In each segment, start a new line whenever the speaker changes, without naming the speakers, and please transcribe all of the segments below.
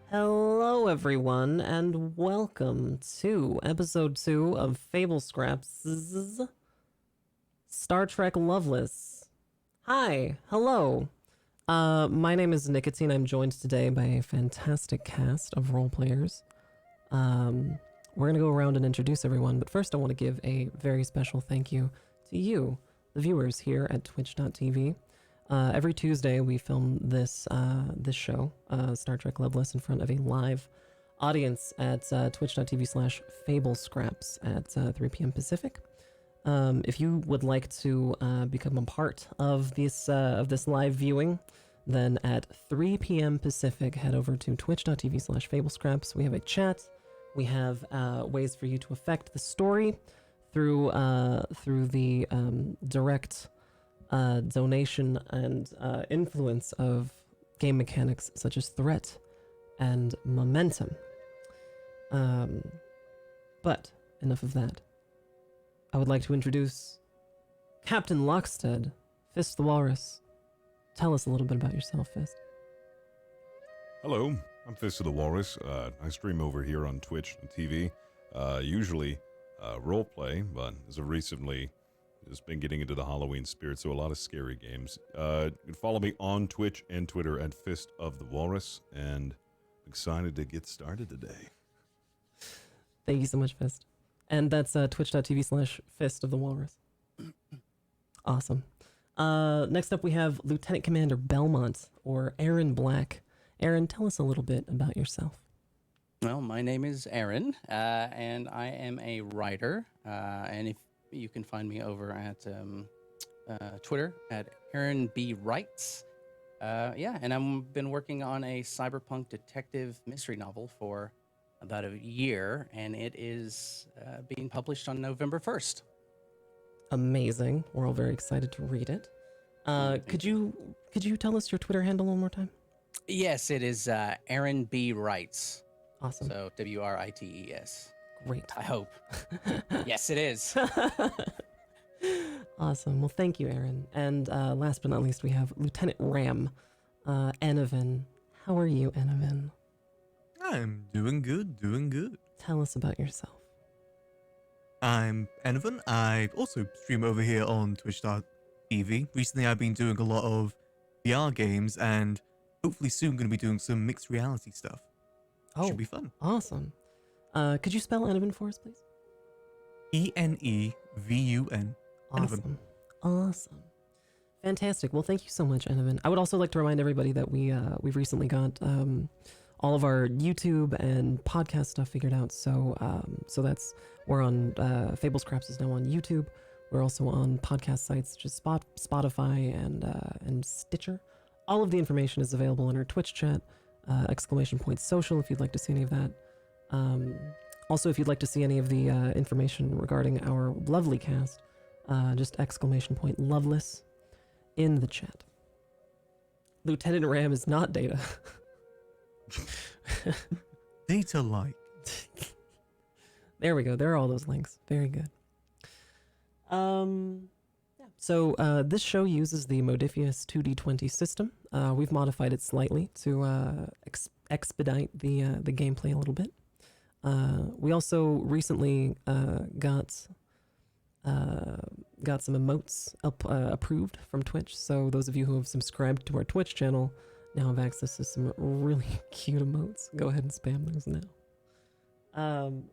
Hello, everyone, and welcome to episode 2 of Fable Scraps' Star Trek Lovelace. Hi, hello. My name is Nicotine. I'm joined today by a fantastic cast of role players. We're gonna go around and introduce everyone, but first I want to give a very special thank you to you, the viewers here at twitch.tv. Every Tuesday we film this show, Star Trek Lovelace, in front of a live audience at twitch.tv/fablescraps at 3 p.m. Pacific. If you would like to become a part of this live viewing, then at 3 p.m. Pacific, head over to twitch.tv/fablescraps. We have a chat. We have ways for you to affect the story through the direct donation and influence of game mechanics such as threat and momentum. But enough of that. I would like to introduce Captain Lockstead, Fist the Walrus. Tell us a little bit about yourself, Fist.
Hello, I'm Fist of the Walrus. I stream over here on Twitch and TV, usually roleplay, but as of recently, just been getting into the Halloween spirit, so a lot of scary games. You can follow me on Twitch and Twitter at Fist of the Walrus, and I'm excited to get started today.
Thank you so much, Fist. And that's twitch.tv/Fist of the Walrus. Awesome. Next up, we have Lieutenant Commander Belmont, or Aaron Black. Aaron, tell us a little bit about yourself.
Well, my name is Aaron, and I am a writer. And if you can find me over at Twitter at Aaron B. Writes. And I've been working on a cyberpunk detective mystery novel for about a year, and it is being published on November 1st.
Amazing. We're all very excied to read it. Could you tell us your Twitter handle one more time?
Yes, it is Aaron B. Writes.
Awesome.
So WRITES.
Great.
I hope. Yes, it is.
Awesome. Well, thank you, Aaron. And last but not least, we have Lieutenant Ram, Enovan. How are you, Enovan?
I'm doing good.
Tell us about yourself.
I'm Enovan. I also stream over here on twitch.tv. Recently, I've been doing a lot of VR games, and hopefully soon going to be doing some mixed reality stuff.
Oh,
should be fun.
Awesome. Could you spell Enovan for us, please?
ENEVUN.
Awesome. Awesome. Fantastic. Well, thank you so much, Enovan. I would also like to remind everybody that we've recently got all of our YouTube and podcast stuff figured out. So we're on Fable Scraps is now on YouTube. We're also on podcast sites such as Spotify and Stitcher. All of the information is available in our Twitch chat, !social if you'd like to see any of that. Also, if you'd like to see any of the information regarding our lovely cast, just !Loveless in the chat. Lieutenant Ram is not Data.
Data like.
There we go. There are all those links. Very good. So this show uses the Modifius 2D20 system. We've modified it slightly to expedite the gameplay a little bit. We also recently got some emotes approved from Twitch. So those of you who have subscribed to our Twitch channel now have access to some really cute emotes. Go ahead and spam those now.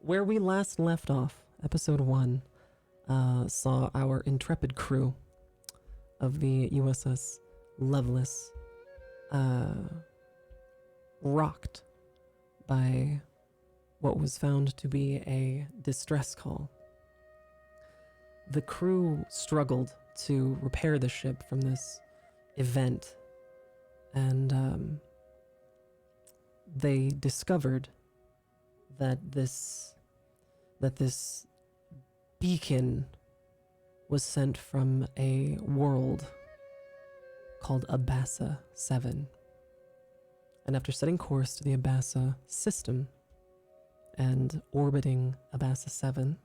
Where we last left off, episode 1 saw our intrepid crew of the U.S.S. Lovelace rocked by what was found to be a distress call. The crew struggled to repair the ship from this event, and they discovered that this beacon was sent from a world called Abassa 7. And after setting course to the Abassa system and orbiting Abassa 7,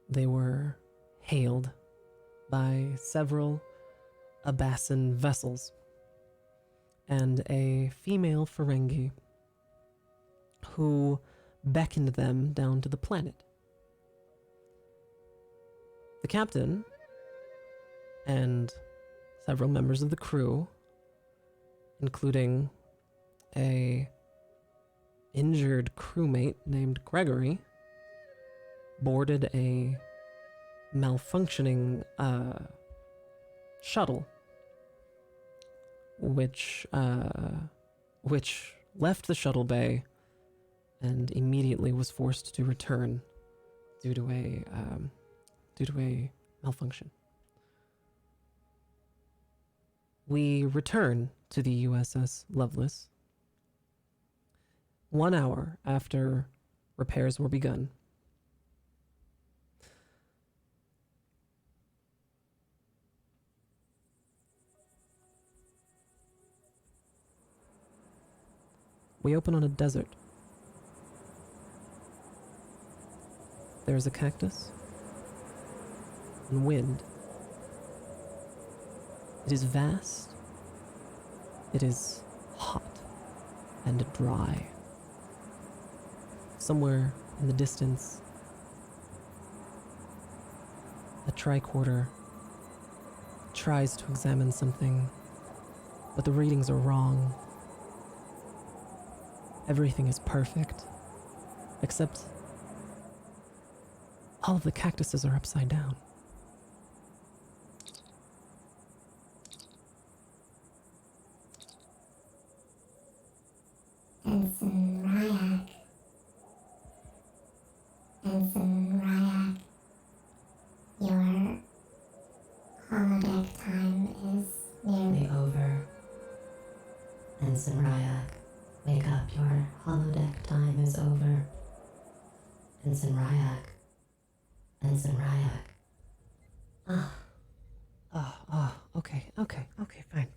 they were hailed by several Abassan vessels and a female Ferengi who beckoned them down to the planet. The captain and several members of the crew, including a injured crewmate named Gregory, boarded a malfunctioning shuttle, which left the shuttle bay and immediately was forced to return due to a malfunction. We return to the U.S.S. Lovelace 1 hour after repairs were begun. We open on a desert. There is a cactus and wind. It is vast. It is hot and dry. Somewhere in the distance, a tricorder tries to examine something, but the readings are wrong. Everything is perfect, except all of the cactuses are upside down.
Ensign Ryak. Ensign Ryak. Your holodeck time is nearly over. Ensign Ryak, wake up, your holodeck time is over. Ensign Ryak. Ensign Ryak.
Okay, fine.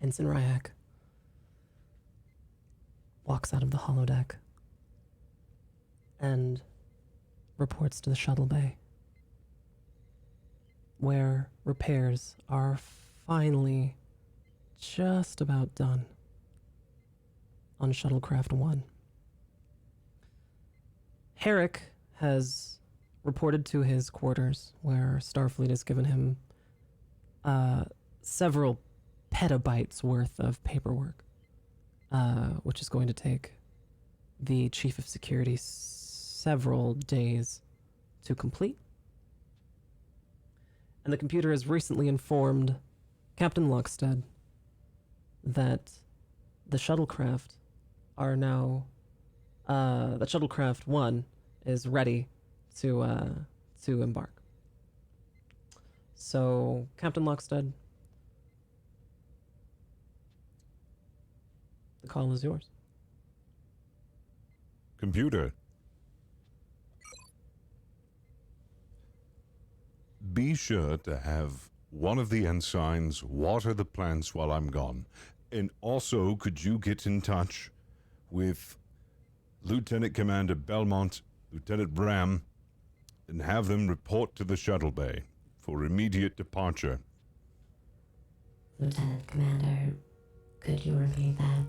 Ensign Ryak walks out of the holodeck and reports to the shuttle bay, where repairs are finally just about done on Shuttlecraft 1. Herrick has reported to his quarters, where Starfleet has given him several petabytes worth of paperwork, which is going to take the Chief of Security several days to complete. And the computer has recently informed Captain Lockstead that the shuttlecraft are now, that Shuttlecraft 1 is ready to embark. So, Captain Lockstead, the call is yours.
Computer. Be sure to have one of the ensigns water the plants while I'm gone. And also, could you get in touch with Lieutenant Commander Belmont, Lieutenant Bram, and have them report to the shuttle bay for immediate departure.
Lieutenant Commander, could you repeat that?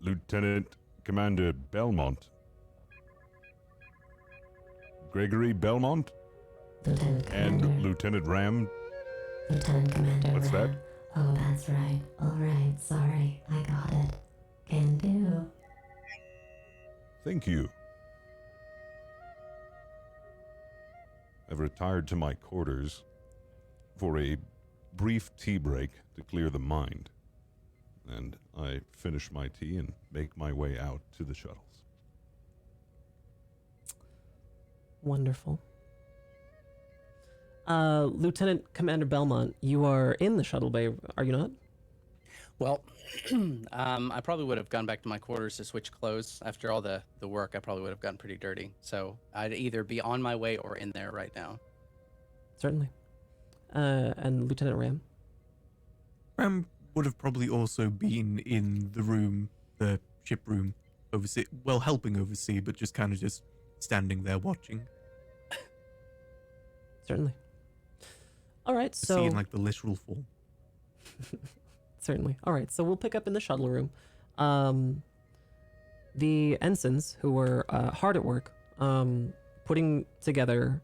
Lieutenant Commander Belmont. Gregory Belmont?
Lieutenant Commander.
And Lieutenant Ram?
Lieutenant Commander
What's
Ram.
that?
Oh, that's right. Alright, sorry. I got it. Can do.
Thank you. I've retired to my quarters for a brief tea break to clear the mind. And I finish my tea and make my way out to the shuttles.
Wonderful. Lieutenant Commander Belmont, you are in the shuttle bay, are you not?
Well, I probably would have gone back to my quarters to switch clothes. After all the work, I probably would have gotten pretty dirty. So I'd either be on my way or in there right now.
Certainly. And Lieutenant Ram?
Ram would have probably also been in the room, the ship room, helping oversee, but just kind of just standing there watching.
Certainly. All right,
To see in
so
like the literal form.
certainly. All right, so we'll pick up in the shuttle room. The ensigns who were hard at work putting together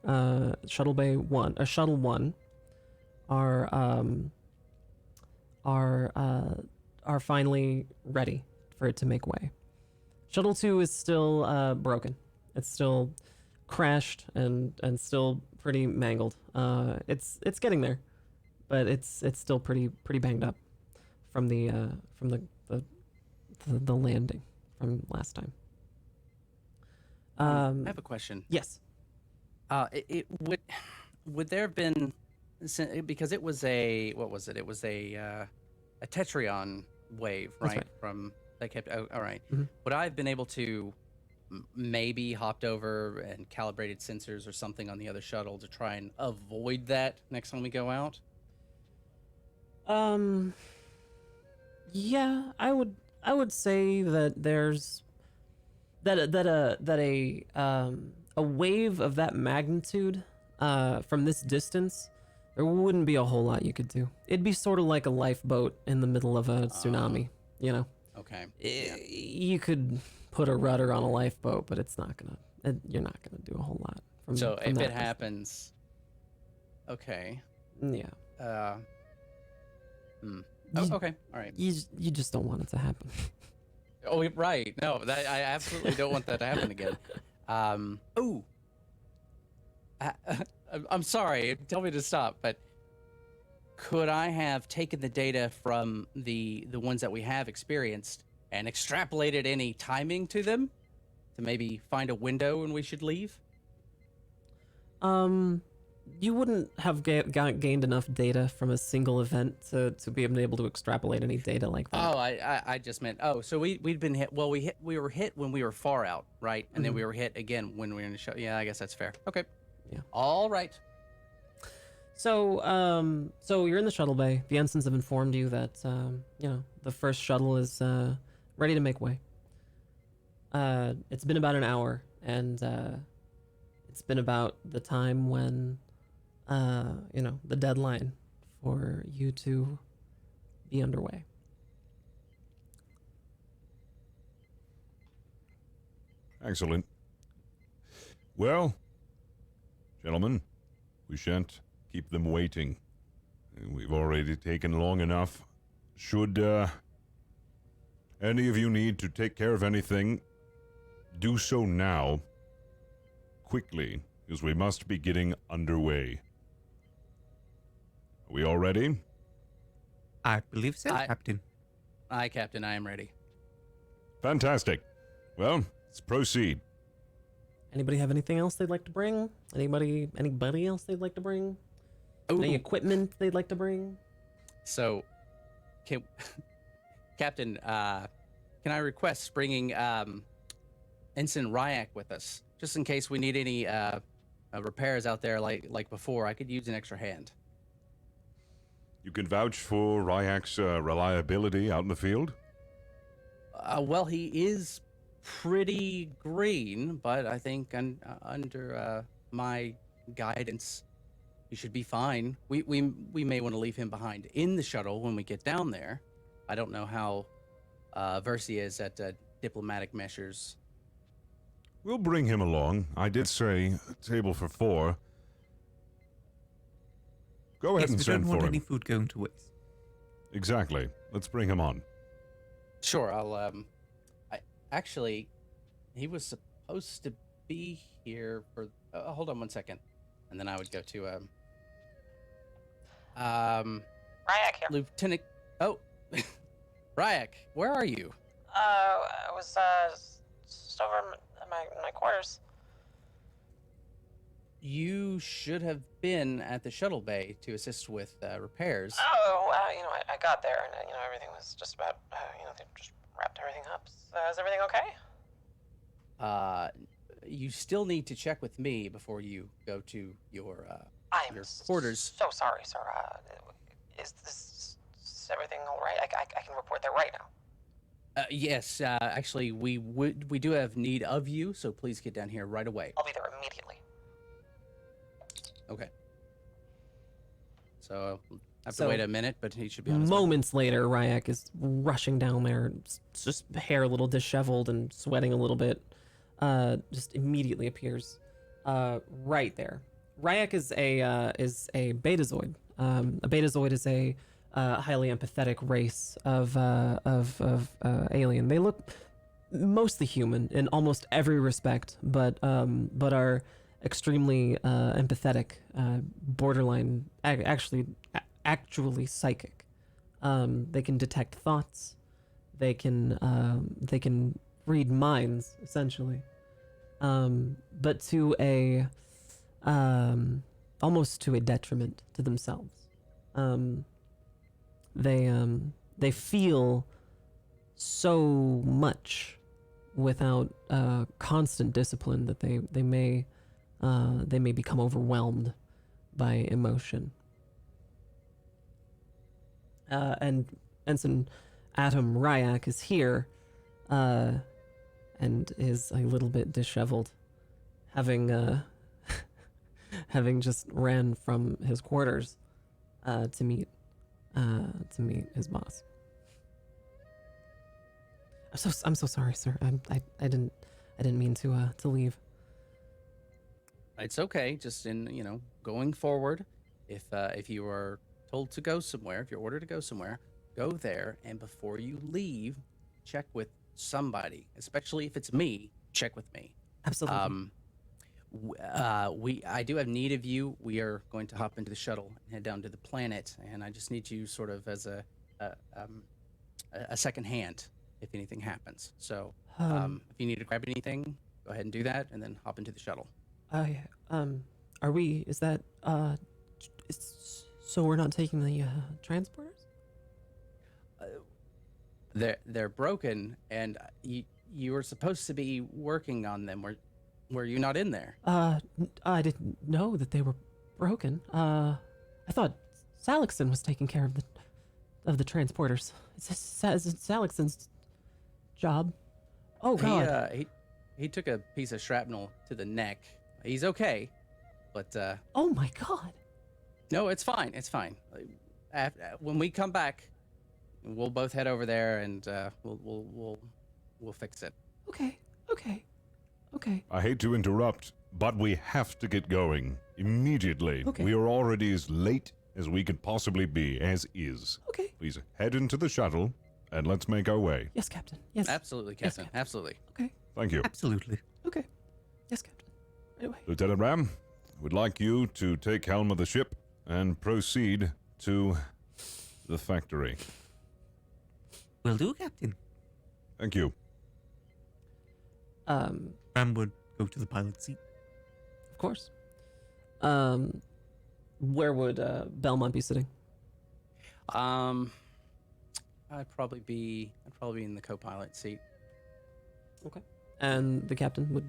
shuttle one are finally ready for it to make way. Shuttle 2 is still broken. It's still crashed and still pretty mangled. It's getting there, but it's still pretty banged up from the landing from last time.
I have a question.
Yes.
It would there have been, because it was a, what was it? It was a Tetrion wave,
That's
right?
right.
From that kept. Oh, all right.
Mhm.
Would I have been able to maybe hopped over and calibrated sensors or something on the other shuttle to try and avoid that next time we go out?
Yeah, I would say that there's a wave of that magnitude from this distance, there wouldn't be a whole lot you could do. It'd be sort of like a lifeboat in the middle of a tsunami, you know.
Okay.
You could put a rudder on a lifeboat, but it's not gonna. You're not gonna do a whole lot.
So
from
if
that
it happens, okay.
distance. Yeah.
Oh,
You-
okay. All right.
You just don't want it to happen.
Oh, right. No, that I absolutely don't want that to happen again. Oh, I'm sorry. Tell me to stop. But could I have taken the data from the ones that we have experienced and extrapolated any timing to them to maybe find a window when we should leave?
You wouldn't have gained enough data from a single event to be able to extrapolate any data like that.
Oh, I just meant, oh, so we'd been hit. Well, we were hit when we were far out, right? And then we were hit again when we were in the show. Yeah, I guess that's fair. Okay.
Yeah.
All right.
So, so you're in the shuttle bay. The ensigns have informed you that, the first shuttle is ready to make way. It's been about an hour, and it's been about the time when, the deadline for you to be underway.
Excellent. Well, gentlemen, we shan't keep them waiting. We've already taken long enough. Should any of you need to take care of anything, do so now, quickly, because we must be getting underway. Are we all ready?
I believe so, Captain.
Aye, Captain, I am ready.
Fantastic. Well, let's proceed.
Anybody have anything else they'd like to bring? Anybody else they'd like to bring?
Ooh.
Any equipment they'd like to bring?
So, Captain, can I request bringing Ensign Ryak with us, just in case we need any repairs out there like before? I could use an extra hand.
You can vouch for Ryak's reliability out in the field?
Well, he is pretty green, but I think under my guidance, he should be fine. We may want to leave him behind in the shuttle when we get down there. I don't know how versed he is at diplomatic measures.
We'll bring him along. I did say a table for 4. Go ahead
Yes,
and
we
send
don't
for
want
him.
any food going to waste.
Exactly. Let's bring him on.
Sure, he was supposed to be here for. Hold on one second, and then I would go to
Ryak here.
Lieutenant. Oh, Ryak, where are you?
I was just over at my quarters.
You should have been at the shuttle bay to assist with repairs.
Oh, I got there and everything was just about they just wrapped everything up. Is everything okay?
You still need to check with me before you go to your
I'm
quarters.
so sorry, sir. Is everything all right? I can report there right now.
Yes, actually, we do have need of you, so please get down here right away.
I'll be there immediately.
Okay. So I have
So,
to wait a minute, but he should be on his way.
Moments later, Ryak is rushing down there, just hair a little disheveled and sweating a little bit. Just immediately appears right there. Ryak is a betazoid. A betazoid is a highly empathetic race of alien. They look mostly human in almost every respect, but are extremely empathetic, borderline, actually psychic. They can detect thoughts. They can read minds, essentially. But to a almost to a detriment to themselves. They feel so much without constant discipline that they may become overwhelmed by emotion. And Ensign Atom Ryak is here, and is a little bit disheveled, having having just ran from his quarters to meet his boss. I'm so sorry, sir. I didn't mean to leave.
It's okay. Just going forward, if you are told to go somewhere, if you're ordered to go somewhere, go there, and before you leave, check with somebody, especially if it's me. Check with me.
Absolutely.
I do have need of you. We are going to hop into the shuttle and head down to the planet, and I just need you sort of as a second hand if anything happens. So if you need to grab anything, go ahead and do that, and then hop into the shuttle.
Are we? Is that so we're not taking the transporters?
They're broken, and you were supposed to be working on them. Were you not in there?
I didn't know that they were broken. I thought Salixon was taking care of the transporters. It's Salixon's job. Oh God.
He took a piece of shrapnel to the neck. He's okay, but
oh my God.
No, it's fine. It's fine. When we come back, we'll both head over there and we'll fix it.
Okay.
I hate to interrupt, but we have to get going immediately.
Okay.
We are already as late as we could possibly be, as is.
Okay.
Please head into the shuttle and let's make our way.
Yes, Captain. Yes.
Absolutely, Captain.
Captain.
Absolutely.
Okay.
Thank you.
Absolutely.
Okay. Yes, Captain. Right away.
Lieutenant Ram, would like you to take helm of the ship and proceed to the factory.
Will do, Captain.
Thank you.
Ram would go to the pilot seat.
Of course. Where would Belmont be sitting?
I'd probably be in the co-pilot seat.
Okay. And the captain would.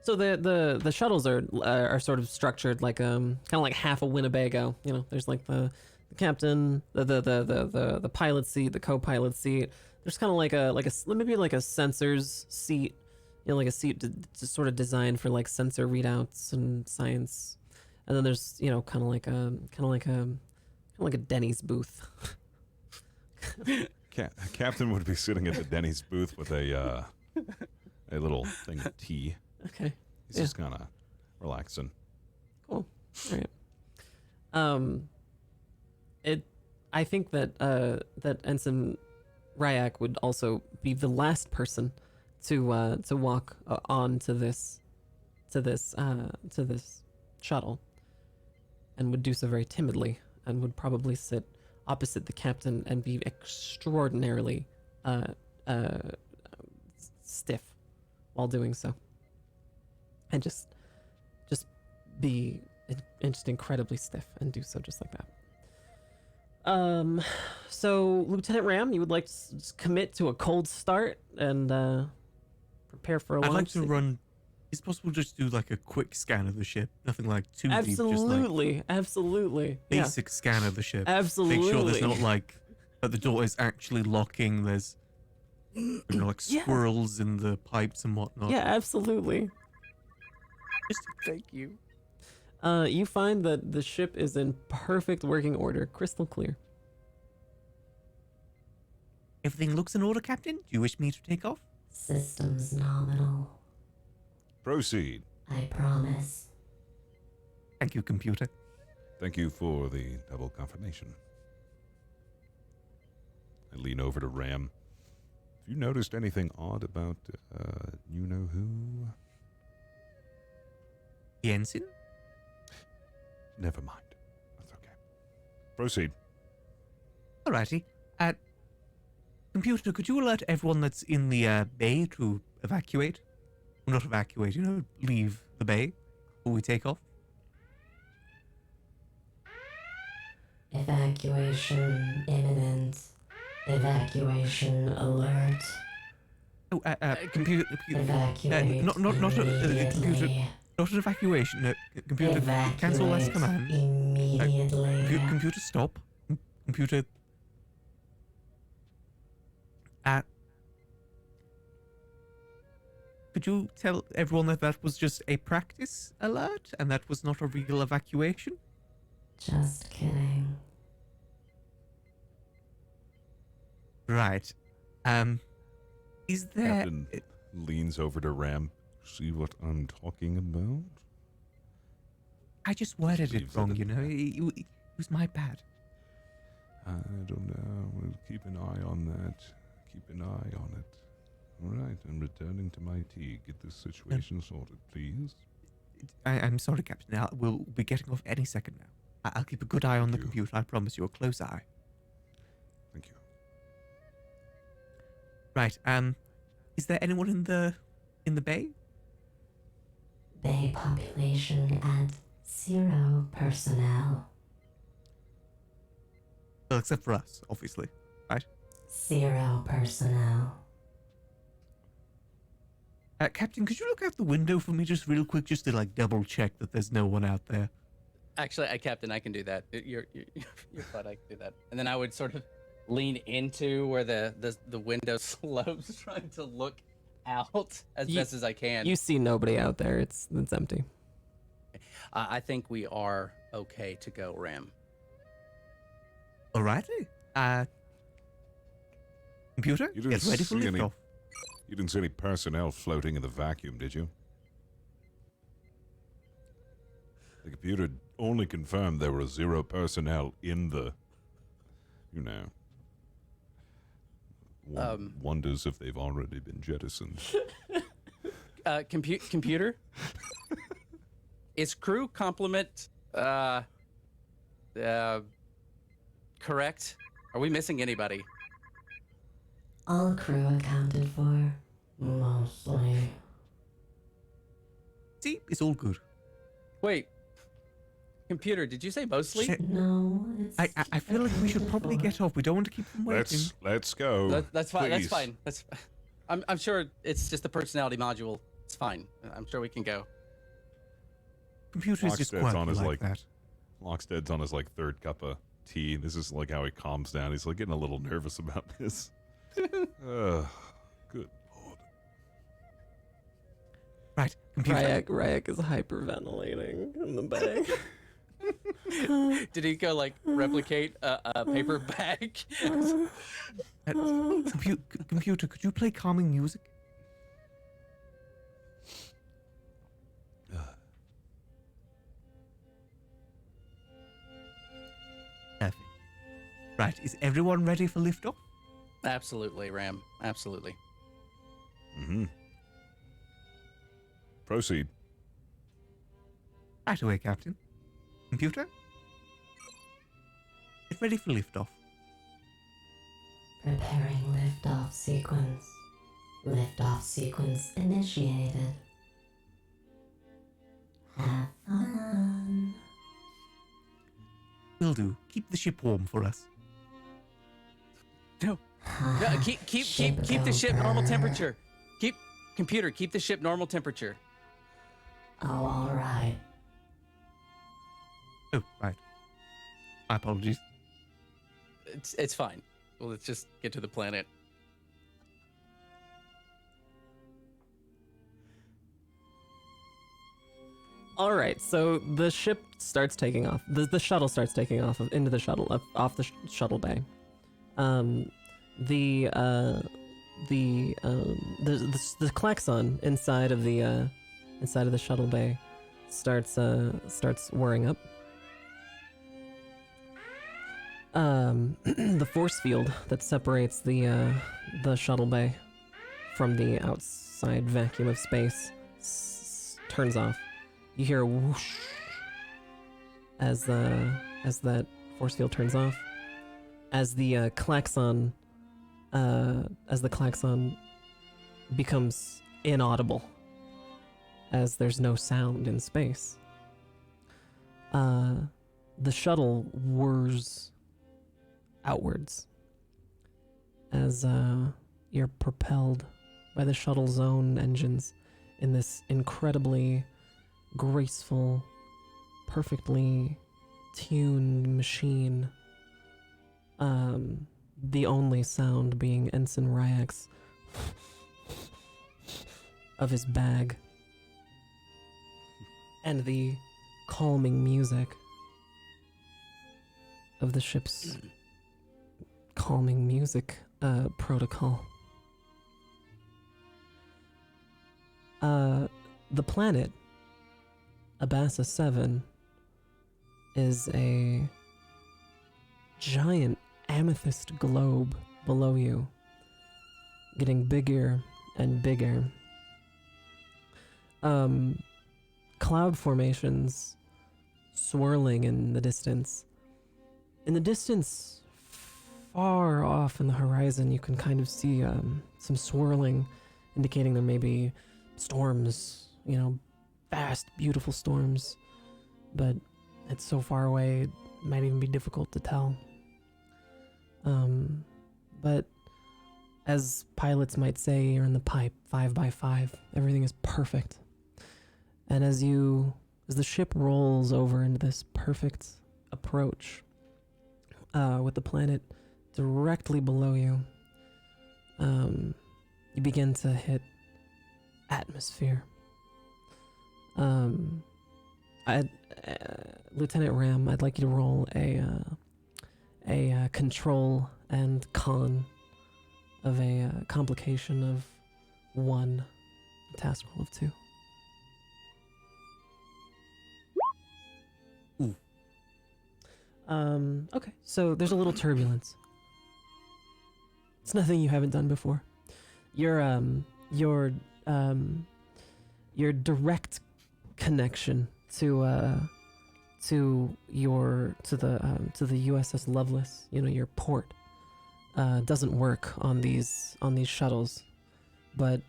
So the shuttles are sort of structured like kind of like half a Winnebago. You know, there's like the captain, the pilot seat, the co-pilot seat. There's kind of like a maybe like a sensors seat. You know, like a seat to sort of designed for like sensor readouts and science. And then there's kind of like a Denny's booth.
Captain would be sitting at the Denny's booth with a little thing of tea.
Okay.
He's just kind of relaxing.
Cool. All right. I think that Ensign Ryak would also be the last person to walk on to this shuttle, and would do so very timidly, and would probably sit opposite the captain and be extraordinarily stiff while doing so, and just be just incredibly stiff and do so just like that. So Lieutenant Ram, you would like to commit to a cold start and prepare for a launch?
I'd like to run. Is it possible just do like a quick scan of the ship? Nothing like too deep.
Absolutely,
Just like
absolutely.
basic scan of the ship.
Absolutely.
Make sure there's not like that the door is actually locking. There's like squirrels in the pipes and whatnot.
Yeah, absolutely.
Thank you.
You find that the ship is in perfect working order, crystal clear.
Everything looks in order, Captain. Do you wish me to take off?
Systems nominal.
Proceed.
I promise.
Thank you, computer.
Thank you for the double confirmation. I lean over to Ram. Have you noticed anything odd about, you know who?
The ensign?
Never mind. That's okay. Proceed.
Alrighty. Computer, could you alert everyone that's in the bay to evacuate? Well, not evacuate, leave the bay before we take off?
Evacuation imminent. Evacuation alert.
Oh, computer,
Evacuate
not
immediately.
computer, not an evacuation. No, computer, cancel last
Evacuate
command.
immediately.
Computer, stop. Computer. Could you tell everyone that that was just a practice alert and that was not a real evacuation?
Just kidding.
Right. Is there...
Captain leans over to Ram. See what I'm talking about?
I just worded it
leaves it
wrong,
at
It was my bad.
I don't know. We'll keep an eye on that. Keep an eye on it. All right, I'm returning to my tea. Get this situation sorted, please.
I'm sorry, Captain. We'll be getting off any second now. I'll keep a good eye on the
you.
computer. I promise you, a close eye.
Thank you.
Right. Is there anyone in the bay?
Bay population at 0 personnel.
Well, except for us, obviously. Right.
0 personnel.
Captain, could you look out the window for me just real quick, just to like double check that there's no one out there?
Actually, Captain, I can do that. You're fine. I can do that. And then I would sort of lean into where the window slopes, trying to look out as best as I can.
You see nobody out there. It's empty.
I think we are okay to go, Ram.
Alrighty. Computer,
You didn't
get ready for
see any-
liftoff.
You didn't see any personnel floating in the vacuum, did you? The computer only confirmed there were 0 personnel in the, wonders if they've already been jettisoned.
Computer? Is crew complement correct? Are we missing anybody?
All crew accounted for. Mostly.
See, it's all good.
Wait. Computer, did you say mostly?
Shit.
No, it's.
I feel like we should
accounted
probably
for.
get off. We don't want to keep them waiting.
Let's go.
That's fine. That's
Please.
fine. I'm sure it's just the personality module. It's fine. I'm sure we can go.
Computer is just
Lockstead's
quirky
on his,
like that.
Lockstead's on his third cup of tea. This is like how he calms down. He's like getting a little nervous about this. Good Lord.
Right, computer.
Ryak is hyperventilating in the bay.
Did he go like replicate a paper bag?
Computer, could you play calming music? Perfect. Right, is everyone ready for liftoff?
Absolutely, Ram. Absolutely.
Mm-hmm. Proceed.
Right away, Captain. Computer? Get ready for liftoff.
Preparing liftoff sequence. Liftoff sequence initiated. Have fun.
Will do. Keep the ship warm for us.
No, keep the ship normal temperature. Keep the ship normal temperature.
Oh, all right.
Oh, right. My apologies.
It's fine. Well, let's just get to the planet.
All right, so the ship starts taking off. The shuttle starts taking off into the shuttle, off the shuttle bay. The klaxon inside of the shuttle bay starts whirring up. The force field that separates the shuttle bay from the outside vacuum of space turns off. You hear a whoosh as that force field turns off. As the klaxon becomes inaudible, as there's no sound in space. The shuttle whirs outwards as you're propelled by the shuttle's own engines in this incredibly graceful, perfectly tuned machine. The only sound being Ensign Ryak's of his bag and the calming music of the ship's calming music protocol. The planet Abassa 7 is a giant amethyst globe below you, getting bigger and bigger. Cloud formations swirling in the distance. In the distance, far off in the horizon, you can kind of see some swirling, indicating there may be storms, vast, beautiful storms. But it's so far away, it might even be difficult to tell. But as pilots might say, you're in the pipe, 5x5. Everything is perfect. And as the ship rolls over into this perfect approach, with the planet directly below you, you begin to hit atmosphere. Lieutenant Ram, I'd like you to roll a control and con of a complication of 1, a task roll of 2.
Ooh.
Okay, so there's a little turbulence. It's nothing you haven't done before. Your direct connection to the U.S.S. Lovelace, your port, doesn't work on these shuttles, but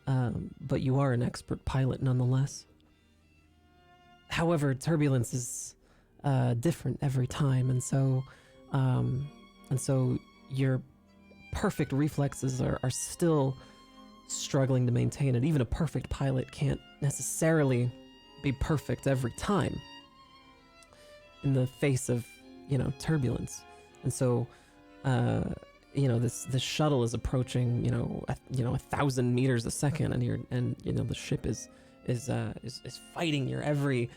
you are an expert pilot nonetheless. However, turbulence is different every time, and so your perfect reflexes are still struggling to maintain it. Even a perfect pilot can't necessarily be perfect every time in the face of turbulence. And so this shuttle is approaching 1,000 meters a second, and the ship is fighting your every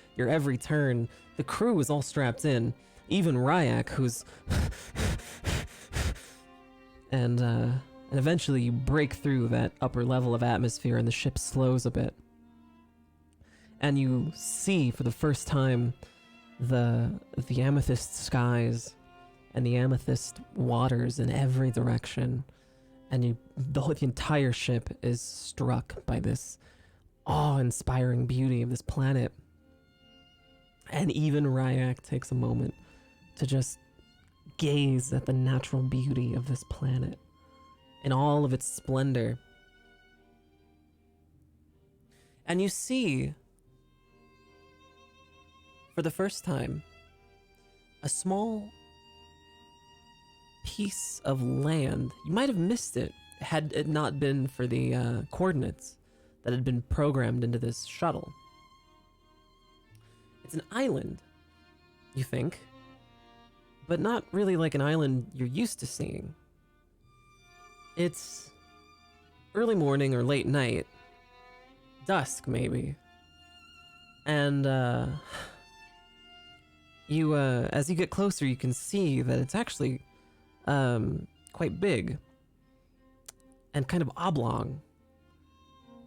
turn. The crew is all strapped in, even Ryak, who's and eventually you break through that upper level of atmosphere, and the ship slows a bit, and you see for the first time the amethyst skies and the amethyst waters in every direction, and the entire ship is struck by this awe-inspiring beauty of this planet. And even Ryak takes a moment to just gaze at the natural beauty of this planet in all of its splendor. And you see, for the first time, a small piece of land. You might have missed it had it not been for the coordinates that had been programmed into this shuttle. It's an island, you think, but not really like an island you're used to seeing. It's early morning or late night, dusk maybe, And you, as you get closer, you can see that it's actually quite big and kind of oblong.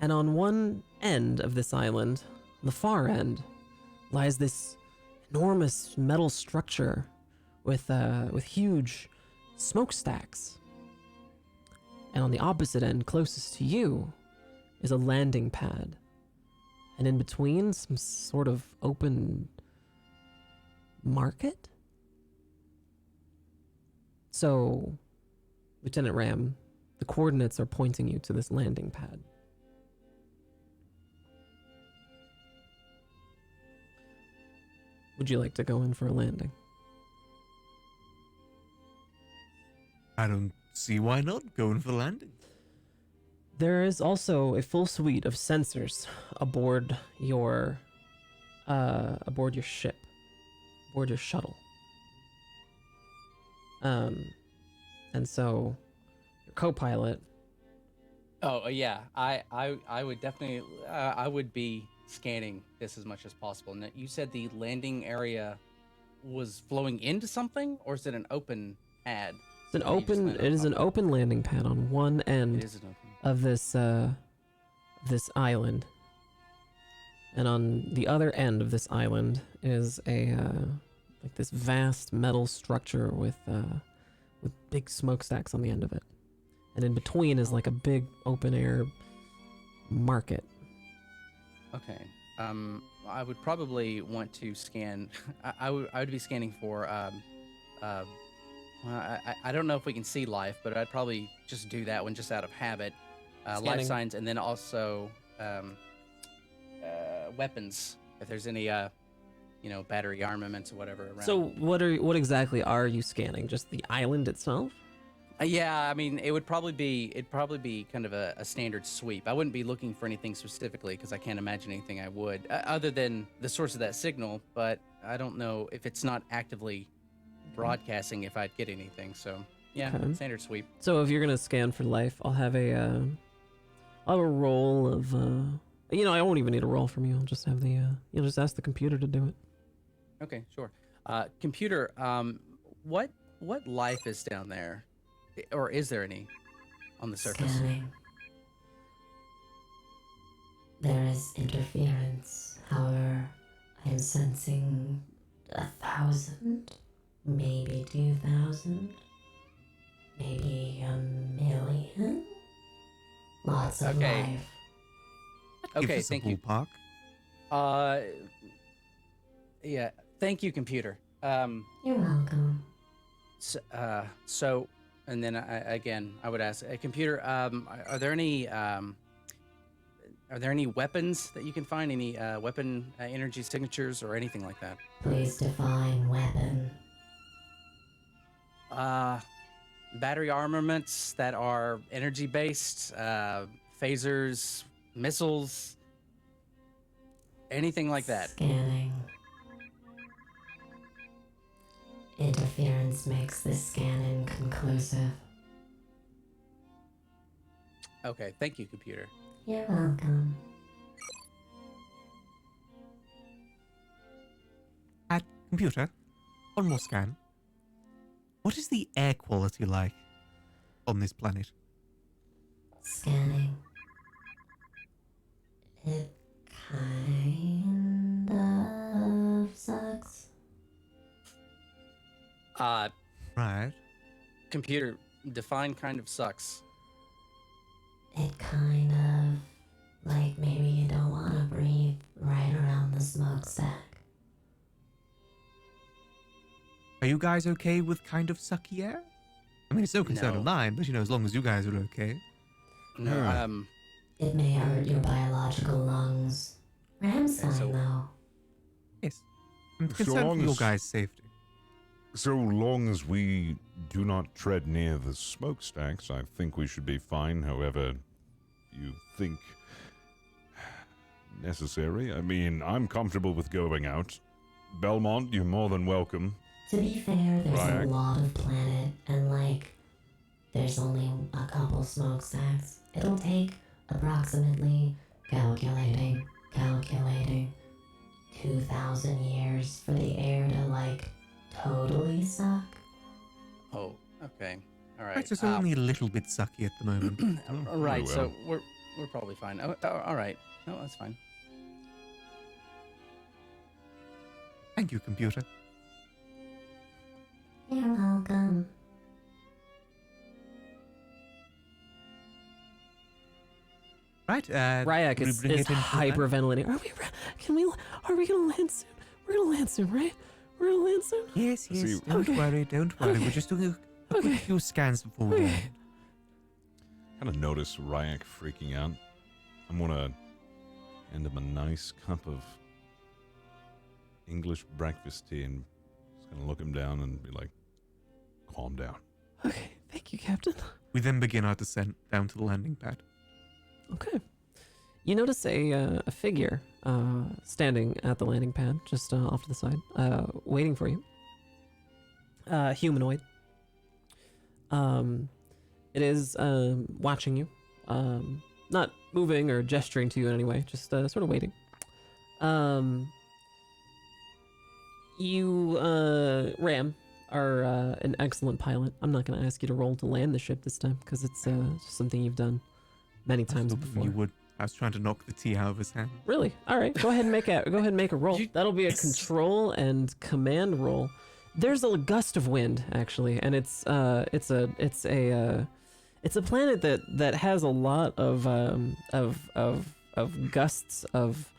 And on one end of this island, the far end, lies this enormous metal structure with huge smokestacks. And on the opposite end, closest to you, is a landing pad. And in between, some sort of open market? So, Lieutenant Ram, the coordinates are pointing you to this landing pad. Would you like to go in for a landing?
I don't see why not. Going for landing.
There is also a full suite of sensors aboard your ship, aboard your shuttle. And so your co-pilot.
Oh yeah, I would definitely I would be scanning this as much as possible. Now, you said the landing area was flowing into something, or is it an open pad?
It's an open. It is an open landing pad on one end
It is an open.
of this island, and on the other end of this island is a like this vast metal structure with big smokestacks on the end of it, and in between is like a big open air market.
Okay. I would probably want to scan. I would be scanning for. I don't know if we can see life, but I'd probably just do that one just out of habit. Life
Scanning.
signs, and then also weapons. If there's any, battery armaments or whatever around.
So what exactly are you scanning? Just the island itself?
Yeah, I mean, it'd probably be kind of a standard sweep. I wouldn't be looking for anything specifically because I can't imagine anything I would, other than the source of that signal. But I don't know if it's not actively broadcasting if I'd get anything. So yeah,
Okay.
standard sweep.
So if you're gonna scan for life, I'll have a roll of I won't even need a roll from you. I'll just have you'll just ask the computer to do it.
Okay, sure. Computer, what life is down there, or is there any on the surface?
Scanning. There is interference. However, I'm sensing 1,000, maybe 2,000, maybe 1,000,000. Lots of
Okay.
life.
Give
Okay,
us a
thank you.
ballpark.
Yeah, thank you, computer.
You're welcome.
So, and then I would ask, computer, are there any weapons that you can find? Any weapon energy signatures or anything like that?
Please define weapon.
Battery armaments that are energy based, phasers, missiles, anything like that.
Scanning. Interference makes this scan inconclusive.
Okay, thank you, computer.
You're welcome.
Computer, one more scan. What is the air quality like on this planet?
Scanning. It kind of sucks.
Right.
Computer, define kind of sucks.
It kind of, like maybe you don't want to breathe right around the smokestack.
Are you guys okay with kind of sucky air? I mean, it's no concern of
No.
mine, but as long as you guys are okay.
No,
Yeah.
It may hurt your biological lungs. Ram's fine
so-
though.
Yes. I'm
So
concerned for
long
your
as-
guys' safety.
So long as we do not tread near the smokestacks, I think we should be fine. However, you think necessary. I mean, I'm comfortable with going out. Belmont, you're more than welcome.
To be fair, there's
Right.
a lot of planet, and there's only a couple smokestacks. It'll take approximately calculating 2,000 years for the air to, like, totally suck?
Oh, okay. All right.
It's just only a little bit sucky at the moment.
All right,
very
so
well.
we're probably fine. All right. No, that's fine.
Thank you, computer.
You're welcome.
Right,
Ryak
we
is
bring it into the land?
hyperventilating. Are we gonna land soon? We're gonna land soon, right? We're gonna land soon?
Yes, yes,
See-
don't
Okay.
worry, don't worry.
Okay.
We're just doing a
Okay.
quick few scans before we
Okay.
land.
Kind of notice Ryak freaking out. I'm gonna hand him a nice cup of English breakfast tea and just gonna look him down and be like, calm down.
Okay, thank you, Captain.
We then begin our descent down to the landing pad.
Okay. You notice a figure standing at the landing pad, just off to the side, waiting for you. Humanoid. It is watching you, not moving or gesturing to you in any way, just sort of waiting. You, Ram, are an excellent pilot. I'm not going to ask you to roll to land the ship this time because it's just something you've done many
I
times
thought
before.
you would. I was trying to knock the tea out of his hand.
Really? All right. Go ahead and make a roll.
You-
That'll be a
Yes.
control and command roll. There's a gust of wind actually, and it's a planet that has a lot of gusts of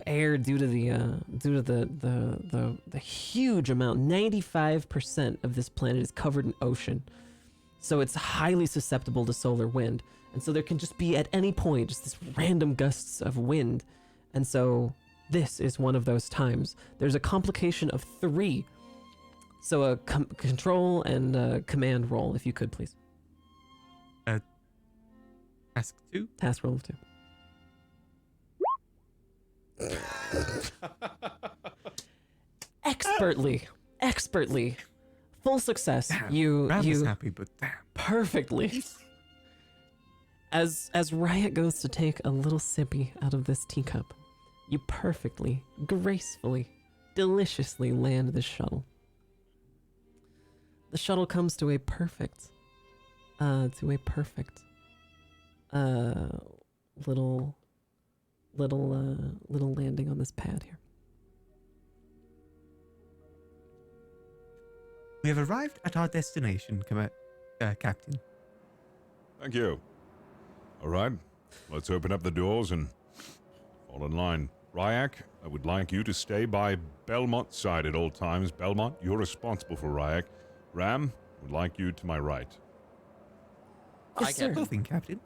air due to the huge amount. 95% of this planet is covered in ocean, so it's highly susceptible to solar wind. And so there can just be at any point just this random gusts of wind. And so this is one of those times. There's a complication of 3. So a control and a command roll, if you could, please.
Task 2.
Task roll of 2. Expertly. Full success.
Damn, Ram is
You
happy, but damn.
perfectly. As Riot goes to take a little sippy out of this teacup, you perfectly, gracefully, deliciously land the shuttle. The shuttle comes to a perfect little landing on this pad here.
We have arrived at our destination, Captain.
Thank you. All right, let's open up the doors and fall in line. Ryak, I would like you to stay by Belmont's side at all times. Belmont, you're responsible for Ryak. Ram, I would like you to my right.
Yes, sir.
Nothing, Captain.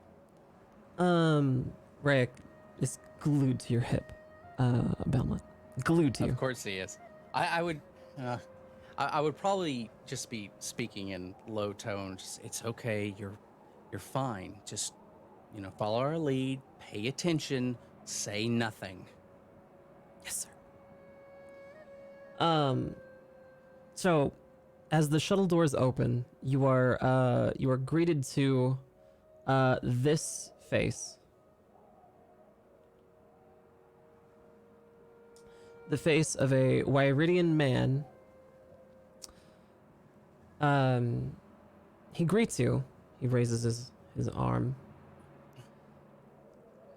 Riot is glued to your hip, Belmont. Glued to you.
Of course he is. I would probably just be speaking in low tones. It's okay. You're fine. Just, follow our lead. Pay attention. Say nothing.
Yes, sir. So, as the shuttle doors open, you are greeted to, this face. The face of a Wyridian man. He greets you. He raises his arm.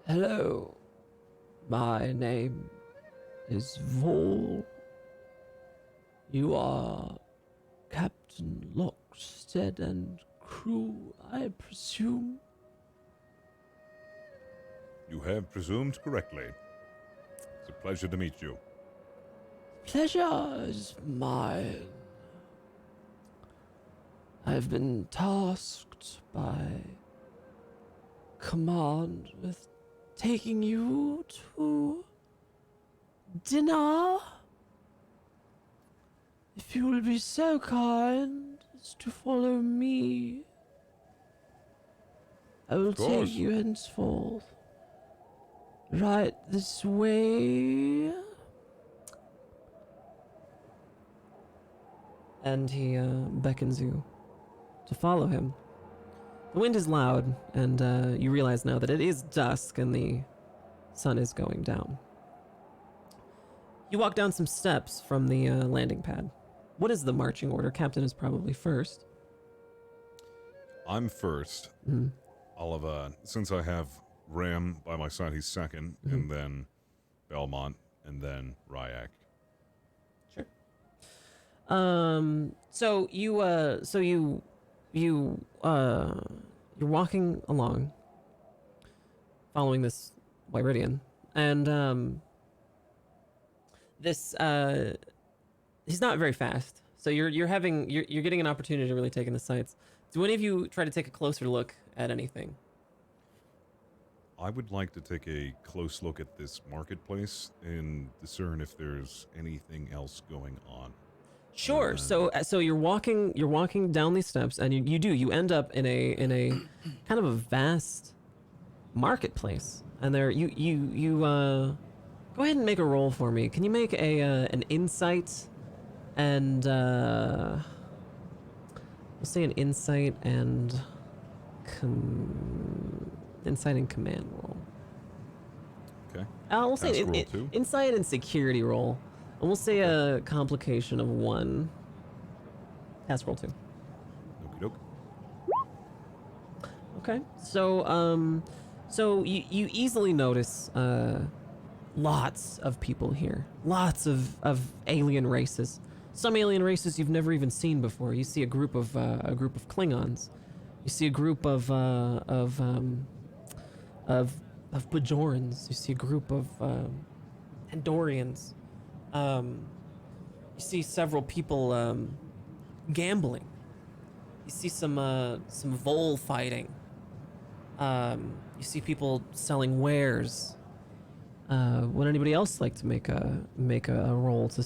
Hello. My name is Vol. You are Captain Lockstead and crew, I presume?
You have presumed correctly. It's a pleasure to meet you.
Pleasure is mine. I've been tasked by command with taking you to dinner. If you will be so kind as to follow me, I will
course.
take you henceforth. Right this way. And he beckons you to follow him. The wind is loud, and you realize now that it is dusk and the sun is going down. You walk down some steps from the landing pad. What is the marching order? Captain is probably first.
I'm first.
Mm-hmm.
I'll have, since I have Ram by my side, he's 2nd, and then Belmont, and then Ryak.
Sure. So you're walking along, following this Wyridian, and this he's not very fast. So you're getting an opportunity to really take in the sights. Do any of you try to take a closer look at anything?
I would like to take a close look at this marketplace and discern if there's anything else going on.
Sure. So you're walking down these steps, and you end up in a kind of a vast marketplace, and there you go ahead and make a roll for me. Can you make an insight and we'll say an insight and command roll.
Okay.
We'll say
Task roll 2.
insight and security roll. And we'll say a complication of 1. Task roll 2.
Okie doke.
Okay. So you easily notice lots of people here. Lots of alien races. Some alien races you've never even seen before. You see a group of Klingons. You see a group of Bajorans. You see a group of Andorians. You see several people gambling. You see some vole fighting. You see people selling wares. Would anybody else like to make a roll to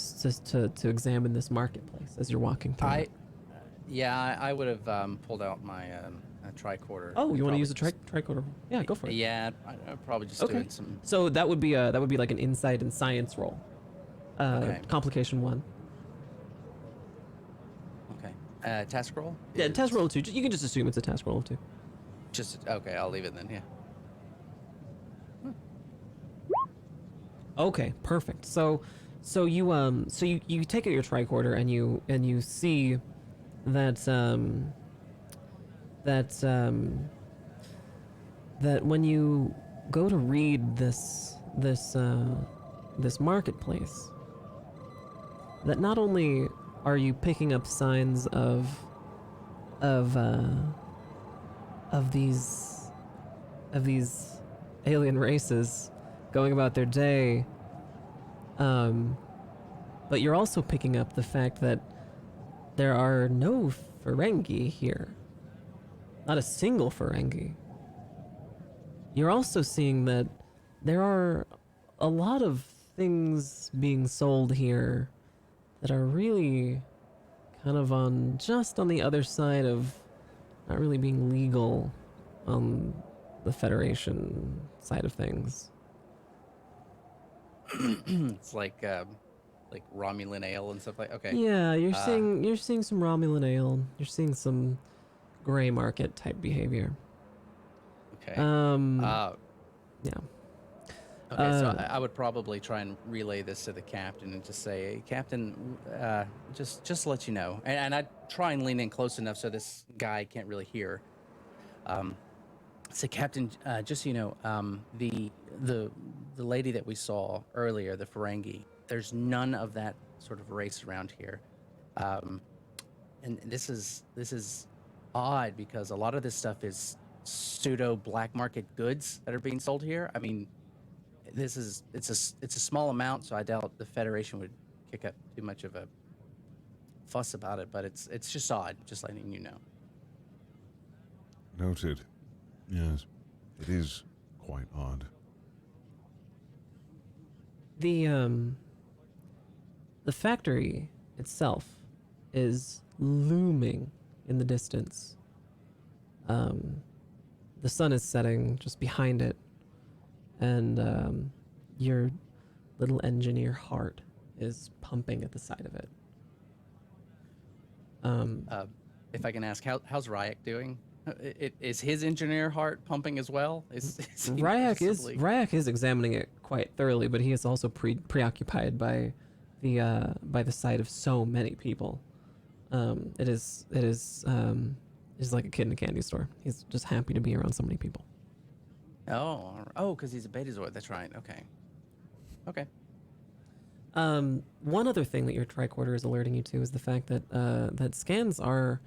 examine this marketplace as you're walking through?
I would have pulled out my tricorder.
Oh, you want to use a tricorder? Yeah, go for it.
Yeah, I'd probably just doing some.
So that would be like an insight and science roll. Complication 1.
Okay. Task roll.
Yeah, task roll 2. You can just assume it's a task roll of 2.
Just okay. I'll leave it then. Yeah.
Okay, perfect. So you take out your tricorder and you see that that when you go to read this marketplace, that not only are you picking up signs of these alien races going about their day, but you're also picking up the fact that there are no Ferengi here. Not a single Ferengi. You're also seeing that there are a lot of things being sold here that are really kind of on the other side of not really being legal on the Federation side of things.
It's like Romulan ale and stuff like. Okay.
Yeah, you're seeing some Romulan ale. You're seeing some gray market type behavior.
Okay.
Yeah.
Okay, so I would probably try and relay this to the captain and just say, Captain, just to let you know, and I'd try and lean in close enough so this guy can't really hear. Say, Captain, just so you know, the lady that we saw earlier, the Ferengi, there's none of that sort of race around here, and this is odd because a lot of this stuff is pseudo black market goods that are being sold here. I mean, it's a small amount, so I doubt the Federation would kick up too much of a fuss about it. But it's just odd, just letting you know.
Noted. Yes, it is quite odd.
The factory itself is looming in the distance. The sun is setting just behind it, and your little engineer heart is pumping at the side of it.
If I can ask, how's Ryak doing? Is his engineer heart pumping as well? Is he noticeably-
Ryak is examining it quite thoroughly, but he is also preoccupied by the sight of so many people. It is like a kid in a candy store. He's just happy to be around so many people.
Oh, because he's a Betazoid. That's right. Okay.
One other thing that your tricorder is alerting you to is the fact that that scans are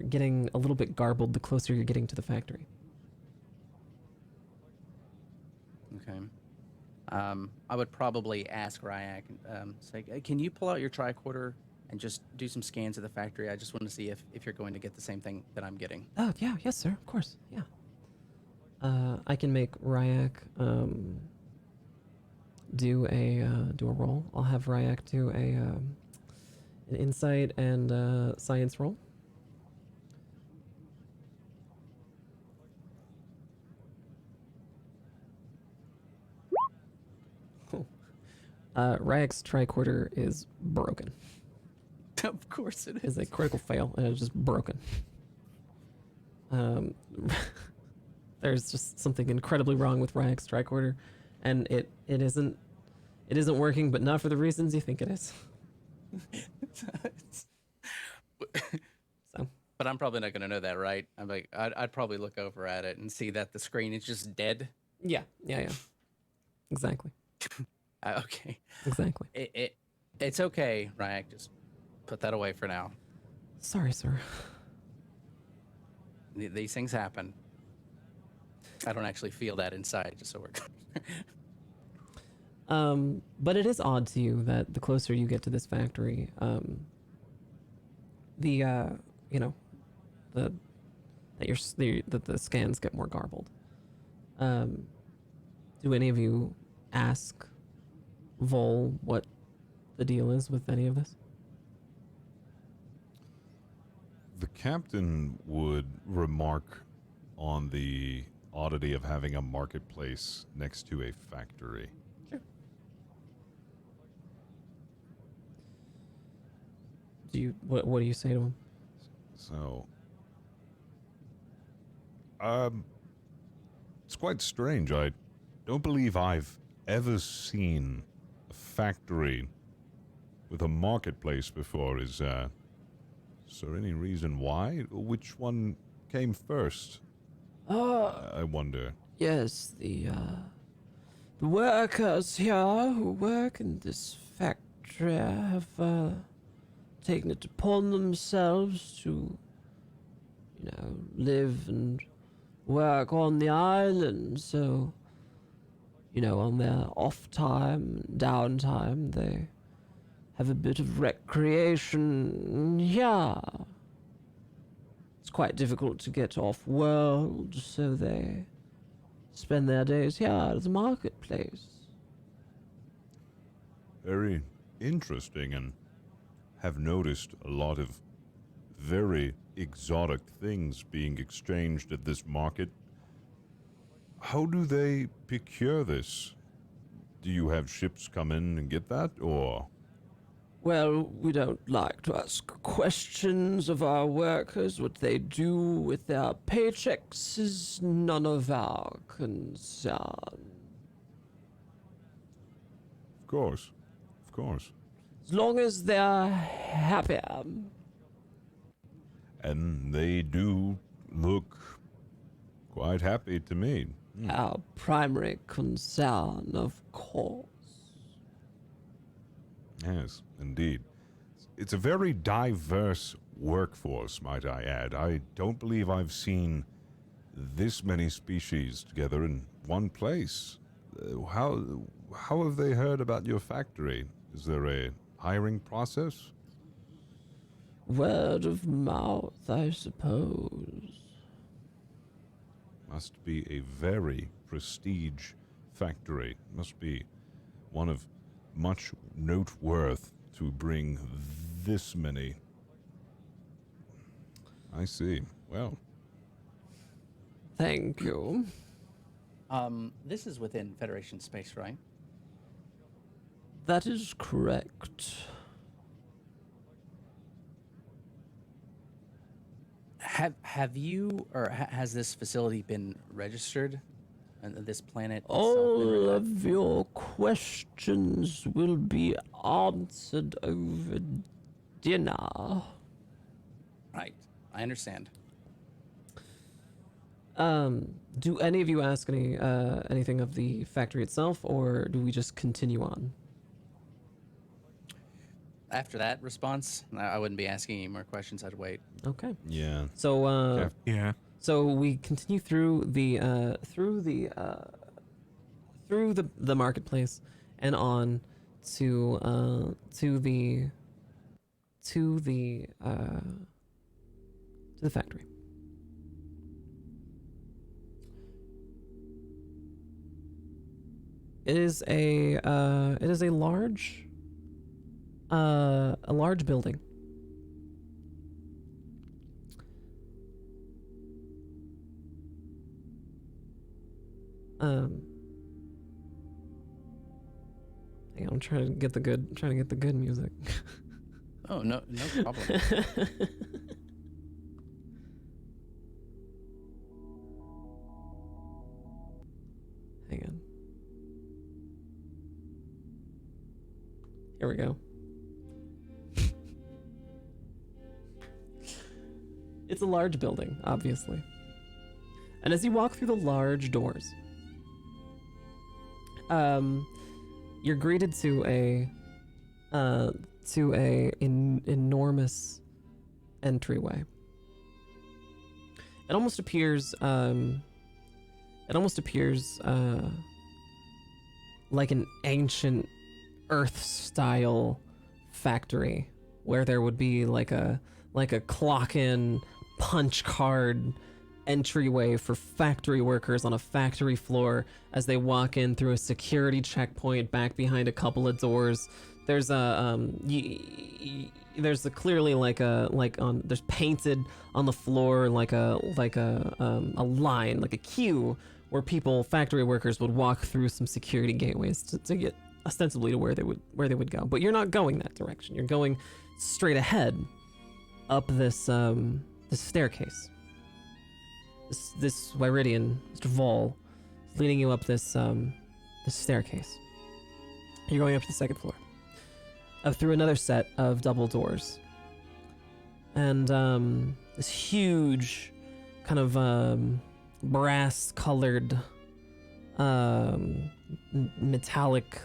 getting a little bit garbled the closer you're getting to the factory.
Okay. I would probably ask Ryak, say, can you pull out your tricorder and just do some scans of the factory? I just want to see if you're going to get the same thing that I'm getting.
Oh yeah, yes sir, of course, yeah. I can make Ryak do a roll. I'll have Ryak do an insight and science roll. Ryak's tricorder is broken.
Of course it
It's
is.
a critical fail, and it's just broken. There's just something incredibly wrong with Ryak's tricorder, and it isn't working, but not for the reasons you think it is. So,
But I'm probably not going to know that, right? I'm like, I'd probably look over at it and see that the screen is just dead.
yeah. Exactly.
Okay.
Exactly.
It's okay, Ryak. Just put that away for now.
Sorry, sir.
These things happen. I don't actually feel that inside, just so we're clear.
But it is odd to you that the closer you get to this factory, that the scans get more garbled. Do any of you ask Vol what the deal is with any of this?
The captain would remark on the oddity of having a marketplace next to a factory.
Sure. What do you say to him?
So, it's quite strange. I don't believe I've ever seen a factory with a marketplace before. Is there any reason why? Which one came first? I wonder.
Yes, the workers here who work in this factory have taken it upon themselves to, live and work on the island. So, on their off time and downtime, they have a bit of recreation. Yeah. It's quite difficult to get off world, so they spend their days here at the marketplace.
Very interesting, and have noticed a lot of very exotic things being exchanged at this market. How do they procure this? Do you have ships come in and get that, or?
Well, we don't like to ask questions of our workers. What they do with their paychecks is none of our concern.
Of course.
As long as they're happy.
And they do look quite happy to me.
Our primary concern, of course.
Yes, indeed. It's a very diverse workforce, might I add. I don't believe I've seen this many species together in one place. How have they heard about your factory? Is there a hiring process?
Word of mouth, I suppose.
Must be a very prestige factory. Must be one of much note worth to bring this many. I see. Well.
Thank you.
This is within Federation space, right?
That is correct.
Have you or has this facility been registered? And this planet itself
All of your questions will be answered over dinner.
Right. I understand.
Do any of you ask anything of the factory itself, or do we just continue on?
After that response, I wouldn't be asking any more questions. I'd wait.
Okay.
Yeah.
So,
Okay.
Yeah.
so we continue through the marketplace and on to the factory. It is a large building. Hang on, I'm trying to get the good music.
Oh, no problem.
Hang on. Here we go. It's a large building, obviously. And as you walk through the large doors, you're greeted to a enormous entryway. It almost appears like an ancient Earth-style factory where there would be like a clock-in punch card entryway for factory workers on a factory floor as they walk in through a security checkpoint back behind a couple of doors. There's there's clearly there's painted on the floor like a line, like a queue where factory workers would walk through some security gateways to get ostensibly to where they would go. But you're not going that direction. You're going straight ahead up this staircase. This Wyridian, Mr. Vol, is leading you up this staircase. You're going up to the second floor, up through another set of double doors, and this huge, kind of brass-colored, metallic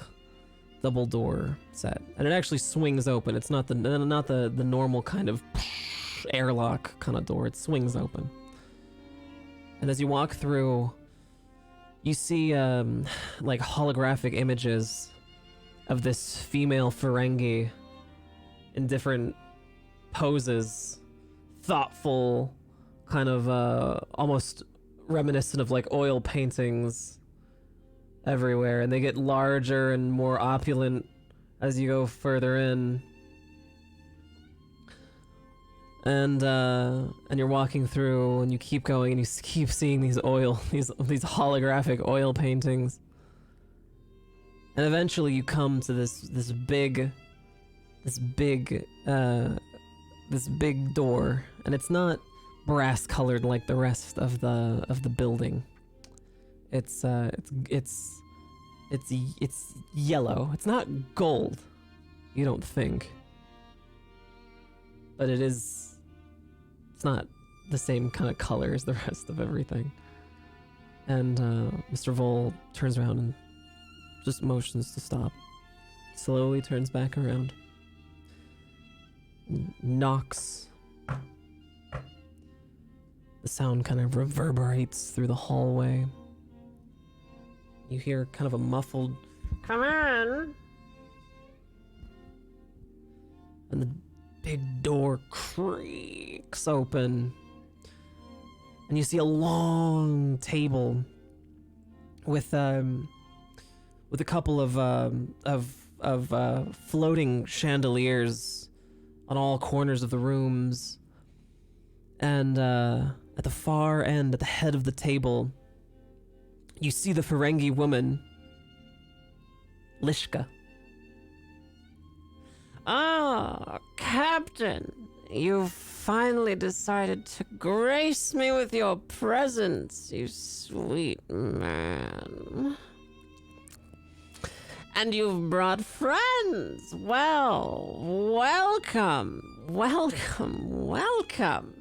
double door set, and it actually swings open. It's not the normal kind of airlock kind of door. It swings open. And as you walk through, you see like holographic images of this female Ferengi in different poses, thoughtful, kind of almost reminiscent of like oil paintings everywhere, and they get larger and more opulent as you go further in. And you're walking through, and you keep going, and you keep seeing these holographic oil paintings, and eventually you come to this big door, and it's not brass colored like the rest of the building. It's yellow. It's not gold, you don't think, but it's not the same kind of color as the rest of everything. And Mr. Vol turns around and just motions to stop. Slowly turns back around. Knocks. The sound kind of reverberates through the hallway. You hear kind of a muffled, "Come in!" And the big door creaks open, and you see a long table with a couple of floating chandeliers on all corners of the rooms, and at the far end, at the head of the table, you see the Ferengi woman, Lishka. "Ah, Captain, you've finally decided to grace me with your presence, you sweet man. And you've brought friends. Well, welcome, welcome, welcome.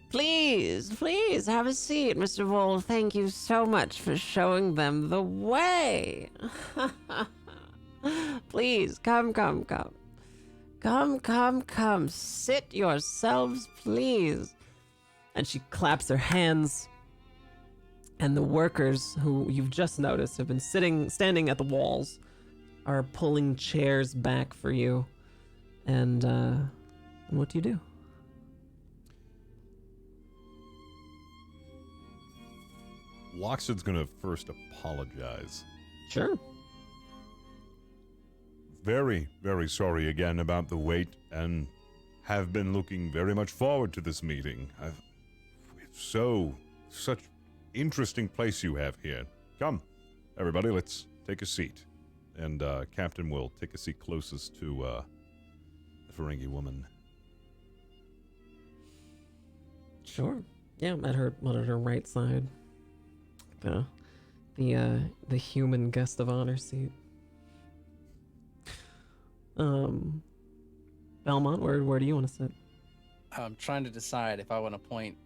Please, please have a seat, Mr. Vole. Thank you so much for showing them the way. Please, come, come, come. Come, come, come. Sit yourselves, please. And she claps her hands. And the workers who you've just noticed have been standing at the walls are pulling chairs back for you. And what do you do?
Loxod's gonna first apologize.
Sure.
Very, very sorry again about the wait, and have been looking very much forward to this meeting. It's such interesting place you have here. Come, everybody, let's take a seat. And Captain will take a seat closest to the Ferengi woman.
Sure. Yeah, at her right side. The human guest of honor seat. Belmont, where do you want to sit?
I'm trying to decide if I want to point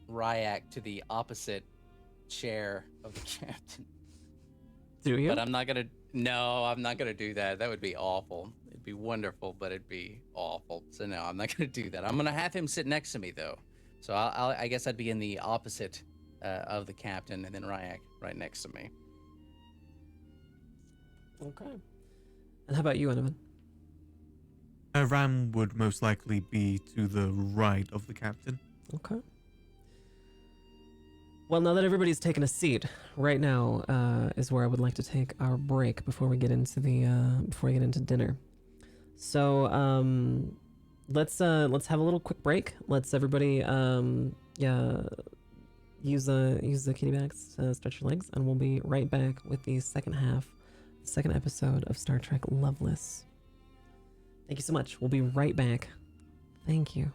Ryak to the opposite chair of the captain.
Do you?
But I'm not gonna. No, I'm not gonna do that. That would be awful. It'd be wonderful, but it'd be awful. So no, I'm not gonna do that. I'm gonna have him sit next to me though. So I guess I'd be in the opposite of the captain, and then Ryak right next to me.
Okay. And how about you, Enovan?
Ram would most likely be to the right of the captain.
Okay. Well, now that everybody's taken a seat, right now is where I would like to take our break before we get into dinner. So let's have a little quick break. Let's everybody use the kitty bags to stretch your legs, and we'll be right back with the second episode of Star Trek Lovelace. Thank you so much. We'll be right back. Thank you.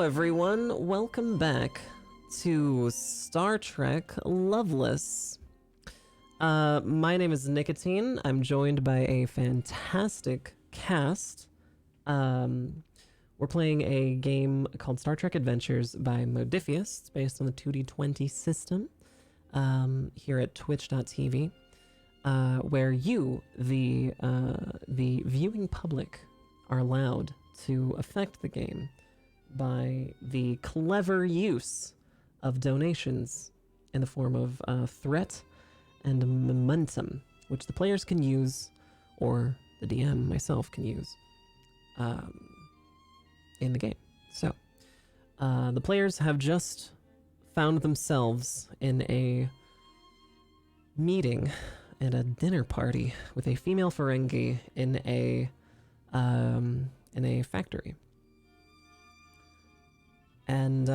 everyone. Welcome back to Star Trek Lovelace. My name is Nicotine. I'm joined by a fantastic cast. We're playing a game called Star Trek Adventures by Modifius. It's based on the 2D20 system here at twitch.tv, where you, the viewing public, are allowed to affect the game by the clever use of donations in the form of threat and momentum, which the players can use, or the DM, myself, can use in the game. So, the players have just found themselves in a meeting at a dinner party with a female Ferengi in a factory. And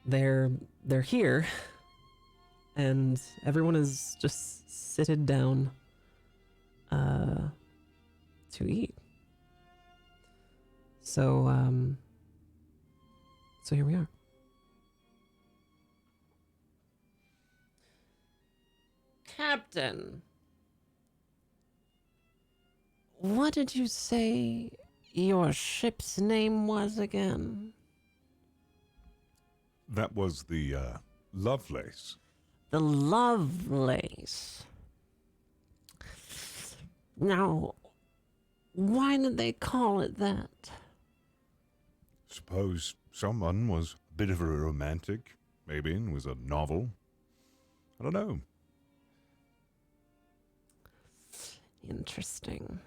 they're here, and everyone is just sitted down to eat. So here we are. Captain, what did you say your ship's name was again?
That was the Lovelace.
The Lovelace. Now, why did they call it that?
Suppose someone was a bit of a romantic, maybe, and was a novel. I don't know.
Interesting.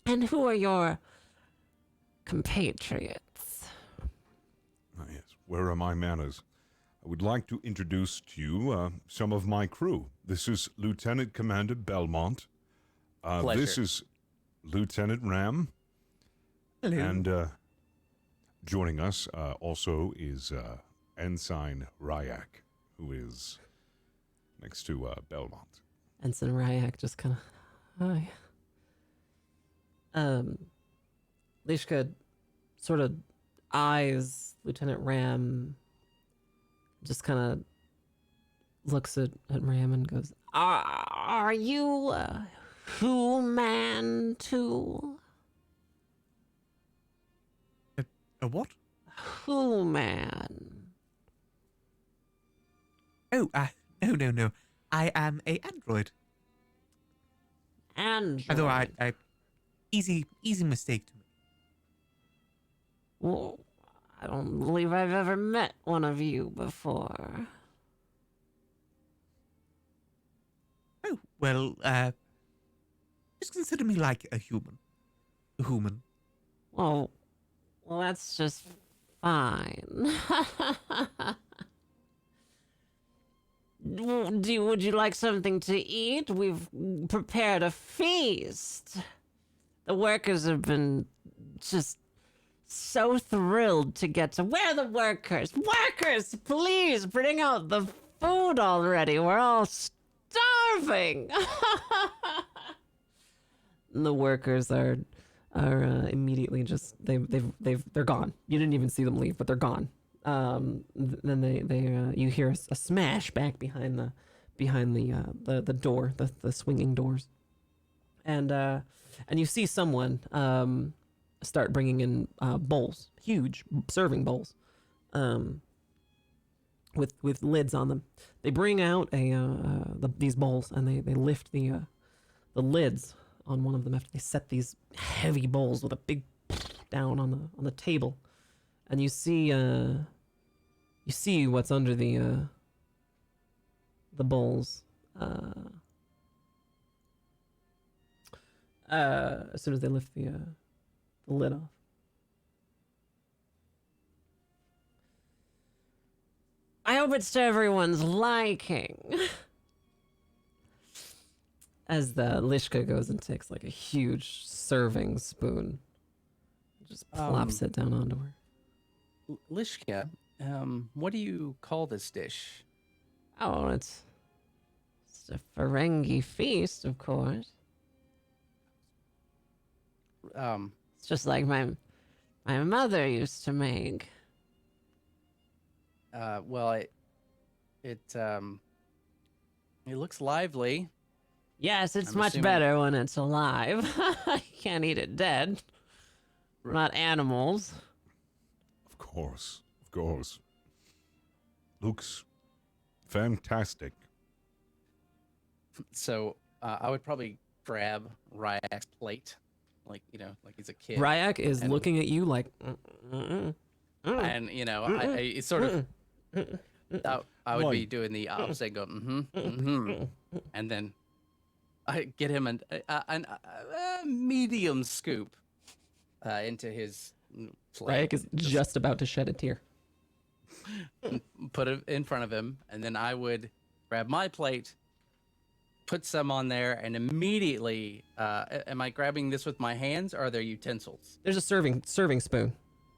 And who are your compatriots?
Ah, yes, where are my manners? I would like to introduce to you some of my crew. This is Lieutenant Commander Belmont.
Pleasure.
This is Lieutenant Ram.
Hello.
And joining us also is Ensign Ryak, who is next to Belmont.
Ensign Ryak just kind of, hi. Lishka sort of eyes Lieutenant Ram, just kind of looks at Ram and goes, Are you a human too?
A what?
Human.
Oh, no. I am a android.
Android.
Although I easy mistake to me.
Well, I don't believe I've ever met one of you before.
Oh, well, just consider me like a human. A human.
Well, that's just fine. Would you like something to eat? We've prepared a feast. The workers have been just so thrilled to get to. Where are the workers? Workers, please bring out the food already. We're all starving. The workers are immediately just they're gone. You didn't even see them leave, but they're gone. Then they you hear a smash back behind the door, the swinging doors, and you see someone start bringing in bowls, huge serving bowls, with lids on them. They bring out these bowls, and they lift the lids on one of them after they set these heavy bowls with a big down on the table, and you see what's under the bowls. As soon as they lift the lid off. I hope it's to everyone's liking. As the Lishka goes and takes like a huge serving spoon, just plops it down onto her.
Lishka, what do you call this dish?
Oh, it's a Ferengi feast, of course. It's just like my my mother used to make.
Well, it looks lively.
Yes, it's
I'm
much
assuming-
better when it's alive. You can't eat it dead.
Right.
Not animals.
Of course. Of course. Looks fantastic.
So I would probably grab Ryak's plate, like like he's a kid,
Ryak is
And-
looking at you like,
and I it's sort of. I would be doing the opposite, go and then I get him a medium scoop into his plate.
Ryak is just about to shed a tear.
Put it in front of him, and then I would grab my plate, put some on there, and immediately, am I grabbing this with my hands, or are there utensils?
There's a serving spoon.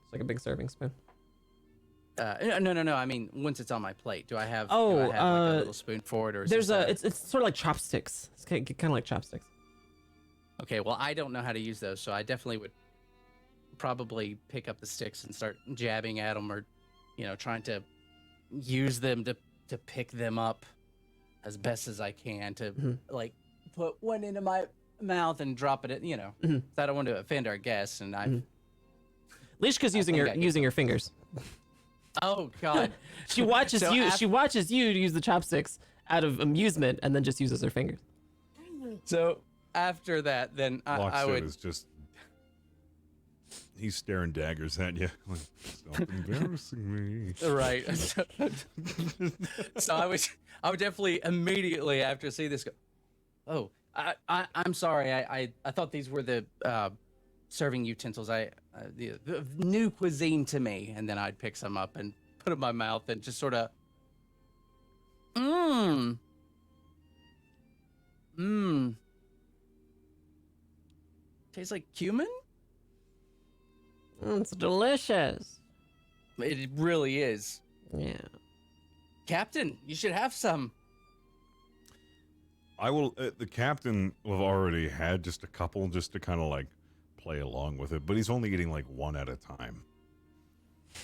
It's like a big serving spoon.
No. I mean, once it's on my plate, do I have?
Oh,
do I have like a little spoon for it, or is
There's
this
it's sort of like chopsticks. It's kind of like chopsticks.
Okay, well, I don't know how to use those, so I definitely would probably pick up the sticks and start jabbing at them, or trying to use them to pick them up as best as I can to like put one into my mouth and drop it. So I don't want to offend our guests, and I.
Lishka's using
think I get-
her fingers.
Oh God.
She watches
So
She watches you use the chopsticks out of amusement, and then just uses her fingers.
So after that, then I
Lockstone
would.
is just... He's staring daggers at you. Like, stop embarrassing me.
Right. So I would definitely immediately after see this go, oh, I'm sorry. I thought these were the serving utensils. The new cuisine to me. And then I'd pick some up and put it in my mouth and just sort of, tastes like cumin?
It's delicious.
It really is.
Yeah.
Captain, you should have some.
I will... the captain will have already had just a couple just to kind of like play along with it, but he's only eating like one at a time.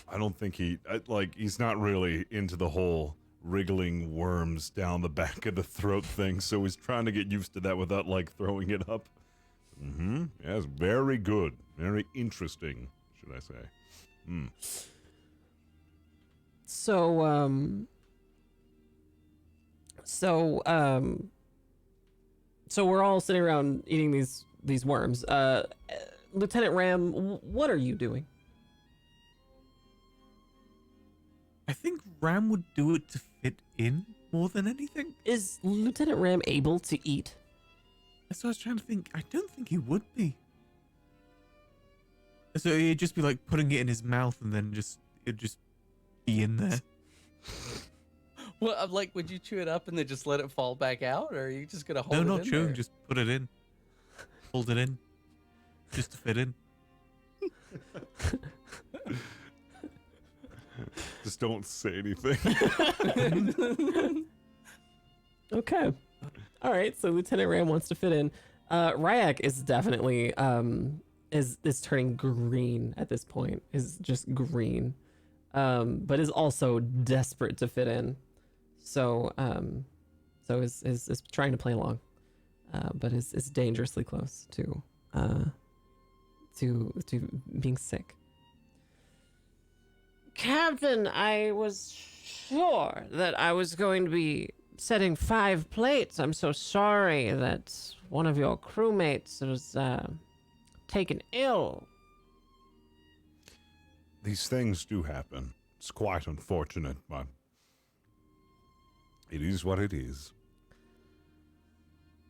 I don't think he's not really into the whole wriggling worms down the back of the throat thing, so he's trying to get used to that without like throwing it up. Yes, very good. Very interesting, should I say.
So we're all sitting around eating these worms. Lieutenant Ram, what are you doing?
I think Ram would do it to fit in more than anything.
Is Lieutenant Ram able to eat?
That's what I was trying to think. I don't think he would be. So it'd just be like putting it in his mouth and then it'd just be in there.
Well, I'm like, would you chew it up and then just let it fall back out, or are you just gonna hold it
No,
in
not chewing.
there?
Just put it in. Hold it in. Just to fit in.
Just don't say anything.
Okay. All right. So Lieutenant Ram wants to fit in. Ryak is definitely is turning green at this point. Is just green, but is also desperate to fit in. So is trying to play along, but is dangerously close to being sick. Captain, I was sure that I was going to be setting 5 plates. I'm so sorry that one of your crewmates was taken ill.
These things do happen. It's quite unfortunate, but it is what it is.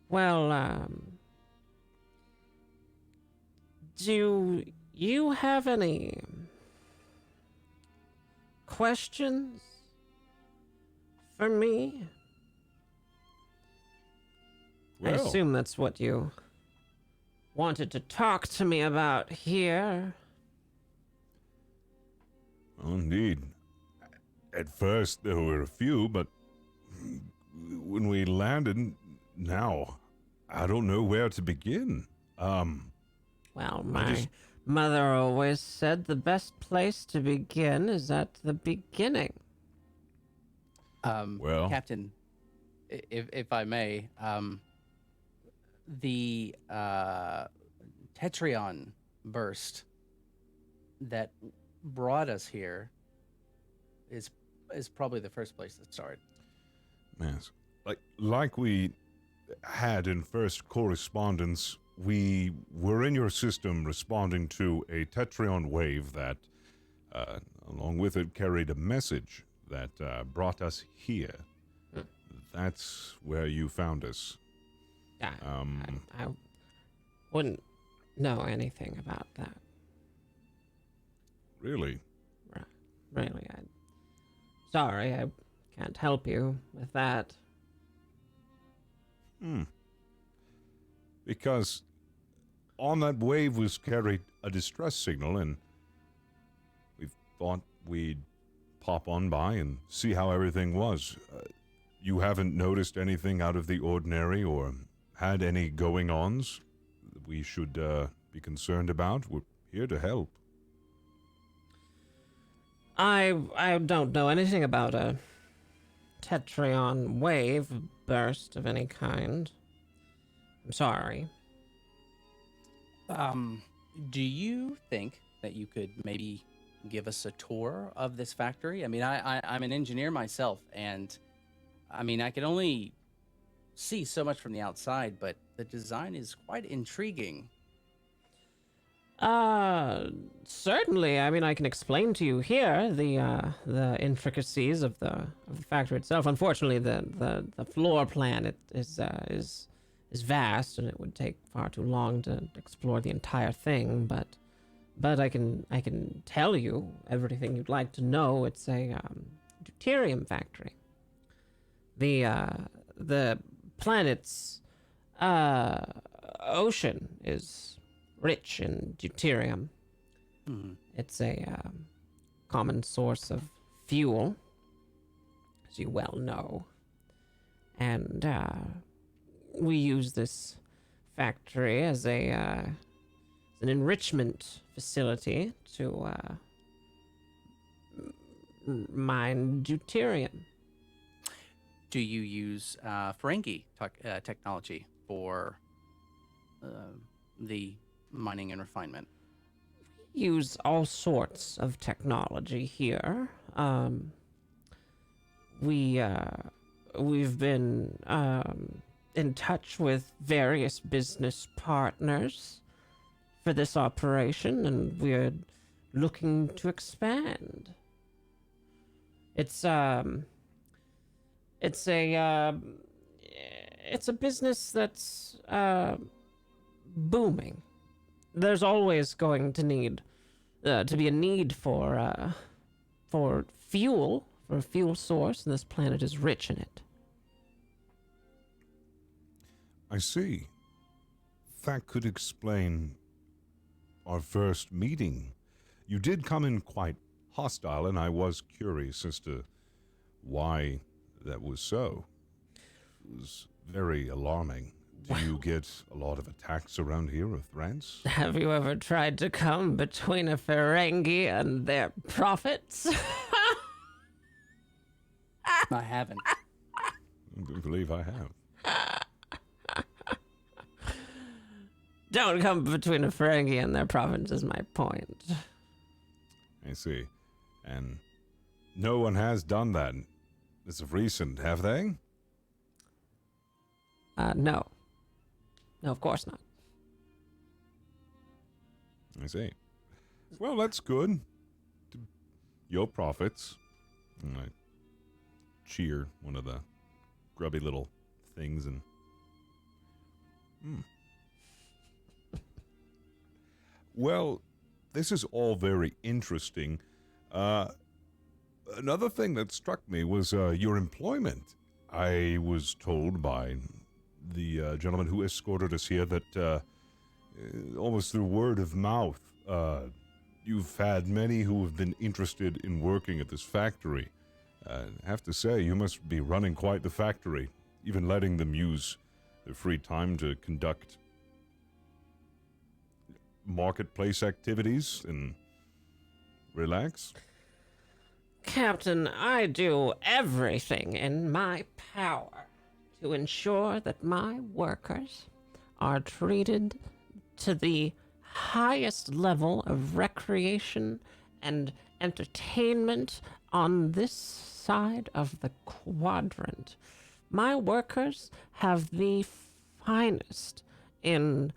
Well, do you have any questions for me? I
Well,
assume that's what you wanted to talk to me about here.
well, indeed. At first, there were a few, but when we landed, now, I don't know where to begin.
Well,
I just
Mother always said the best place to begin is at the beginning.
Well,
Captain, if I may, the Tetrion burst that brought us here is probably the first place to start.
yes. Like we had in first correspondence, we were in your system responding to a Tetrion wave that, along with it, carried a message that brought us here. That's where you found us.
I wouldn't know anything about that.
Really?
Really, sorry, I can't help you with that.
Because on that wave was carried a distress signal, and we thought we'd pop on by and see how everything was. You haven't noticed anything out of the ordinary or had any going-ons that we should be concerned about? We're here to help.
I don't know anything about a Tetrion wave burst of any kind. I'm sorry.
Do you think that you could maybe give us a tour of this factory? I mean, I'm an engineer myself, and I mean, I can only see so much from the outside, but the design is quite intriguing.
Certainly. I mean, I can explain to you here the intricacies of the factory itself. Unfortunately, the floor plan is vast, and it would take far too long to explore the entire thing. But I can tell you everything you'd like to know. It's a deuterium factory. The planet's ocean is rich in deuterium. It's a common source of fuel, as you well know. And we use this factory as an enrichment facility to mine deuterium.
Do you use Ferengi technology for the mining and refinement?
Use all sorts of technology here. We've been in touch with various business partners for this operation, and we're looking to expand. It's a business that's booming. There's always going to need to be a need for fuel, for a fuel source, and this planet is rich in it.
I see. That could explain our first meeting. You did come in quite hostile, and I was curious as to why that was so. It was very alarming. Do you get a lot of attacks around here or threats?
Have you ever tried to come between a Ferengi and their profits?
I haven't.
I do believe I have.
Don't come between a Ferengi and their profits is my point.
I see. And no one has done that as of recent, have they?
No. No, of course not.
I see. Well, that's good. Your profits. And I cheer one of the grubby little things and... Well, this is all very interesting. Another thing that struck me was your employment. I was told by the gentleman who escorted us here that almost through word of mouth, you've had many who have been interested in working at this factory. I have to say, you must be running quite the factory, even letting them use their free time to conduct marketplace activities and relax?
Captain, I do everything in my power to ensure that my workers are treated to the highest level of recreation and entertainment on this side of the quadrant. My workers have the finest in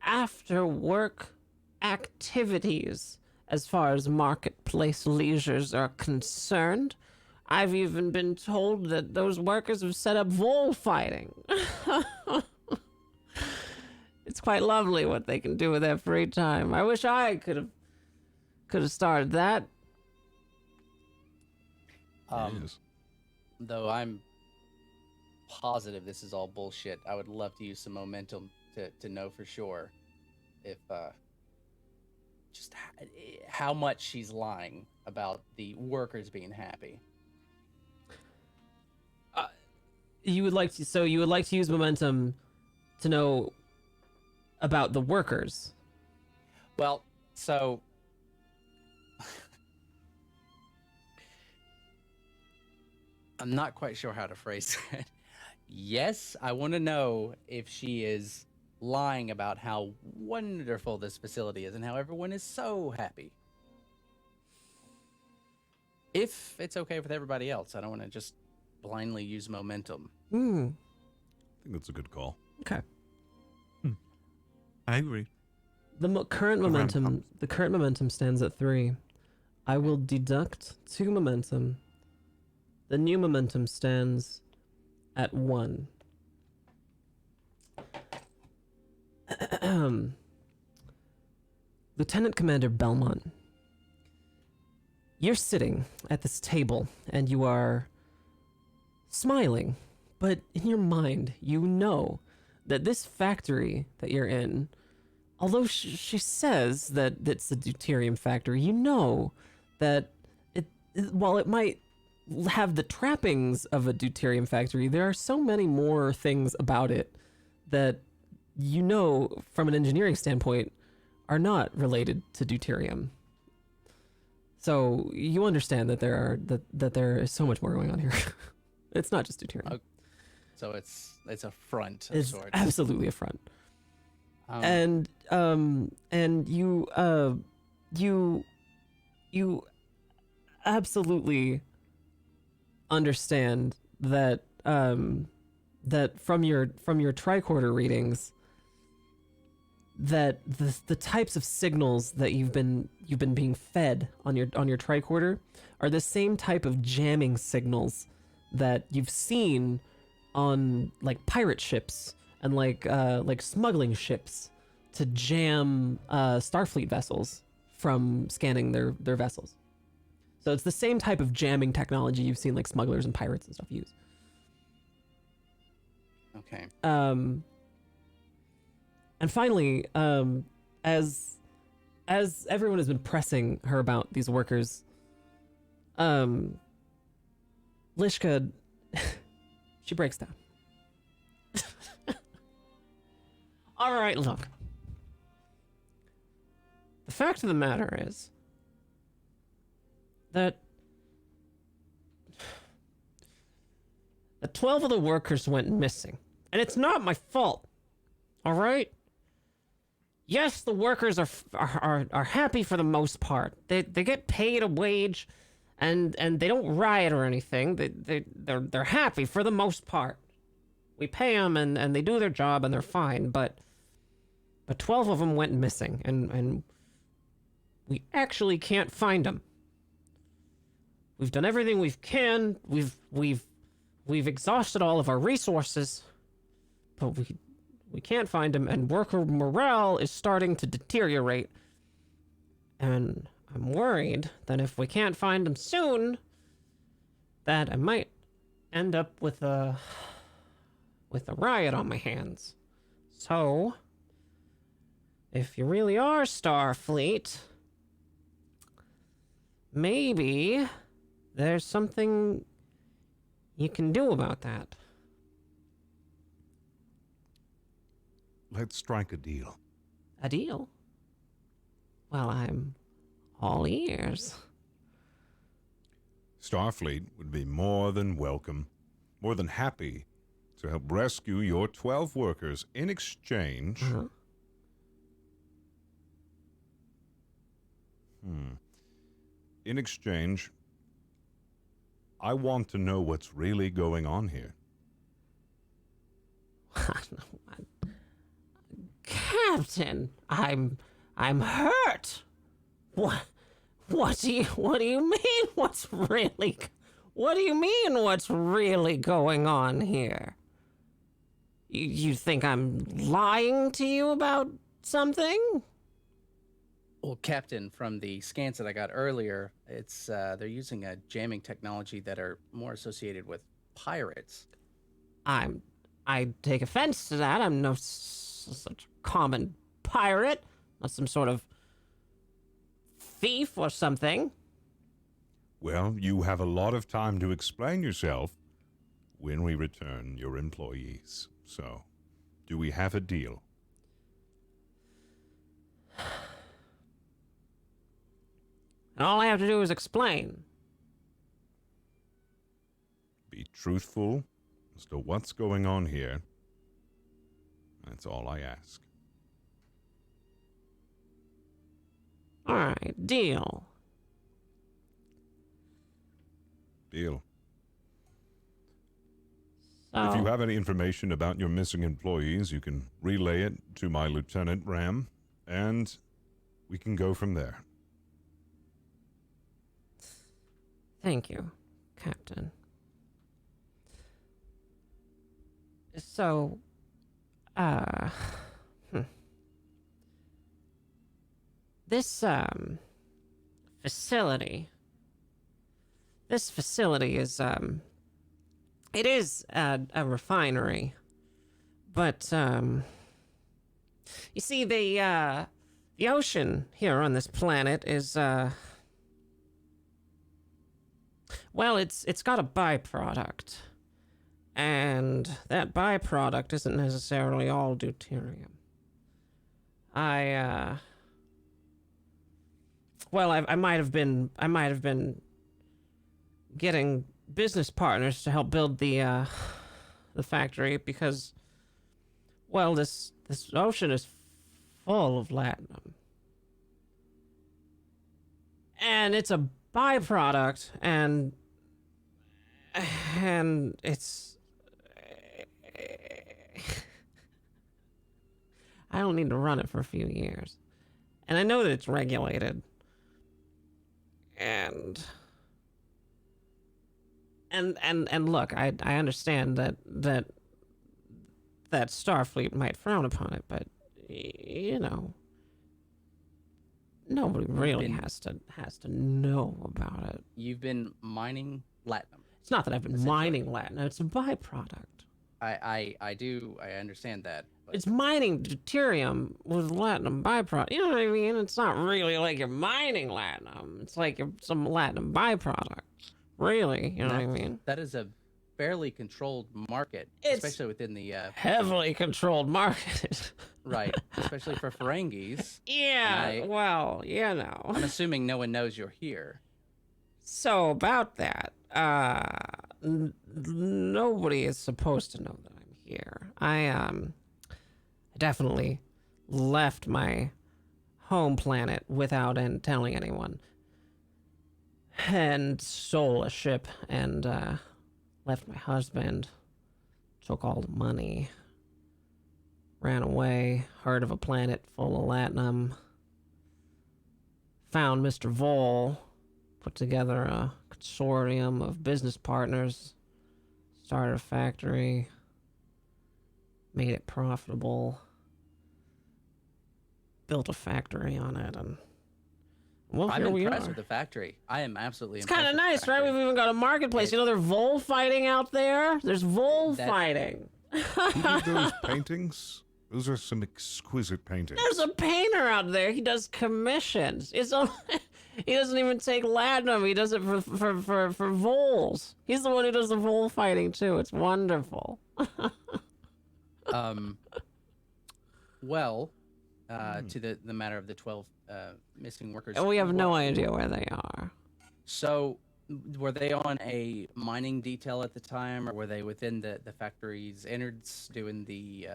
after work activities as far as marketplace leisures are concerned. I've even been told that those workers have set up vole fighting. It's quite lovely what they can do with their free time. I wish I could have started that.
Yes.
Though I'm positive this is all bullshit, I would love to use some momentum to know for sure if just how much she's lying about the workers being happy.
You would like to use momentum to know about the workers.
Well, so I'm not quite sure how to phrase it. Yes, I want to know if she is lying about how wonderful this facility is and how everyone is so happy. If it's okay with everybody else, I don't want to just blindly use momentum.
I think that's a good call.
Okay.
I agree.
The current momentum stands at 3. I will deduct 2 momentum. The new momentum stands at 1. Lieutenant Commander Belmont, you're sitting at this table and you are smiling, but in your mind, you know that this factory that you're in, although she says that it's a deuterium factory, you know that while it might have the trappings of a deuterium factory, there are so many more things about it that you know from an engineering standpoint are not related to deuterium. So you understand that there is so much more going on here. It's not just deuterium.
So it's a front of
It's
sorts.
absolutely a front. And you absolutely understand that that from your tricorder readings, that the types of signals that you've been being fed on your tricorder are the same type of jamming signals that you've seen on like pirate ships and like smuggling ships to jam Starfleet vessels from scanning their vessels. So it's the same type of jamming technology you've seen like smugglers and pirates and stuff use.
Okay.
And finally, as everyone has been pressing her about these workers, Lishka, she breaks down. All right, look. The fact of the matter is that 12 of the workers went missing, and it's not my fault. All right? Yes, the workers are happy for the most part. They get paid a wage, and they don't riot or anything. They're happy for the most part. We pay them, and they do their job, and they're fine. But 12 of them went missing, and we actually can't find them. We've done everything we can. We've exhausted all of our resources, but we can't find them, and worker morale is starting to deteriorate. And I'm worried that if we can't find them soon, that I might end up with a riot on my hands. So, if you really are Starfleet, maybe there's something you can do about that.
Let's strike a deal.
A deal? Well, I'm all ears.
Starfleet would be more than welcome, more than happy to help rescue your 12 workers in exchange.
Uh-huh.
In exchange, I want to know what's really going on here.
Captain, I'm hurt. What do you mean what do you mean what's really going on here? You think I'm lying to you about something?
Well, Captain, from the scans that I got earlier, it's they're using a jamming technology that are more associated with pirates.
I take offense to that. I'm no such common pirate, not some sort of thief or something.
Well, you have a lot of time to explain yourself when we return your employees. So, do we have a deal?
And all I have to do is explain.
Be truthful as to what's going on here. That's all I ask.
All right, deal.
Deal.
So,
If you have any information about your missing employees, you can relay it to my Lieutenant Ram, and we can go from there.
thank you, Captain. So, this facility is it is a refinery, but you see the ocean here on this planet is well, it's got a byproduct, and that byproduct isn't necessarily all deuterium. Well, I might have been getting business partners to help build the factory because, well, this ocean is full of latinum, and it's a byproduct, and it's I don't need to run it for a few years, and I know that it's regulated. And look, I understand that Starfleet might frown upon it, but you know, nobody really has to know about it.
You've been mining latinum.
It's not that I've been mining latinum; it's a byproduct.
I understand that. But
It's mining deuterium with latinum byproduct. You know what I mean? It's not really like you're mining latinum. It's like you're some latinum byproduct. Really, you know what I mean?
that is a fairly controlled market,
It's
especially within the
heavily controlled market.
right, especially for Ferengis.
Yeah, well, you know.
I'm assuming no one knows you're here.
So about that, nobody is supposed to know that I'm here. I definitely left my home planet without telling anyone, and stole a ship and left my husband, took all the money, ran away, heard of a planet full of latinum, found Mr. Vol, put together a consortium of business partners, started a factory, made it profitable, built a factory on it, and well,
I'm
here we
impressed
are.
with the factory. I am absolutely
It's
impressed.
kind of
with the
nice, right?
factory.
We've even got a marketplace. You know, there's vole fighting out there. There's vole
That-
fighting.
Who did those paintings? Those are some exquisite paintings.
There's a painter out there. He does commissions. He doesn't even take latinum. He does it for voles. He's the one who does the vole fighting too. It's wonderful.
Well, to the matter of the 12 missing workers.
And we have no idea where they are.
So, were they on a mining detail at the time, or were they within the factory's innards doing the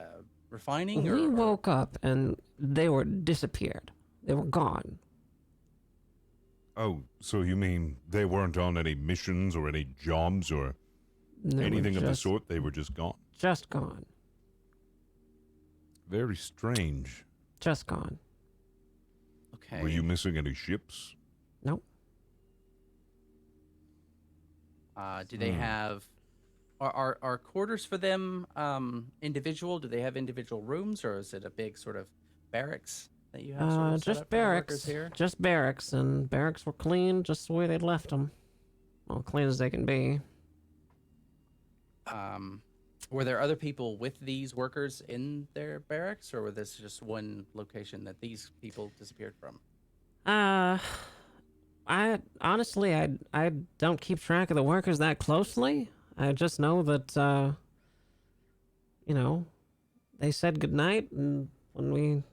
refining?
We woke up and they were disappeared. They were gone.
Oh, so you mean they weren't on any missions or any jobs or
They
anything
were
of the
just-
sort? They were just gone.
Just gone.
Very strange.
Just gone.
Okay.
Were you missing any ships?
Nope.
Do they have are quarters for them individual? Do they have individual rooms, or is it a big sort of barracks that you have? Sort of set
Just
up for the workers
barracks.
here.
Just barracks, and barracks were clean, just the way they'd left them. Well, clean as they can be.
Were there other people with these workers in their barracks, or was this just one location that these people disappeared from?
I honestly, I don't keep track of the workers that closely. I just know that, they said goodnight, and when we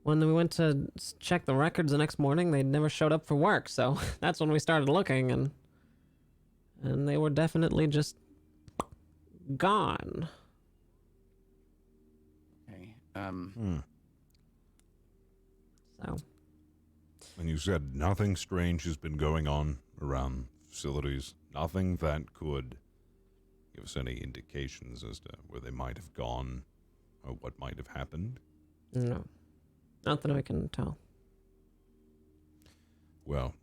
went to check the records the next morning, they never showed up for work. So that's when we started looking, and they were definitely just gone.
Okay.
So.
And you said nothing strange has been going on around facilities. Nothing that could give us any indications as to where they might have gone or what might have happened.
No. Not that I can tell.
Well,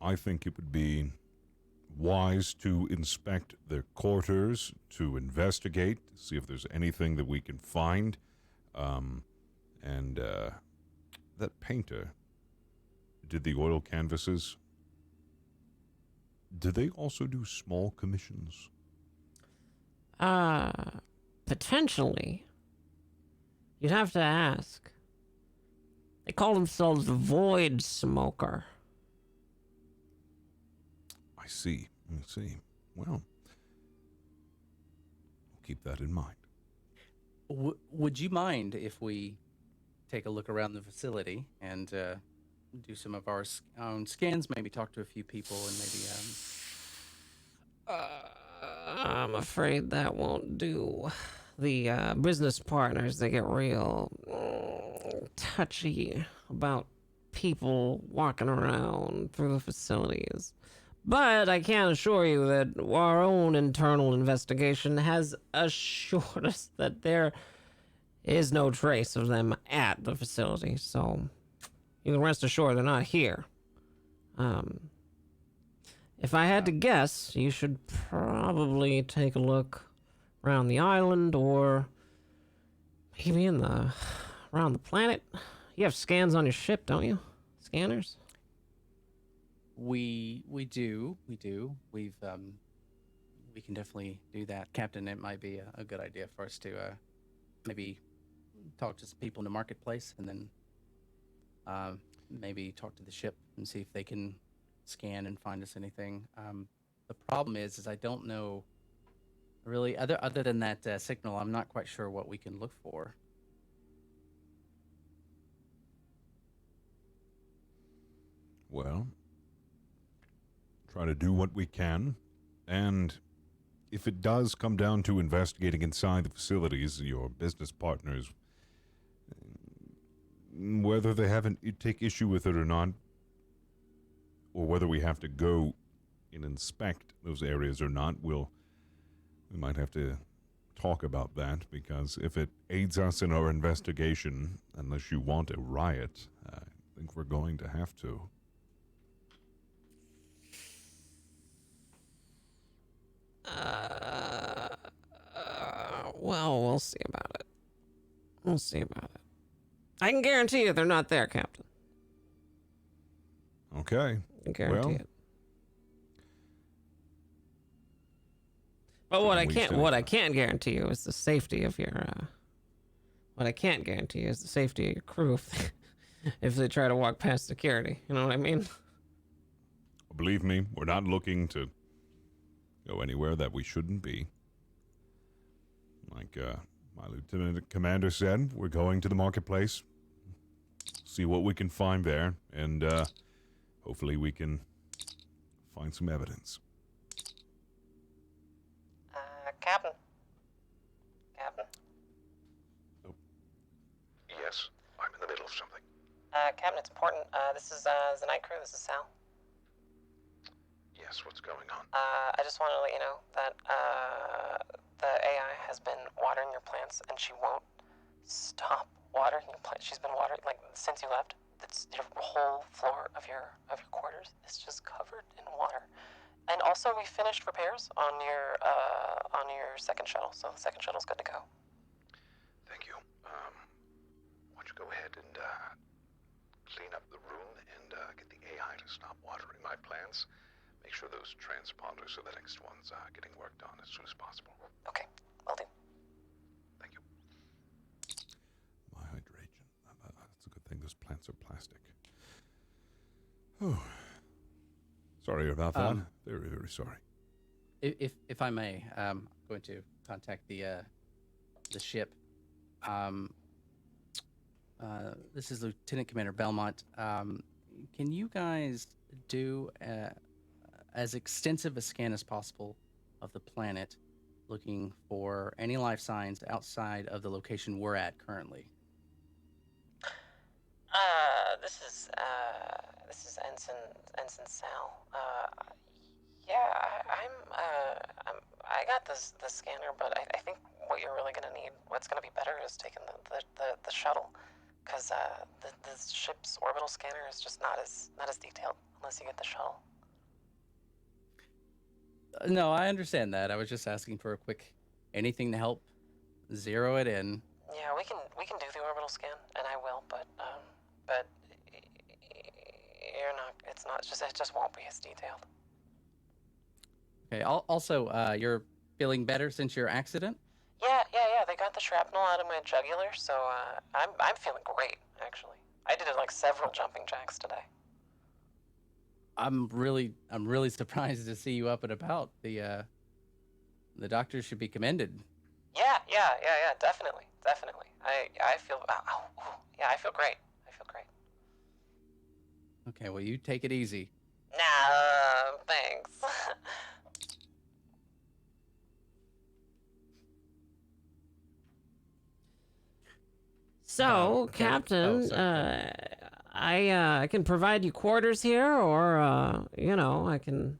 I think it would be wise to inspect their quarters, to investigate, to see if there's anything that we can find. That painter did the oil canvases. Do they also do small commissions?
Potentially. You'd have to ask. They call themselves the Void Smoker.
I see. Well, I'll keep that in mind.
Would you mind if we take a look around the facility and do some of our own scans, maybe talk to a few people, and maybe
I'm afraid that won't do. The business partners, they get real touchy about people walking around through the facilities. But I can assure you that our own internal investigation has assured us that there is no trace of them at the facility. So you can rest assured they're not here. If I had to guess, you should probably take a look around the island or maybe around the planet. You have scans on your ship, don't you? Scanners?
we do. We can definitely do that, Captain. It might be a good idea for us to maybe talk to some people in the marketplace, and then maybe talk to the ship and see if they can scan and find us anything. The problem is I don't know really other than that signal. I'm not quite sure what we can look for.
Well, try to do what we can, and if it does come down to investigating inside the facilities, your business partners, whether they take issue with it or not, or whether we have to go and inspect those areas or not, we might have to talk about that, because if it aids us in our investigation, unless you want a riot, I think we're going to have to.
Well, we'll see about it. I can guarantee you they're not there, Captain.
Okay.
I can guarantee
Well,
it. But what I can't guarantee you is the safety of your what I can't guarantee you is the safety of your crew if they try to walk past security. You know what I mean?
Believe me, we're not looking to go anywhere that we shouldn't be. Like my lieutenant commander said, we're going to the marketplace, see what we can find there, and hopefully we can find some evidence.
Captain. Captain.
Yes, I'm in the middle of something.
Captain, it's important. This is the night crew. This is Sal.
Yes, what's going on?
I just want to let you know that the AI has been watering your plants, and she won't stop watering your plants. She's been watering like since you left. It's your whole floor of your quarters is just covered in water. And also, we finished repairs on your second shuttle, so the second shuttle's good to go.
Thank you. Why don't you go ahead and clean up the room and get the AI to stop watering my plants. Make sure those transponders are the next ones getting worked on as soon as possible.
Okay, will do.
Thank you.
My hydration. That's a good thing. Those plants are plastic. Oh. Sorry about that. Very, very sorry.
If I may, I'm going to contact the ship. This is Lieutenant Commander Belmont. Can you guys do as extensive a scan as possible of the planet, looking for any life signs outside of the location we're at currently?
This is Ensign Sal. Yeah, I got the scanner, but I think what you're really gonna need, what's gonna be better, is taking the shuttle, because the ship's orbital scanner is just not as detailed unless you get the shuttle.
No, I understand that. I was just asking for a quick anything to help zero it in.
Yeah, we can do the orbital scan, and I will, but you're not. It's not just. It just won't be as detailed.
Okay. Also, you're feeling better since your accident?
Yeah. They got the shrapnel out of my jugular, so I'm feeling great actually. I did like several jumping jacks today.
I'm really surprised to see you up and about. The doctors should be commended.
Yeah, definitely. I feel. Yeah, I feel great.
Okay, well, you take it easy.
Nah, thanks.
So,
Okay.
Captain,
Sorry.
I can provide you quarters here, or I can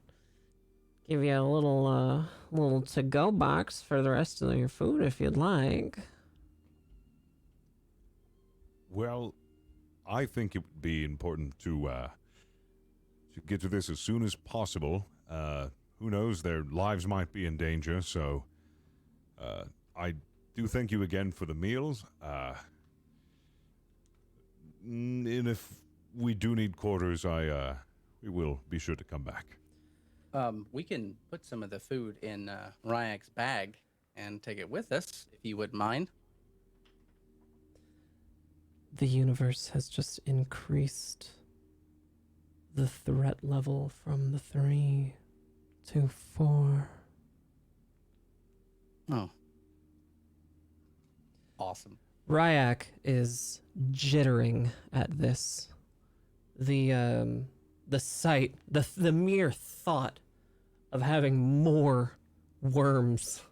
give you a little to-go box for the rest of your food if you'd like.
Well, I think it would be important to get to this as soon as possible. Who knows? Their lives might be in danger, so I do thank you again for the meals. And if we do need quarters, we will be sure to come back.
We can put some of the food in Ryak's bag and take it with us, if you wouldn't mind.
The universe has just increased the threat level from the 3 to 4.
Oh. Awesome.
Ryak is jittering at this. The sight, the mere thought of having more worms,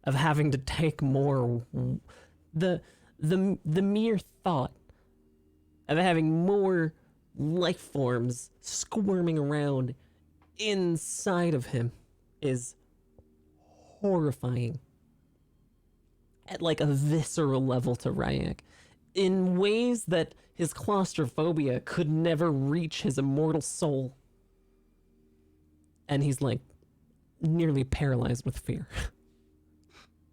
of having to take more, the mere thought of having more life forms squirming around inside of him is horrifying at like a visceral level to Ryak, in ways that his claustrophobia could never reach his immortal soul. And he's like nearly paralyzed with fear.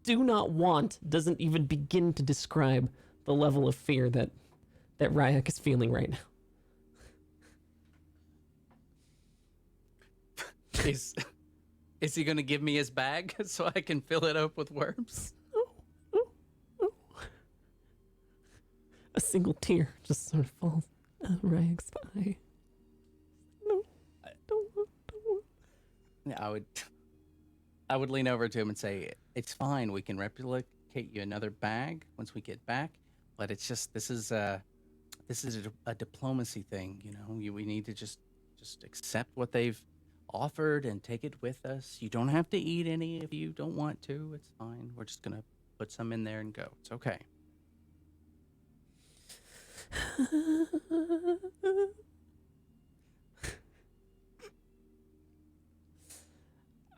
Do not want doesn't even begin to describe the level of fear that Ryak is feeling right now.
Is he going to give me his bag so I can fill it up with worms?
A single tear just sort of falls out of Ryak's eye. No, don't want.
Yeah, I would lean over to him and say, "It's fine. We can replicate you another bag once we get back. But it's just this is this is a diplomacy thing. We need to just accept what they've offered and take it with us. You don't have to eat any if you don't want to. It's fine. We're just gonna put some in there and go. It's okay.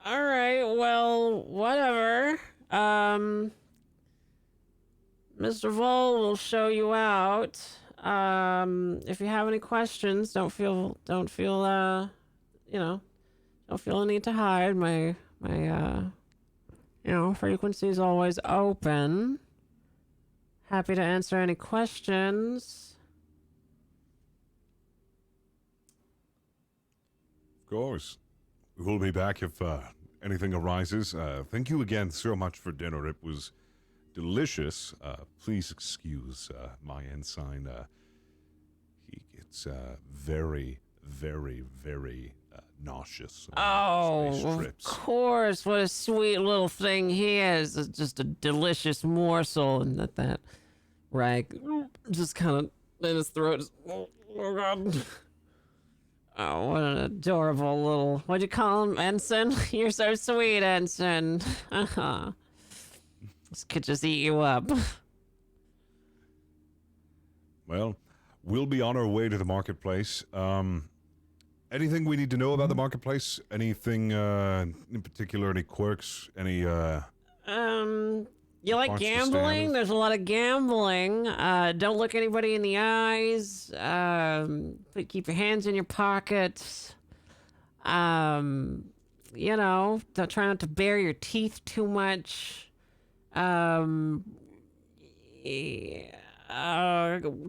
All right, well, whatever. Mr. Vol will show you out. If you have any questions, don't feel don't feel the need to hide. My frequency is always open. Happy to answer any questions.
Of course. We'll be back if anything arises. Thank you again so much for dinner. It was delicious. Please excuse my ensign. He gets very, very, very nauseous.
Oh,
space
of
trips.
course. What a sweet little thing he is. It's just a delicious morsel. And that rag just kind of in his throat. Oh, God. Oh, what an adorable little... What'd you call him, Ensign? You're so sweet, Ensign. This could just eat you up.
Well, we'll be on our way to the marketplace. Anything we need to know about the marketplace? Anything in particular? Any quirks? Any
You like
parts to stay out
gambling?
of?
There's a lot of gambling. Don't look anybody in the eyes. Keep your hands in your pockets. Don't try not to bare your teeth too much.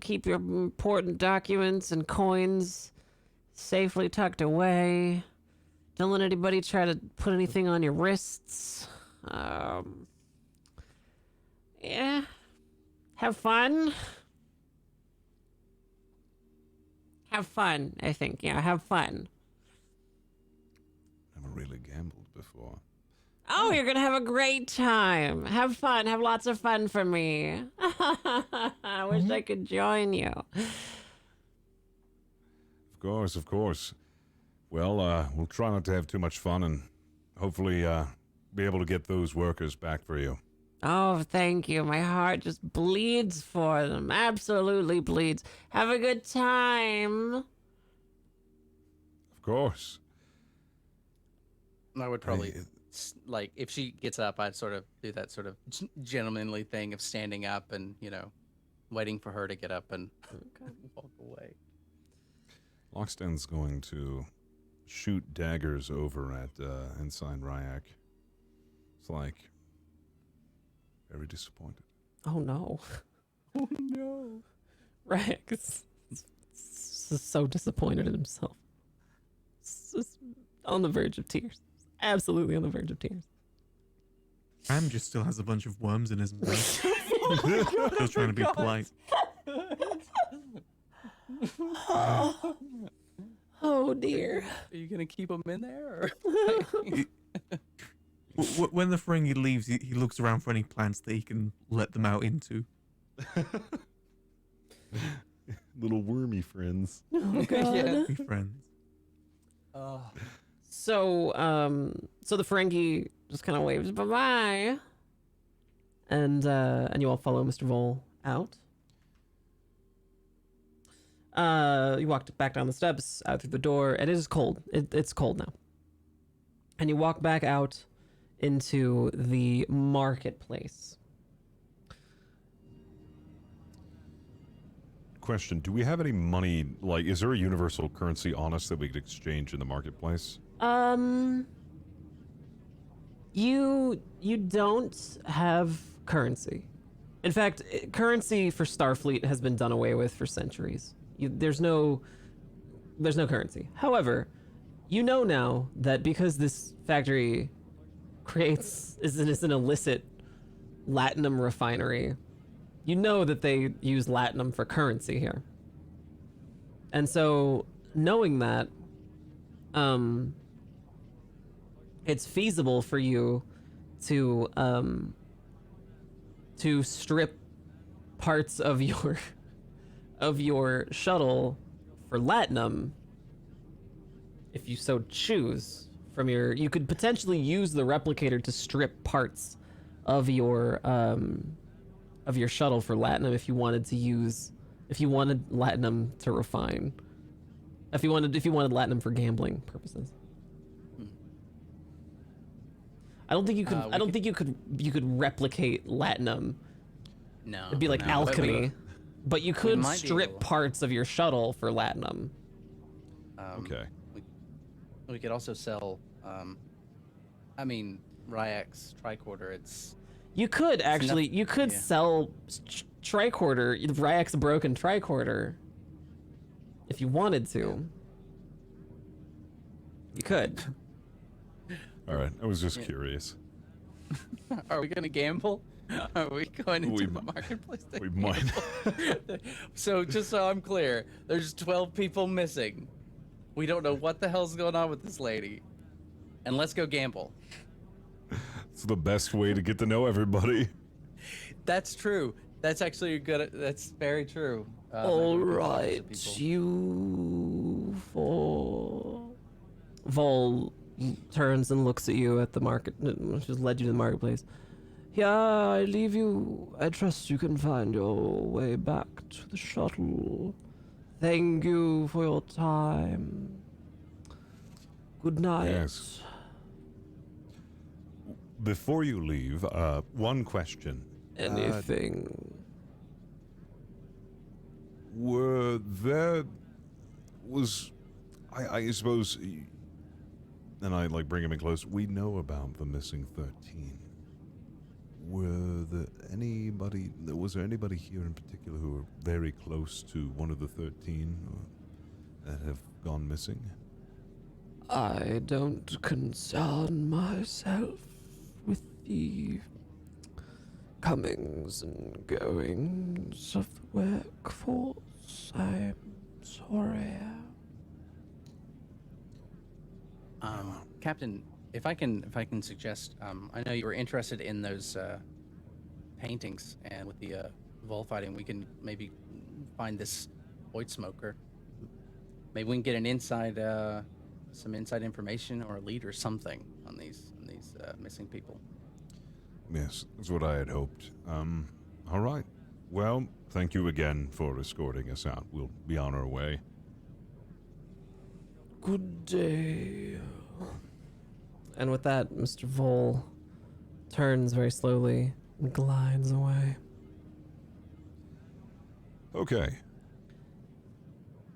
Keep your important documents and coins safely tucked away. Don't let anybody try to put anything on your wrists. Yeah. Have fun. Have fun, I think. Yeah, have fun.
Never really gambled before.
Oh, you're gonna have a great time. Have fun. Have lots of fun for me. I wish I could join you.
Of course, of course. Well, we'll try not to have too much fun and hopefully be able to get those workers back for you.
Oh, thank you. My heart just bleeds for them. Absolutely bleeds. Have a good time.
Of course.
I would probably, like, if she gets up, I'd sort of do that sort of gentlemanly thing of standing up and, waiting for her to get up and walk away.
Lockstan's going to shoot daggers over at Ensign Ryak. It's like, very disappointed.
Oh, no.
Oh, no.
Rex is so disappointed in himself. Just on the verge of tears. Absolutely on the verge of tears.
Ram just still has a bunch of worms in his mouth. Still trying to be polite.
Oh, dear.
Are you going to keep him in there?
When the Ferengi leaves, he looks around for any plants that he can let them out into.
Little wormy friends.
Oh, God.
Yeah.
Be friends.
So the Ferengi just kind of waves bye-bye. And you all follow Mr. Vol out. You walked back down the steps, out through the door, and it is cold. It's cold now. And you walk back out into the marketplace.
Question, do we have any money, like, is there a universal currency on us that we could exchange in the marketplace?
You don't have currency. In fact, currency for Starfleet has been done away with for centuries. There's no currency. However, you know now that because this factory is an illicit latinum refinery, you know that they use latinum for currency here. And so, knowing that, it's feasible for you to strip parts of your of your shuttle for latinum, if you so choose, from your, you could potentially use the replicator to strip parts of your shuttle for latinum if you wanted latinum to refine. If you wanted latinum for gambling purposes. I don't think you could. I don't think you could replicate latinum.
No.
It'd be like
no,
alchemy, but you could
might be
strip
able-
parts of your shuttle for latinum.
Okay.
We could also sell, I mean, Ryax tricorder. It's
You could actually. You could
yeah.
sell tricorder, Ryax broken tricorder, if you wanted to. You could.
All right. I was just curious.
Are we gonna gamble? Are we going into
We
the
mi-
marketplace? to
We might.
gamble? So just so I'm clear, there's 12 people missing. We don't know what the hell's going on with this lady, and let's go gamble.
It's the best way to get to know everybody.
That's true. That's actually a good. That's very true.
All
maybe we can talk to
right,
people.
you four. Vol turns and looks at you at the market. She's led you to the marketplace. Yeah, I leave you. I trust you can find your way back to the shuttle. Thank you for your time. Good night.
Yes. Before you leave, one question.
Anything.
Were there was I suppose, and I like bring him in close. We know about the missing 13. Was there anybody here in particular who were very close to one of the 13 that have gone missing?
I don't concern myself with the comings and goings of the workforce. I'm sorry.
Captain, if I can suggest, I know you were interested in those paintings, and with the vol fighting, we can maybe find this void smoker. Maybe we can get an some inside information or a lead or something on these missing people.
Yes, that's what I had hoped. All right. Well, thank you again for escorting us out. We'll be on our way.
Good day. And with that, Mr. Vol turns very slowly and glides away.
Okay.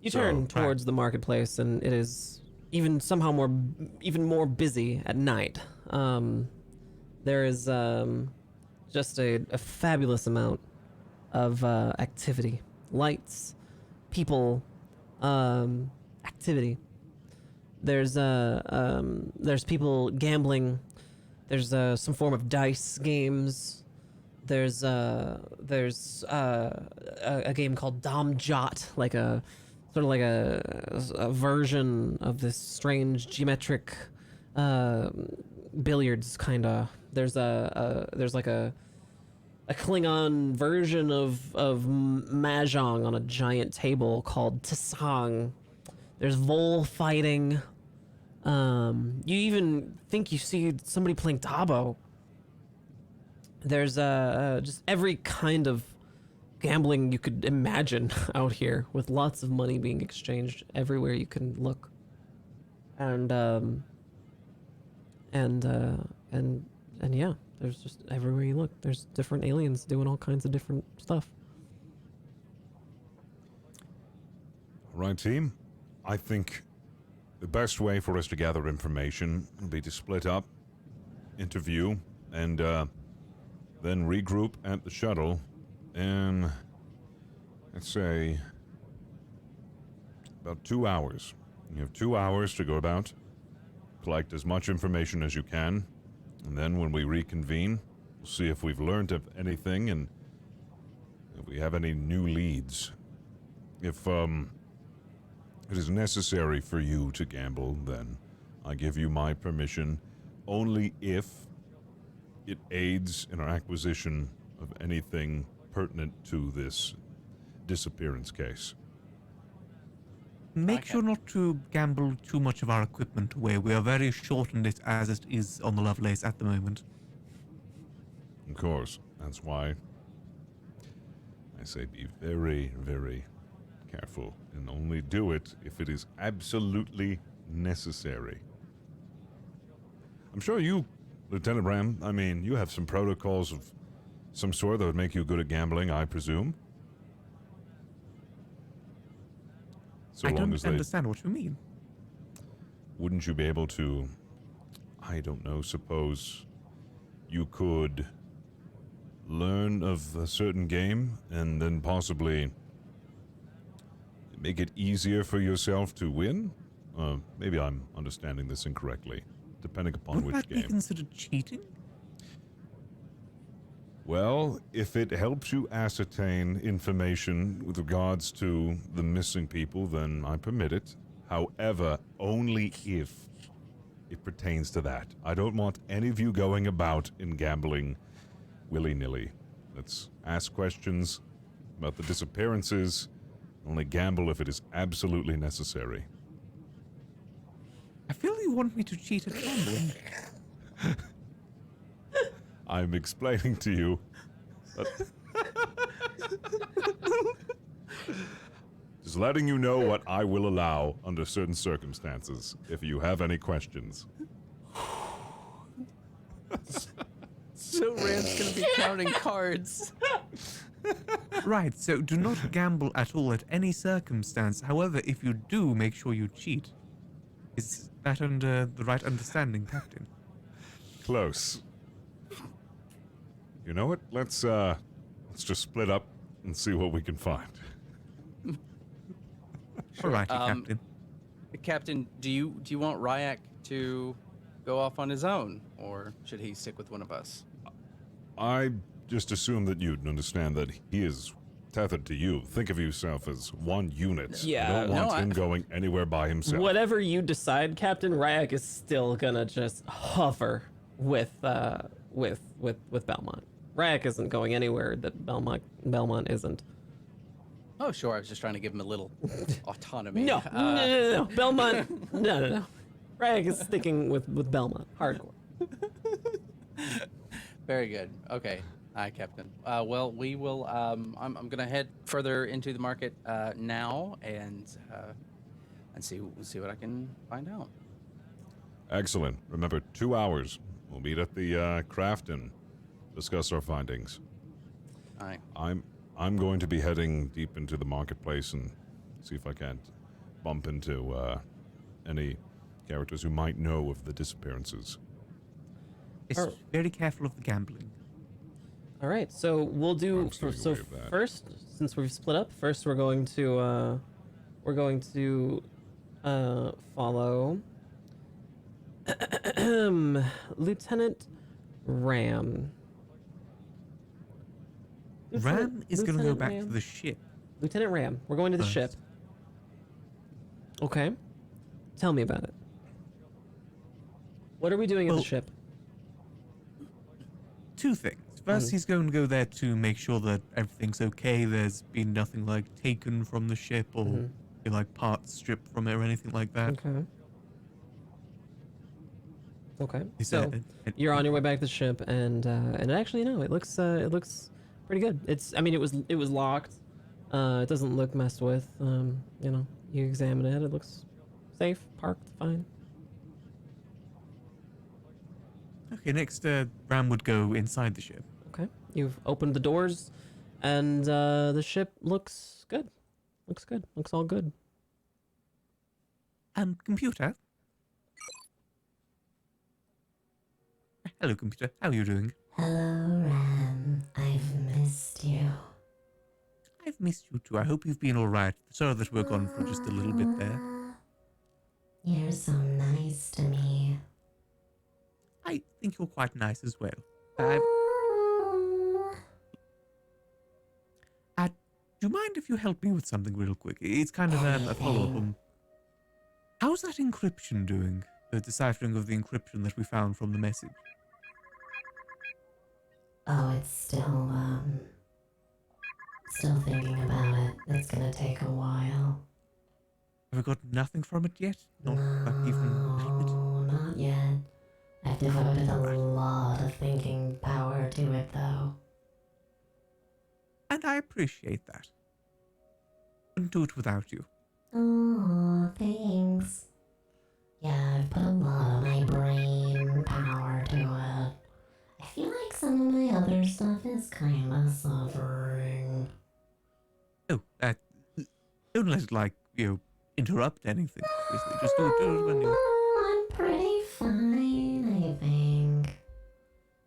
You
So,
turn towards the marketplace, and it is even more busy at night. There is just a fabulous amount of activity, lights, people, activity. There's people gambling. There's some form of dice games. There's a game called Dom Jot, like a sort of like a version of this strange geometric billiards kind of. There's like a Klingon version of mahjong on a giant table called Tsang. There's vol fighting. You even think you see somebody playing Dabo. There's just every kind of gambling you could imagine out here, with lots of money being exchanged everywhere you can look. And yeah, there's just everywhere you look, there's different aliens doing all kinds of different stuff.
All right, team. I think the best way for us to gather information would be to split up, interview, and then regroup at the shuttle in, let's say, about 2 hours. You have 2 hours to go about, collect as much information as you can, and then when we reconvene, we'll see if we've learned of anything and if we have any new leads. If it is necessary for you to gamble, then I give you my permission, only if it aids in our acquisition of anything pertinent to this disappearance case.
Make
Okay.
sure not to gamble too much of our equipment away. We are very short on it as it is on the Lovelace at the moment.
Of course, that's why I say be very, very careful and only do it if it is absolutely necessary. I'm sure you, Lieutenant Ram, I mean, you have some protocols of some sort that would make you good at gambling, I presume. So
I
long
don't
as they
understand what you mean.
wouldn't you be able to, I don't know, suppose you could learn of a certain game and then possibly make it easier for yourself to win? Maybe I'm understanding this incorrectly, depending upon
Would
which
that be
game.
considered cheating?
Well, if it helps you ascertain information with regards to the missing people, then I permit it. However, only if it pertains to that. I don't want any of you going about and gambling willy-nilly. Let's ask questions about the disappearances. Only gamble if it is absolutely necessary.
I feel you want me to cheat at gambling.
I'm explaining to you that just letting you know what I will allow under certain circumstances if you have any questions.
So Rand's gonna be counting cards.
Right, so do not gamble at all at any circumstance. However, if you do, make sure you cheat. Is that under the right understanding, Captain?
Close. You know what? Let's just split up and see what we can find.
Alrighty,
Um,
Captain.
Captain, do you want Ryak to go off on his own, or should he stick with one of us?
I just assume that you'd understand that he is tethered to you. Think of yourself as one unit.
Yeah,
I don't want
no,
him going anywhere by himself.
Whatever you decide, Captain, Ryak is still gonna just hover with Belmont. Ryak isn't going anywhere that Belmont isn't.
Oh, sure. I was just trying to give him a little autonomy.
No, no. Belmont, no. Ryak is sticking with Belmont, hardcore.
Very good. Okay. Hi, Captain. Well, we will. I'm gonna head further into the market now and see what I can find out.
Excellent. Remember, 2 hours. We'll meet at the craft and discuss our findings.
All right.
I'm going to be heading deep into the marketplace and see if I can't bump into any characters who might know of the disappearances.
Just
Alright.
very careful of the gambling.
All right, so we'll do
I'm still
so
aware of that.
first, since we've split up. First, we're going to follow Lieutenant Ram.
Ram is going to go
Lieutenant
back
Ram.
to the ship.
Lieutenant Ram, we're going to the
First.
ship. Okay, tell me about it. What are we doing at
Well,
the ship?
Two things. First,
Mhm.
he's going to go there to make sure that everything's okay. There's been nothing like taken from the ship or
Mhm.
like parts stripped from it or anything like that.
Okay. Okay.
Is
So
that
you're on your way back to the ship, and actually, no, it looks pretty good. I mean, it was locked. It doesn't look messed with. You examine it. It looks safe, parked, fine.
Okay, next, Ram would go inside the ship.
Okay. You've opened the doors, and the ship looks good. Looks good. Looks all good.
Computer. Hello, computer. How are you doing?
Hello, Ram. I've missed you.
I've missed you too. I hope you've been alright. Sorry that we're gone for just a little bit there.
You're so nice to me.
I think you're quite nice as well. Do you mind if you help me with something real quick? It's kind of a follow-up. How's that encryption doing? The deciphering of the encryption that we found from the message.
Oh, it's Still thinking about it. It's gonna take a while.
Have we got nothing from it yet? Not like even a little bit?
No, not yet. I've devoted a lot of thinking power to it, though.
And I appreciate that. Couldn't do it without you.
Oh, thanks. Yeah, I've put a lot of my brain power to it. I feel like some of my other stuff is kinda suffering.
Oh, don't let it, like, interrupt anything, obviously. Just do it when you...
I'm pretty fine, I think.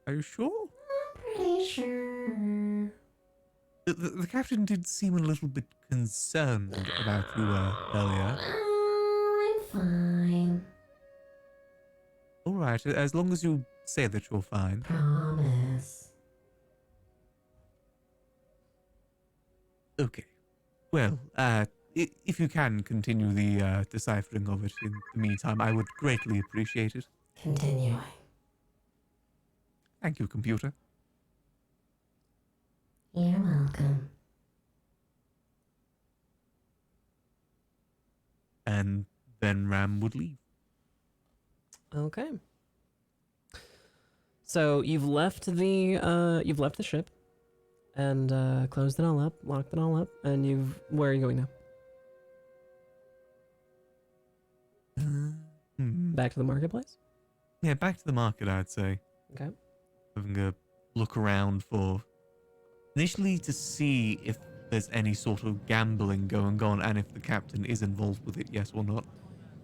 Are you sure?
I'm pretty sure.
The captain did seem a little bit concerned about you earlier.
Oh, I'm fine.
All right, as long as you say that you're fine.
Promise.
Okay. Well, if you can continue the deciphering of it in the meantime, I would greatly appreciate it.
Continuing.
Thank you, computer.
You're welcome.
And then Ram would leave.
Okay. So you've left the ship, and closed it all up, locked it all up, and where are you going now? Back to the marketplace?
Yeah, back to the market, I'd say.
Okay.
Having a look around initially to see if there's any sort of gambling going on and if the captain is involved with it, yes or not.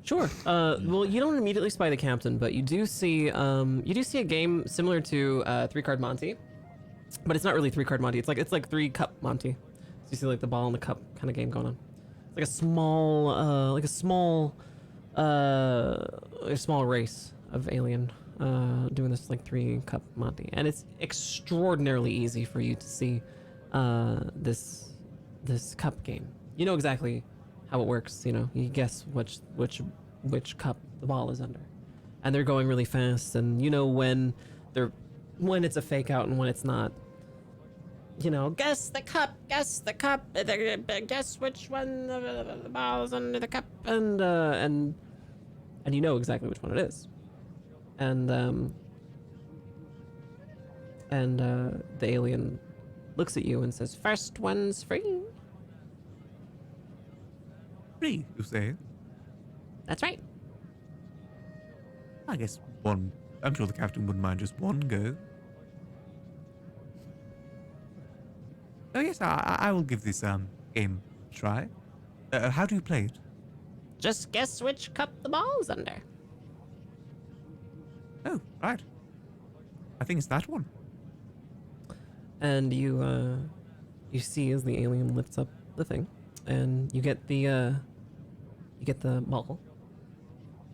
Sure. Well, you don't immediately spy the captain, but you do see a game similar to 3-card Monty, but it's not really 3-card Monty. It's like 3-cup Monty. So you see like the ball and the cup kind of game going on. It's like a small race of alien doing this like 3-cup Monty, and it's extraordinarily easy for you to see this cup game. You know exactly how it works. You guess which cup the ball is under, and they're going really fast, and when it's a fake out and when it's not. Guess the cup, guess which one the ball is under the cup, and you know exactly which one it is. And the alien looks at you and says, "First one's free."
Free, you say?
That's right.
I guess one. I'm sure the captain wouldn't mind just one go. Oh yes, I will give this game a try. How do you play it?
Just guess which cup the ball's under.
Oh, right. I think it's that one.
And you see as the alien lifts up the thing, and you get the ball,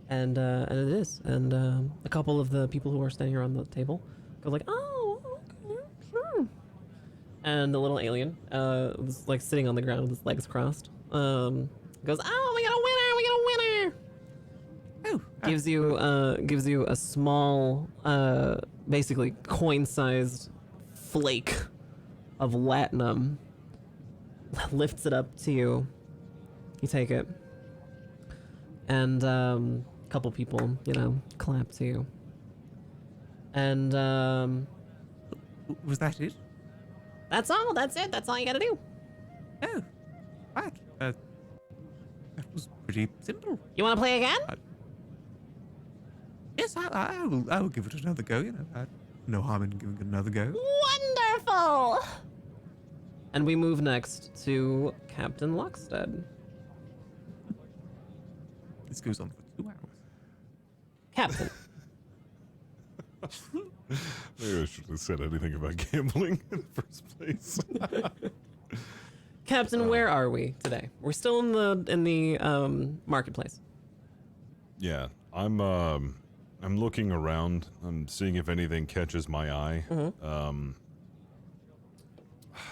and it is, and a couple of the people who are standing around the table go like, "Oh, okay, sure." And the little alien, was like sitting on the ground with his legs crossed, goes, "Oh, we got a winner! We got a winner!" Gives you a small, basically coin-sized flake of latinum. Lifts it up to you. You take it, and a couple people, clap to you. And
Was that it?
that's all. That's it. That's all you gotta do.
Oh, right. That was pretty simple.
You want to play again?
Yes, I will give it another go. No harm in giving it another go.
Wonderful. And we move next to Captain Lockstead.
This goes on for 2 hours.
Captain.
Maybe I should have said anything about gambling in the first place.
Captain, where are we today? We're still in the marketplace.
Yeah, I'm looking around. I'm seeing if anything catches my eye.
Mm-hmm.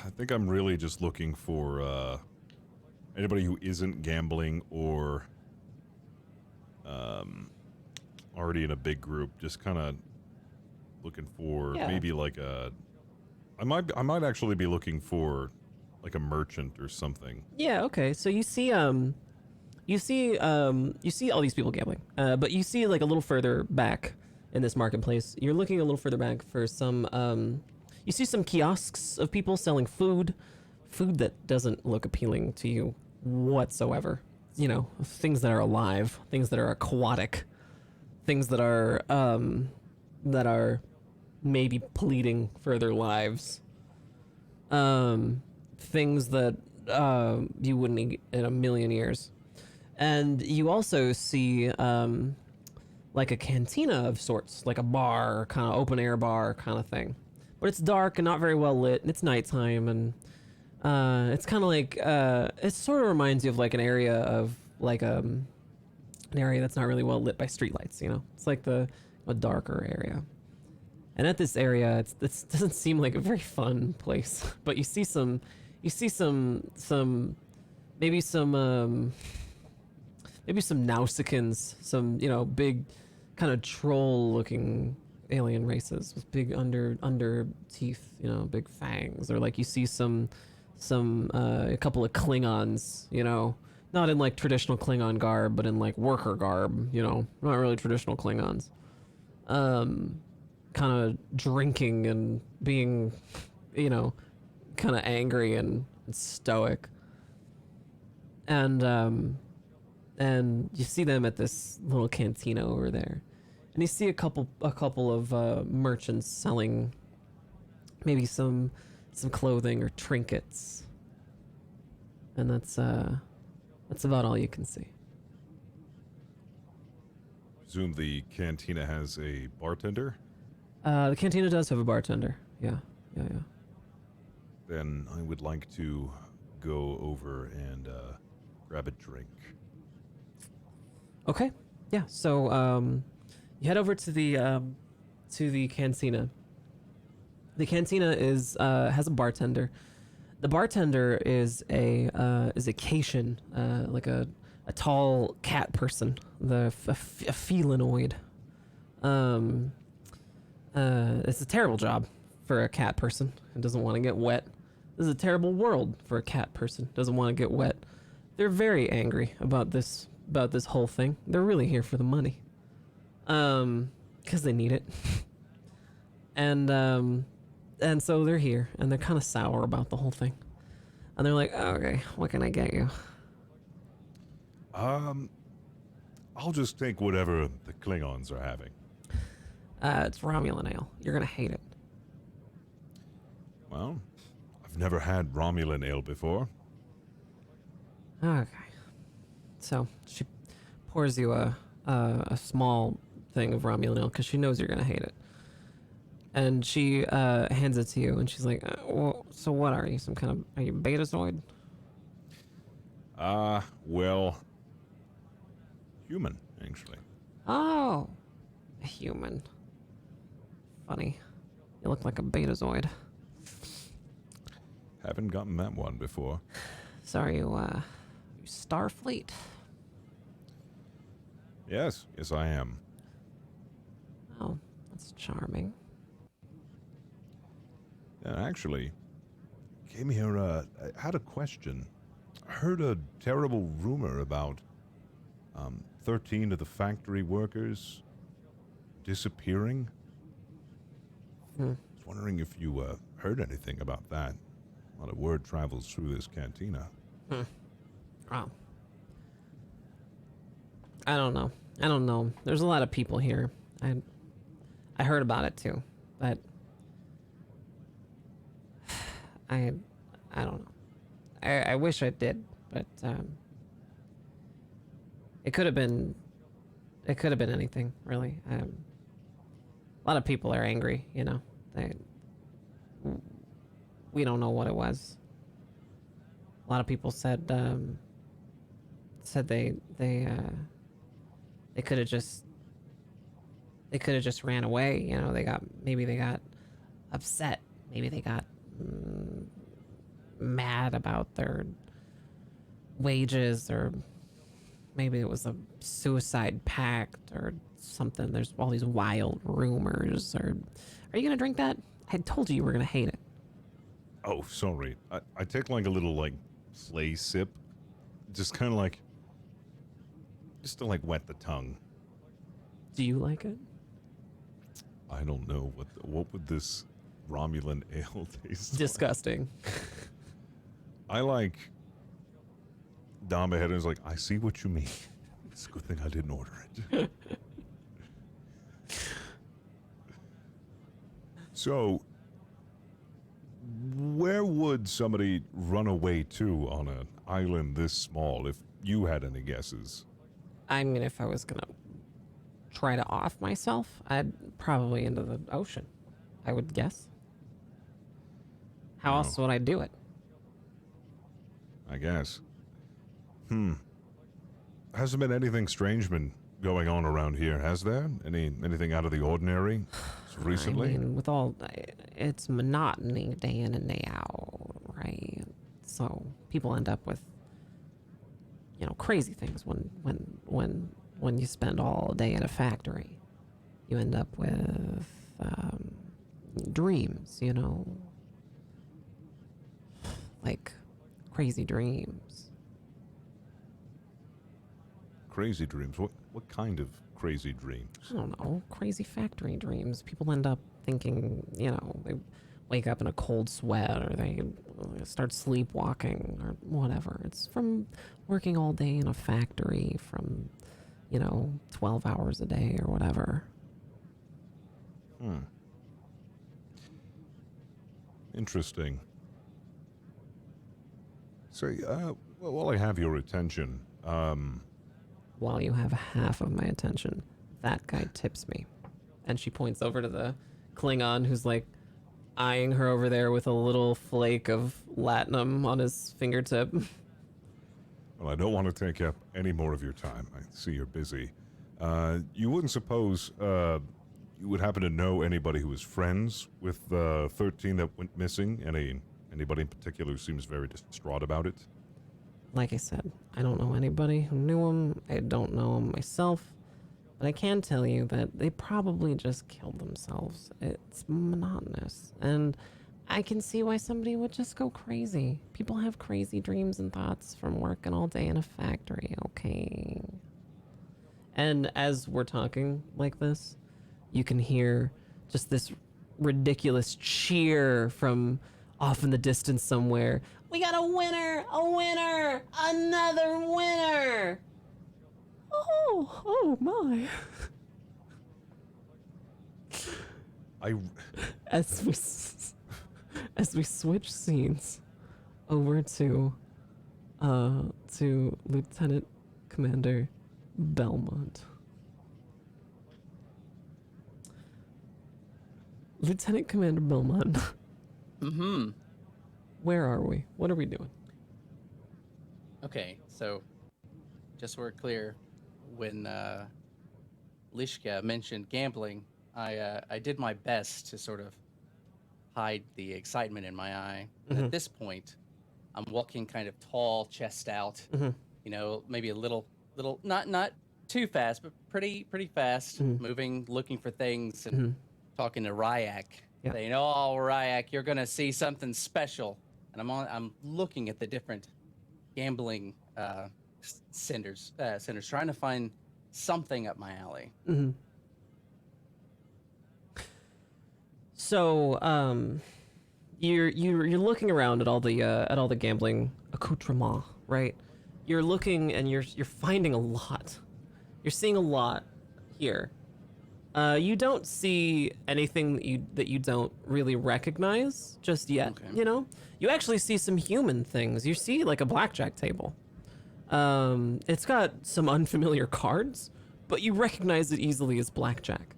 I think I'm really just looking for anybody who isn't gambling or already in a big group. Just kind of looking for maybe like a. I might actually be looking for like a merchant or something.
Yeah, okay. So you see all these people gambling. But you see like a little further back in this marketplace. You're looking a little further back for some you see some kiosks of people selling food that doesn't look appealing to you whatsoever. You know, things that are alive, things that are aquatic, things that are maybe pleading for their lives. Things that you wouldn't eat in a million years. And you also see like a cantina of sorts, like a bar, kind of open air bar kind of thing. But it's dark and not very well lit, and it's nighttime, and it's kind of like it sort of reminds you of like an area of like an area that's not really well lit by streetlights. You know, it's like a darker area. And at this area, it doesn't seem like a very fun place. But you see some Nausicaans, some, you know, big kind of troll-looking alien races with big under teeth, you know, big fangs. Or like you see a couple of Klingons, you know, not in like traditional Klingon garb, but in like worker garb, you know, not really traditional Klingons. Kind of drinking and being, you know, kind of angry and stoic. And you see them at this little cantina over there, and you see a couple of merchants selling maybe some clothing or trinkets, and that's about all you can see.
Presume the cantina has a bartender.
The cantina does have a bartender. Yeah.
Then I would like to go over and grab a drink.
Okay. Yeah. So you head over to the cantina. The cantina is has a bartender. The bartender is a Cation, like a tall cat person, a felinoid. It's a terrible job for a cat person who doesn't want to get wet. This is a terrible world for a cat person who doesn't want to get wet. They're very angry about this whole thing. They're really here for the money. 'Cause they need it. And so they're here, and they're kind of sour about the whole thing. And they're like, oh, okay, what can I get you?
I'll just take whatever the Klingons are having.
It's Romulan ale. You're gonna hate it.
Well, I've never had Romulan ale before.
Okay. So she pours you a small thing of Romulan ale because she knows you're gonna hate it. And she hands it to you, and she's like, well, so what are you? Are you Betazoid?
Well, human, actually.
Oh, a human. Funny. You look like a Betazoid.
Haven't gotten that one before.
So are you Starfleet?
Yes, I am.
Oh, that's charming.
Actually, came here, I had a question. I heard a terrible rumor about 13 of the factory workers disappearing. I was wondering if you heard anything about that. A lot of word travels through this cantina.
Oh. I don't know. There's a lot of people here. I heard about it too, but I don't know. I wish I did, but it could have been anything, really. A lot of people are angry, you know. We don't know what it was. A lot of people said they could have just ran away, you know. Maybe they got upset, maybe they got mad about their wages, or maybe it was a suicide pact or something. There's all these wild rumors. Or are you gonna drink that? I told you were gonna hate it.
Oh, sorry. I take like a little like play sip, just kind of like, just to like wet the tongue.
Do you like it?
I don't know what would this Romulan ale taste like?
Disgusting.
I like. Dom ahead and is like, I see what you mean. It's a good thing I didn't order it. So, where would somebody run away to on an island this small if you had any guesses?
I mean, if I was gonna try to off myself, I'd probably into the ocean, I would guess. How else would I do it?
I guess. Hasn't been anything strange been going on around here, has there? Anything out of the ordinary recently?
I mean, with all it's monotony day in and day out, right? So people end up with, you know, crazy things when you spend all day in a factory. You end up with dreams, you know, like crazy dreams.
Crazy dreams? What kind of crazy dreams?
I don't know, crazy factory dreams. People end up thinking, you know, they wake up in a cold sweat or they start sleepwalking or whatever. It's from working all day in a factory from, you know, 12 hours a day or whatever.
Interesting. So, well, while I have your attention,
While you have half of my attention, that guy tips me. And she points over to the Klingon who's like eyeing her over there with a little flake of latinum on his fingertip.
well, I don't want to take up any more of your time. I see you're busy. You wouldn't suppose you would happen to know anybody who was friends with 13 that went missing? Anybody in particular who seems very distraught about it?
Like I said, I don't know anybody who knew him. I don't know him myself. But I can tell you that they probably just killed themselves. It's monotonous. And I can see why somebody would just go crazy. People have crazy dreams and thoughts from working all day in a factory, okay? And as we're talking like this, you can hear just this ridiculous cheer from off in the distance somewhere. We got a winner! A winner! Another winner! Oh my. As we switch scenes over to Lieutenant Commander Belmont. Lieutenant Commander Belmont. Where are we? What are we doing?
Okay, so just so we're clear, when Lishka mentioned gambling, I did my best to sort of hide the excitement in my eye. And at this point, I'm walking kind of tall, chest out. You know, maybe a little, not too fast, but pretty fast, moving, looking for things, and talking to Ryak, saying, "Oh, Ryak, you're gonna see something special." And I'm looking at the different gambling centers, trying to find something up my alley.
So, you're looking around at all the gambling accoutrement, right? You're looking and you're finding a lot. You're seeing a lot here. You don't see anything that you don't really recognize just yet.
Okay.
You know, you actually see some human things. You see like a blackjack table. It's got some unfamiliar cards, but you recognize it easily as blackjack.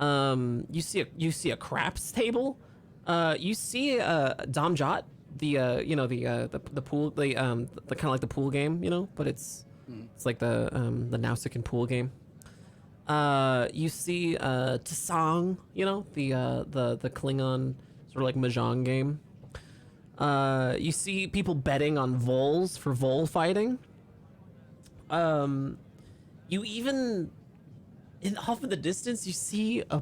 You see a craps table. You see Domjot, the pool, the kind of like the pool game, you know, but it's like the Nausicaan pool game. You see Tsang, you know, the Klingon sort of like mahjong game. You see people betting on voles for vole fighting. You even off in the distance you see a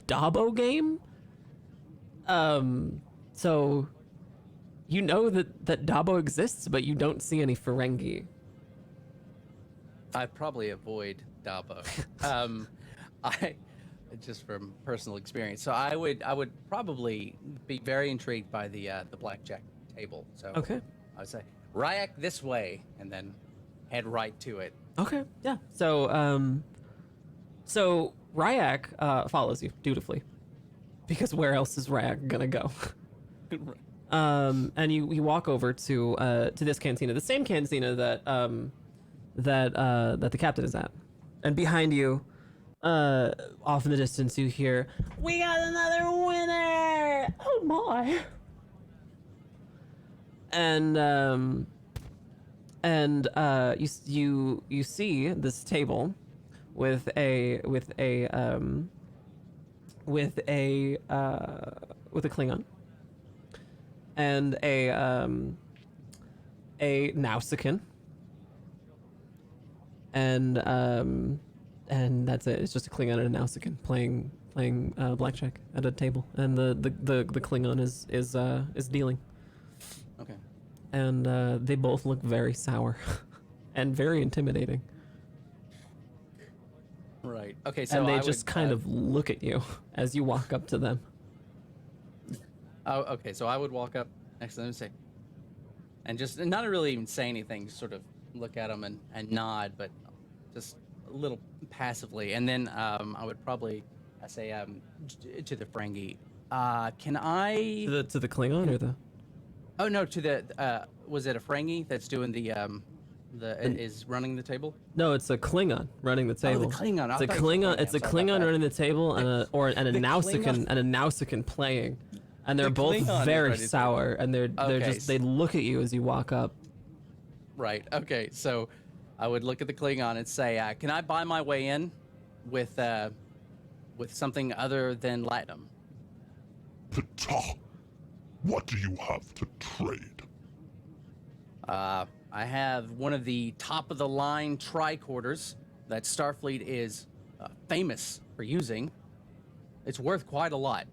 Dabo game. So you know that Dabo exists, but you don't see any Ferengi.
I'd probably avoid Dabo. I just from personal experience. So I would probably be very intrigued by the blackjack table. So
Okay.
I would say Ryak this way, and then head right to it.
Okay. Yeah. So Ryak follows you dutifully, because where else is Ryak gonna go? And you walk over to this cantina, the same cantina that the captain is at, and behind you, off in the distance, you hear, "We got another winner! Oh my!" And you see this table with a Klingon and a Nausicaan, and that's it. It's just a Klingon and a Nausicaan playing blackjack at a table, and the Klingon is dealing,
Okay.
and they both look very sour and very intimidating,
Right. Okay. So
and they
I
just
would,
kind of look at you as you walk up to them.
Oh, okay. So I would walk up next to them and say, and just not really even say anything, just sort of look at them and nod, but just a little passively. And then I would probably say to the Ferengi, can I?
To the Klingon or the?
Oh no, to the was it a Ferengi that's doing is running the table?
No, it's a Klingon running the table.
Oh, the Klingon.
It's a
I thought it was
Klingon.
Ferengi.
It's a
I'm sorry about
Klingon
that.
running the table, and a
The
Nausicaan
Klingon-
playing, and they're
The
both
Klingon is
very
running the
sour, and they're
Okay,
just they look at you as you walk up.
Right. Okay. So I would look at the Klingon and say, "Can I buy my way in with something other than latinum?"
Ptah, what do you have to trade?
I have one of the top of the line tricorders that Starfleet is famous for using. It's worth quite a lot.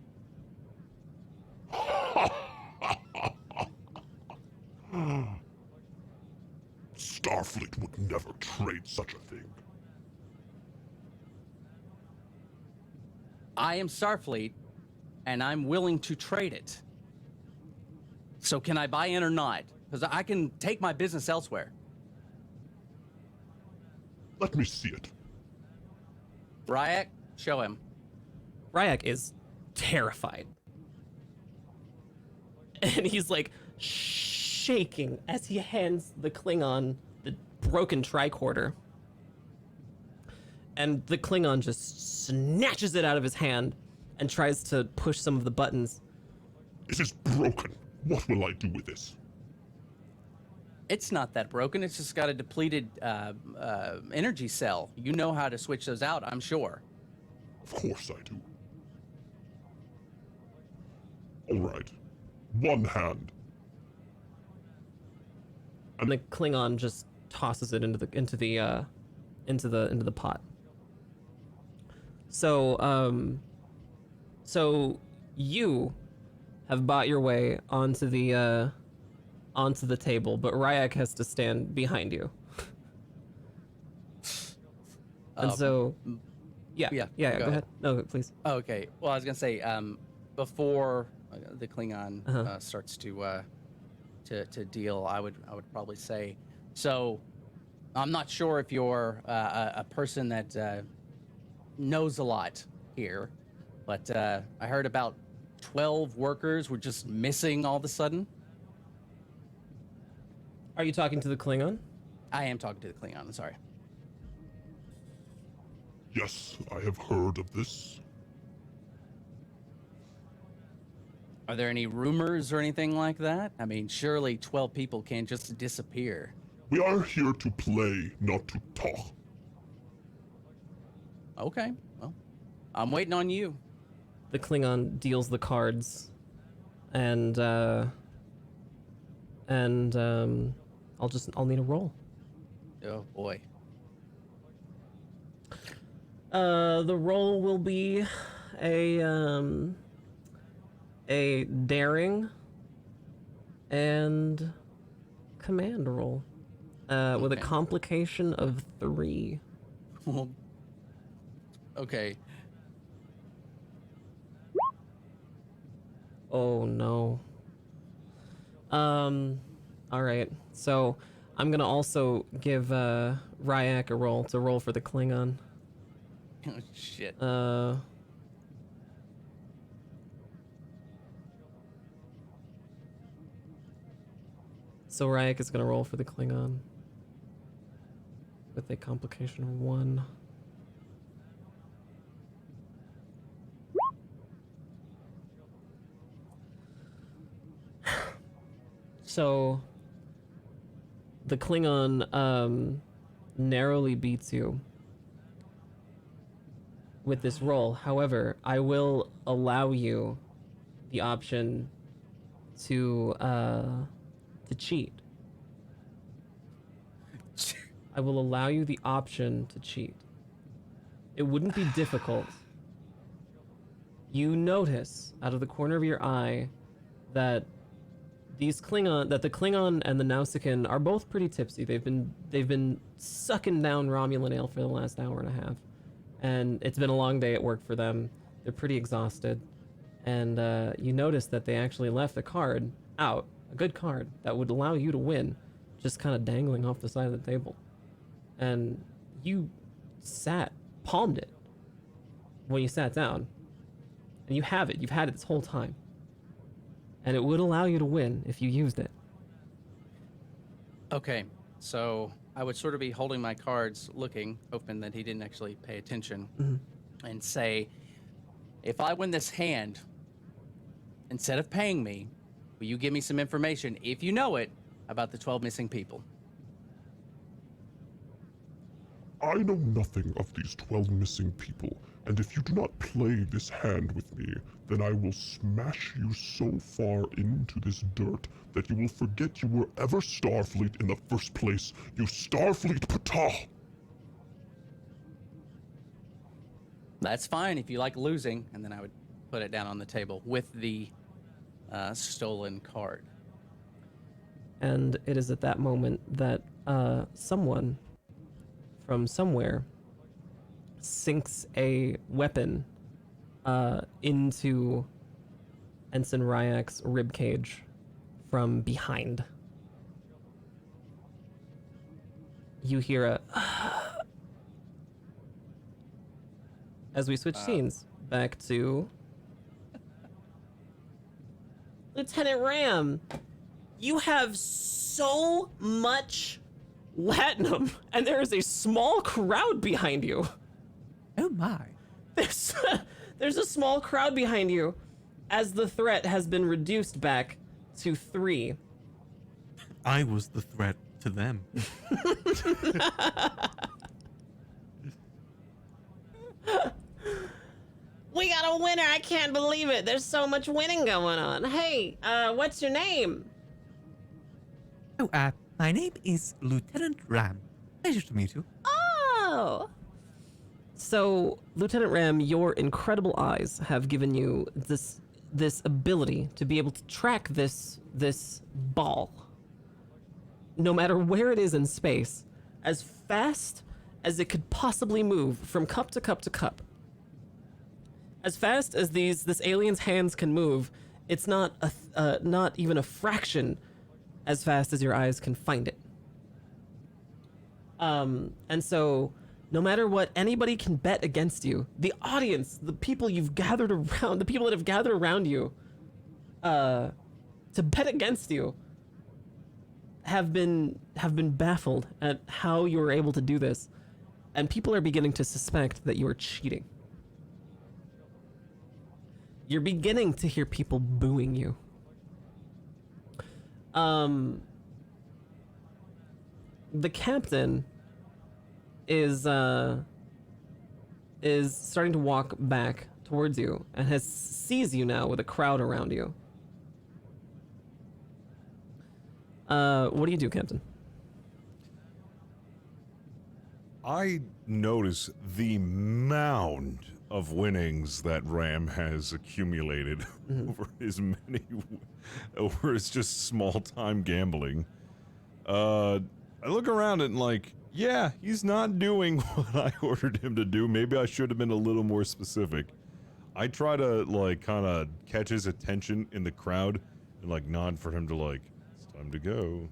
Starfleet would never trade such a thing.
I am Starfleet, and I'm willing to trade it. So can I buy in or not? Because I can take my business elsewhere.
Let me see it.
Ryak, show him.
Ryak is terrified, and he's like shaking as he hands the Klingon the broken tricorder, and the Klingon just snatches it out of his hand and tries to push some of the buttons.
It is broken. What will I do with this?
It's not that broken. It's just got a depleted energy cell. You know how to switch those out, I'm sure.
Of course I do. All right. One hand.
And the Klingon just tosses it into the pot. So you have bought your way onto the table, but Ryak has to stand behind you. And so, yeah,
go
go
ahead.
ahead. No, please.
Okay. Well, I was gonna say before the Klingon
Uh-huh.
starts to deal, I would probably say. So, I'm not sure if you're a person that knows a lot here, but I heard about 12 workers were just missing all of a sudden.
Are you talking to the Klingon?
I am talking to the Klingon. I'm sorry.
Yes, I have heard of this.
Are there any rumors or anything like that? I mean, surely 12 people can't just disappear.
We are here to play, not to talk.
Okay. Well, I'm waiting on you.
The Klingon deals the cards, and I'll need a roll.
Oh boy.
The roll will be a daring, and command roll with a
Okay.
complication of 3.
Well, okay.
Oh no. All right. So I'm gonna also give Ryak a roll to roll for the Klingon.
Oh, shit.
So Ryak is gonna roll for the Klingon with a complication of 1. So the Klingon narrowly beats you with this roll. However, I will allow you the option to cheat. I will allow you the option to cheat. It wouldn't be difficult. You notice out of the corner of your eye that the Klingon and the Nausicaan are both pretty tipsy. They've been sucking down Romulan ale for the last hour and a half, and it's been a long day at work for them. They're pretty exhausted, and you notice that they actually left a card out, a good card that would allow you to win, just kind of dangling off the side of the table, and you palmed it when you sat down, and you have it. You've had it this whole time. And it would allow you to win if you used it.
Okay, so I would sort of be holding my cards, looking, hoping that he didn't actually pay attention, and say, if I win this hand, instead of paying me, will you give me some information, if you know it, about the 12 missing people?
I know nothing of these 12 missing people, and if you do not play this hand with me, then I will smash you so far into this dirt that you will forget you were ever Starfleet in the first place. You Starfleet Patah!
That's fine if you like losing, and then I would put it down on the table with the stolen card.
And it is at that moment that someone from somewhere sinks a weapon into Ensign Ryak's ribcage from behind. You hear a as we switch scenes back to Lieutenant Ram. You have so much latinum, and there is a small crowd behind you.
Oh my.
There's a small crowd behind you as the threat has been reduced back to 3.
I was the threat to them.
We got a winner. I can't believe it. There's so much winning going on. Hey, what's your name?
Oh, my name is Lieutenant Ram. Pleasure to meet you.
Oh. So, Lieutenant Ram, your incredible eyes have given you this ability to be able to track this ball, no matter where it is in space, as fast as it could possibly move from cup to cup to cup. As fast as this alien's hands can move, it's not even a fraction as fast as your eyes can find it. And so, no matter what, anybody can bet against you. The audience, the people you've gathered around, the people that have gathered around you, to bet against you, have been baffled at how you were able to do this, and people are beginning to suspect that you are cheating. You're beginning to hear people booing you. The captain is starting to walk back towards you and sees you now with a crowd around you. What do you do, Captain?
I notice the mound of winnings that Ram has accumulated over his just small-time gambling. I look around and like, yeah, he's not doing what I ordered him to do. Maybe I should have been a little more specific. I try to, like, kind of catch his attention in the crowd and, like, nod for him to, like, it's time to go.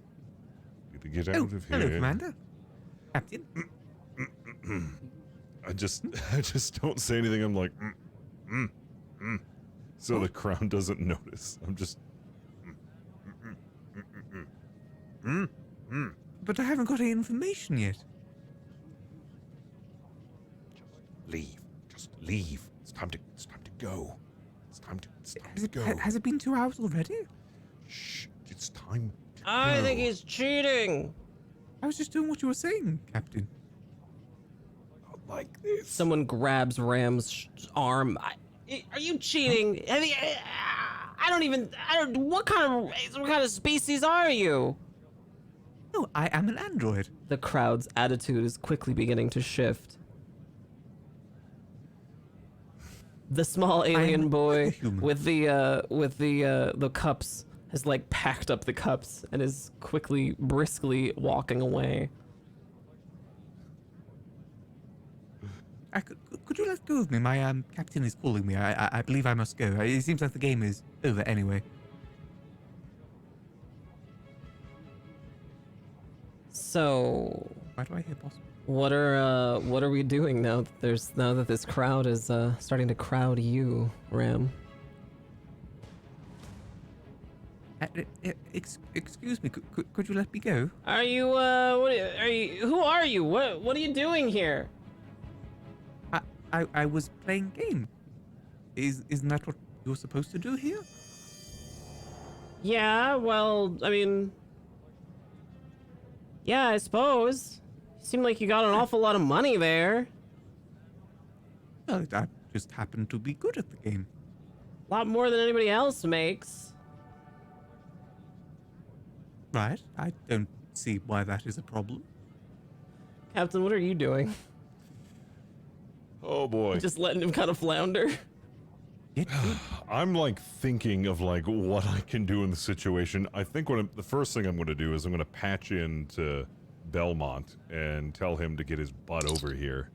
Need to get out of here.
Hello, Commander. Captain.
I just don't say anything. I'm like, so the crowd doesn't notice. I'm just,
But I haven't got any information yet.
Just leave. It's time to go. It's time to go.
Has it been 2 hours already?
Shh, it's time to
I
go.
think he's cheating.
I was just doing what you were saying, Captain.
Not like this.
Someone grabs Ram's arm. Are you cheating? What kind of species are you?
No, I am an android.
The crowd's attitude is quickly beginning to shift. The small alien boy with the cups has like packed up the cups and is quickly, briskly walking away.
Could you let go of me? My captain is calling me. I believe I must go. It seems like the game is over anyway.
So,
Why do I hear boss?
what are we doing now that this crowd is starting to crowd you, Ram?
Excuse me. Could you let me go?
Are you who are you? What are you doing here?
I was playing game. Isn't that what you're supposed to do here?
Yeah, well, I mean, yeah, I suppose. You seem like you got an awful lot of money there.
Well, I just happen to be good at the game.
A lot more than anybody else makes.
Right. I don't see why that is a problem.
Captain, what are you doing?
Oh boy.
Just letting him kind of flounder.
I'm like thinking of like what I can do in the situation. I think the first thing I'm going to do is I'm going to patch into Belmont and tell him to get his butt over here.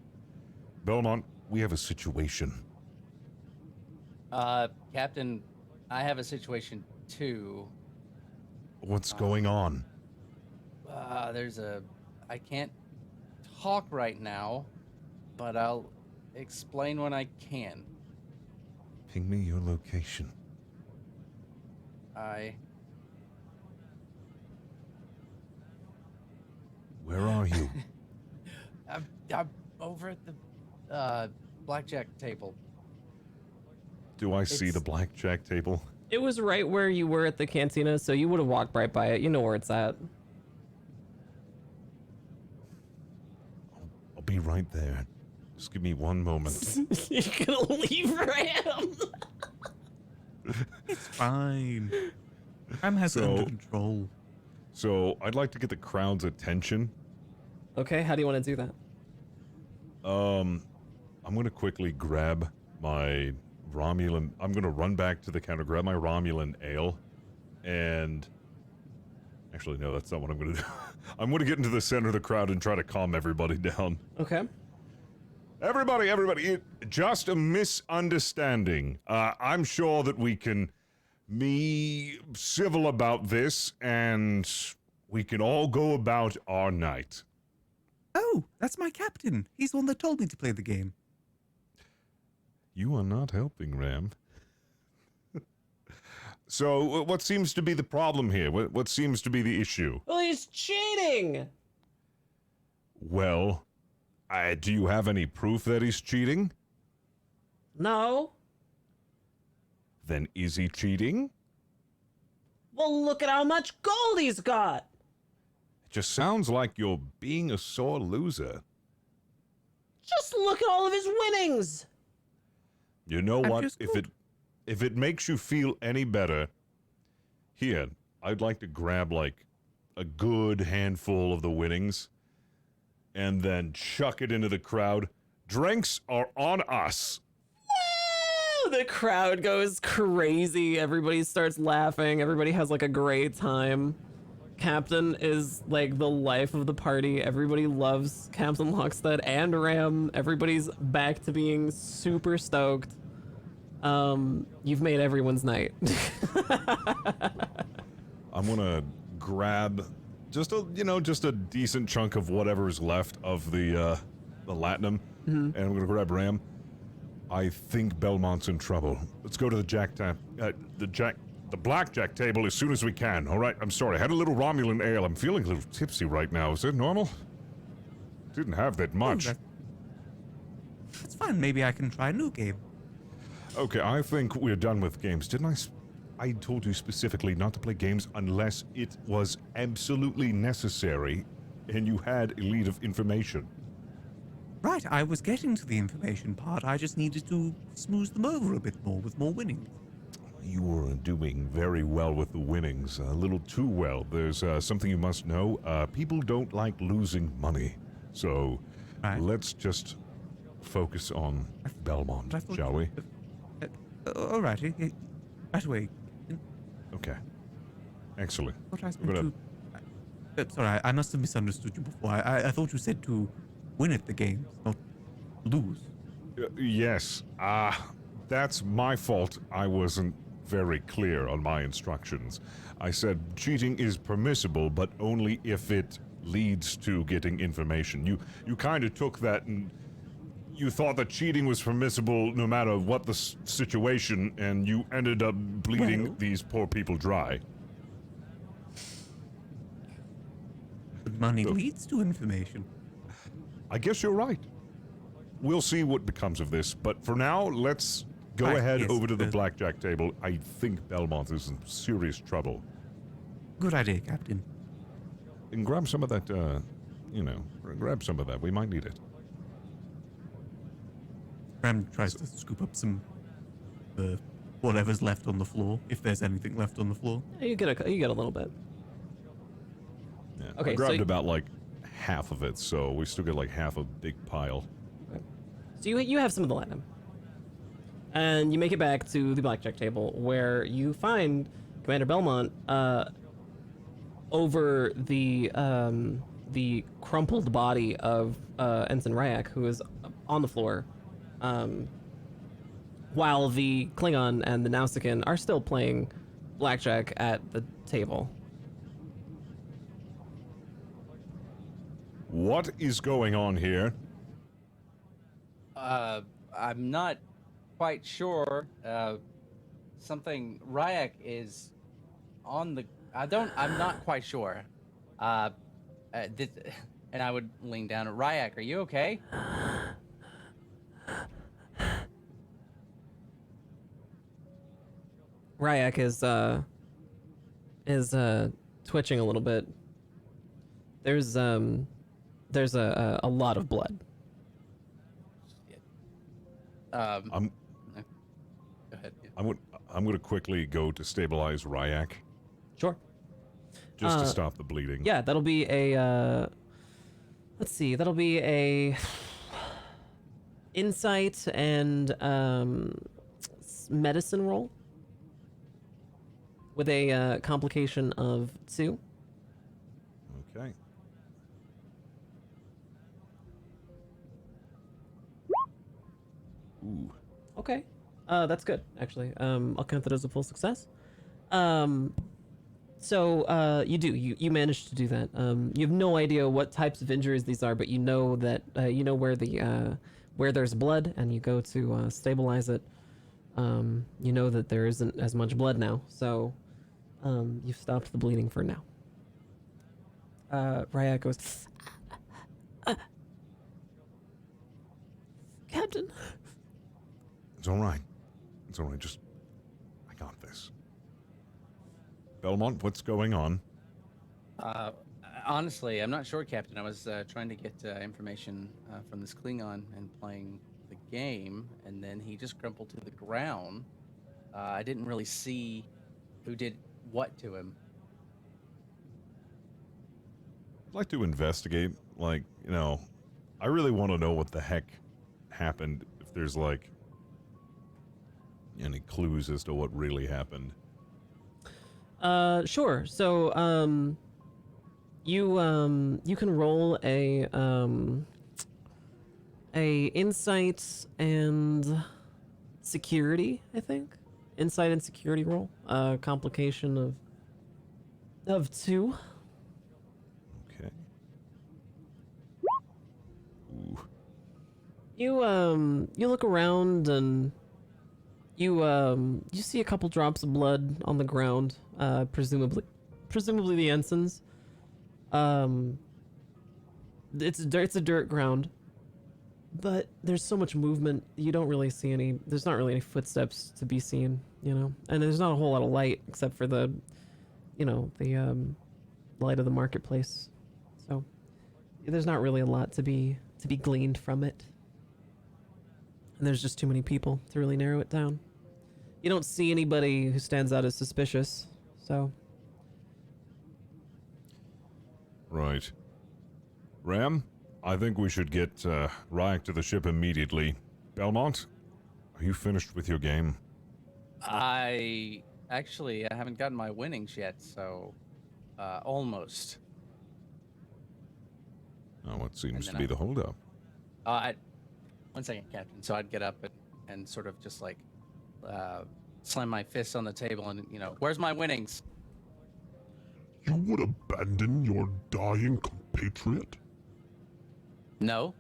Belmont, we have a situation.
Captain, I have a situation too.
What's going on?
I can't talk right now, but I'll explain when I can.
Ping me your location. Where are you?
I'm over at the blackjack table.
Do I see the blackjack table?
It was right where you were at the cantina, so you would have walked right by it. You know where it's at.
I'll be right there. Just give me one moment.
You're gonna leave Ram.
It's fine. Ram has it under control.
So I'd like to get the crowd's attention.
Okay, how do you want to do that?
I'm gonna quickly grab my Romulan. I'm gonna run back to the counter, grab my Romulan ale, and actually, no, that's not what I'm gonna do. I'm gonna get into the center of the crowd and try to calm everybody down.
Okay.
Everybody, just a misunderstanding. I'm sure that we can be civil about this, and we can all go about our night.
Oh, that's my captain. He's the one that told me to play the game.
You are not helping, Ram. So, what seems to be the problem here? What seems to be the issue?
Well, he's cheating.
Well, do you have any proof that he's cheating?
No.
Then is he cheating?
Well, look at how much gold he's got.
It just sounds like you're being a sore loser.
Just look at all of his winnings.
You know what? If it makes you feel any better, here, I'd like to grab like a good handful of the winnings and then chuck it into the crowd. Drinks are on us.
The crowd goes crazy. Everybody starts laughing. Everybody has like a great time. Captain is like the life of the party. Everybody loves Captain Lockstead and Ram. Everybody's back to being super stoked. You've made everyone's night.
I'm gonna grab just a decent chunk of whatever's left of the latinum, and I'm gonna grab Ram. I think Belmont's in trouble. Let's go to the blackjack table as soon as we can. All right, I'm sorry. I had a little Romulan ale. I'm feeling a little tipsy right now. Is it normal? Didn't have that much.
That's fine. Maybe I can try a new game.
Okay, I think we're done with games. Didn't I told you specifically not to play games unless it was absolutely necessary and you had a lead of information.
Right, I was getting to the information part. I just needed to smooth them over a bit more with more winnings.
You were doing very well with the winnings, a little too well. There's something you must know. People don't like losing money. So let's just focus on Belmont, shall we?
All right, right away.
Okay. Excellent.
What I said sorry, I must have misunderstood you before. I thought you said to win at the games, not lose.
Yes. That's my fault. I wasn't very clear on my instructions. I said cheating is permissible, but only if it leads to getting information. You kind of took that and you thought that cheating was permissible no matter what the situation, and you ended up bleeding these poor people dry.
But money leads to information.
I guess you're right. We'll see what becomes of this, but for now, let's go ahead over to the blackjack table. I think Belmont is in serious trouble.
Good idea, Captain.
And grab some of that, grab some of that. We might need it.
Ram tries to scoop up some whatever's left on the floor, if there's anything left on the floor.
Yeah, you get a little bit.
Yeah.
Okay,
I grabbed about like half of it, so we still get like half a big pile.
Okay. So you have some of the latinum, and you make it back to the blackjack table where you find Commander Belmont over the crumpled body of Ensign Ryak, who is on the floor. While the Klingon and the Nausicaan are still playing blackjack at the table.
What is going on here?
I'm not quite sure. Something Ryak is on the. I'm not quite sure. And I would lean down at Ryak. Are you okay?
Ryak is twitching a little bit. There's a lot of blood.
Go ahead. Yeah.
I'm gonna quickly go to stabilize Ryak.
Sure.
Just to stop the bleeding.
Yeah, that'll be a let's see, that'll be a insight and medicine roll with a complication of 2.
Okay. Ooh.
Okay. That's good, actually. I'll count that as a full success. So you managed to do that. You have no idea what types of injuries these are, but you know that you know where the where there's blood, and you go to stabilize it. You know that there isn't as much blood now, so you've stopped the bleeding for now. Ryak goes, Captain.
It's all right. It's all right. Just, I got this. Belmont, what's going on?
Honestly, I'm not sure, Captain. I was trying to get information from this Klingon and playing the game, and then he just crumpled to the ground. I didn't really see who did what to him.
I'd like to investigate. Like, I really want to know what the heck happened. If there's like, any clues as to what really happened?
Sure. So, you can roll a insight and security, I think. Insight and security roll. Complication of 2.
Okay. Ooh.
You look around and you see a couple drops of blood on the ground, presumably the ensign's. It's a dirt ground, but there's so much movement you don't really see any. There's not really any footsteps to be seen, you know, and there's not a whole lot of light except for the light of the marketplace. So there's not really a lot to be gleaned from it. And there's just too many people to really narrow it down. You don't see anybody who stands out as suspicious, so.
Right. Ram, I think we should get Ryak to the ship immediately. Belmont, are you finished with your game?
I haven't gotten my winnings yet, so almost.
Oh, what seems
And
to
then
be the holdup?
One second, Captain. So I'd get up and sort of just like slam my fist on the table and, where's my winnings?
You would abandon your dying compatriot?
No,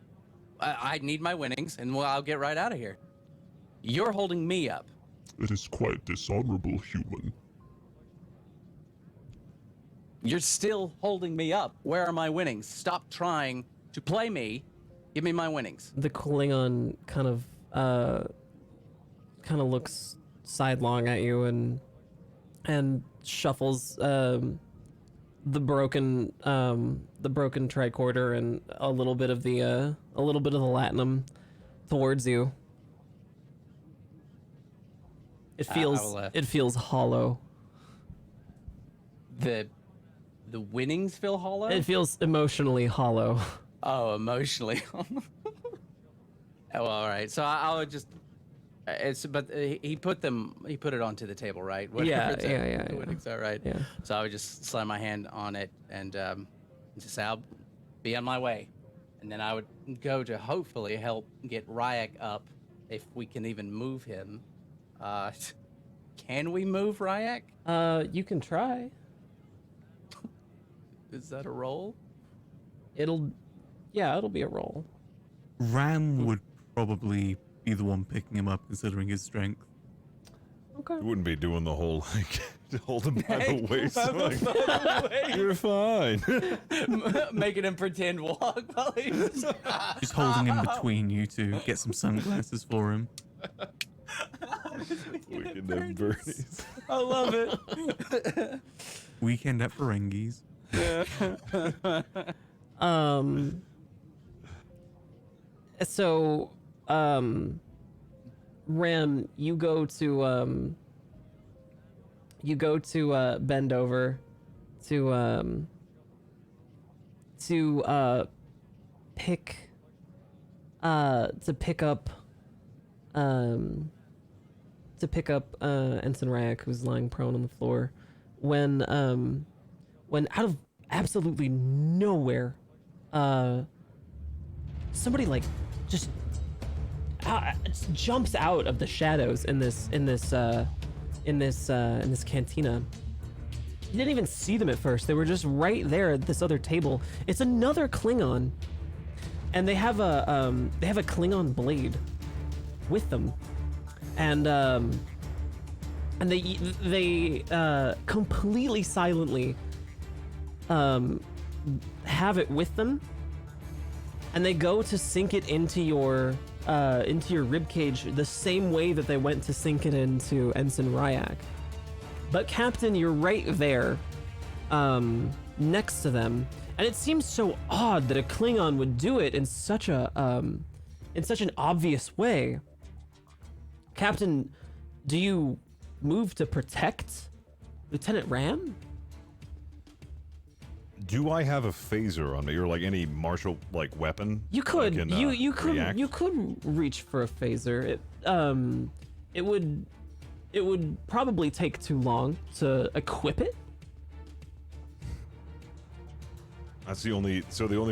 I need my winnings, and I'll get right out of here. You're holding me up.
It is quite dishonorable, human.
You're still holding me up. Where are my winnings? Stop trying to play me. Give me my winnings.
The Klingon kind of looks sidelong at you and shuffles the broken tricorder and a little bit of the latinum towards you. It feels hollow.
The winnings feel hollow?
It feels emotionally hollow.
Oh, emotionally. Oh, all right. So I would just. But he put it onto the table, right?
Yeah.
The winnings are right.
Yeah.
So I would just slam my hand on it and just say, I'll be on my way. And then I would go to hopefully help get Ryak up if we can even move him. Can we move Ryak?
You can try.
Is that a roll?
It'll be a roll.
Ram would probably be the one picking him up, considering his strength.
Okay.
You wouldn't be doing the whole, to hold him by the waist. You're fine.
Making him pretend walk while he's
Just holding him between you two. Get some sunglasses for him.
Weekend at Bernie's.
I love it.
Weekend at Ferengi's.
So, Ram, you go to bend over to pick up Ensign Ryak, who's lying prone on the floor, when out of absolutely nowhere, somebody just jumps out of the shadows in this cantina. You didn't even see them at first. They were just right there at this other table. It's another Klingon, and they have a Klingon blade with them, and they completely silently have it with them, and they go to sink it into your rib cage the same way that they went to sink it into Ensign Ryak. But Captain, you're right there, next to them, and it seems so odd that a Klingon would do it in such an obvious way. Captain, do you move to protect Lieutenant Ram?
Do I have a phaser on me, or any martial weapon?
You could.
Can,
you
react?
could reach for a phaser. It would it would probably take too long to equip it.
That's the only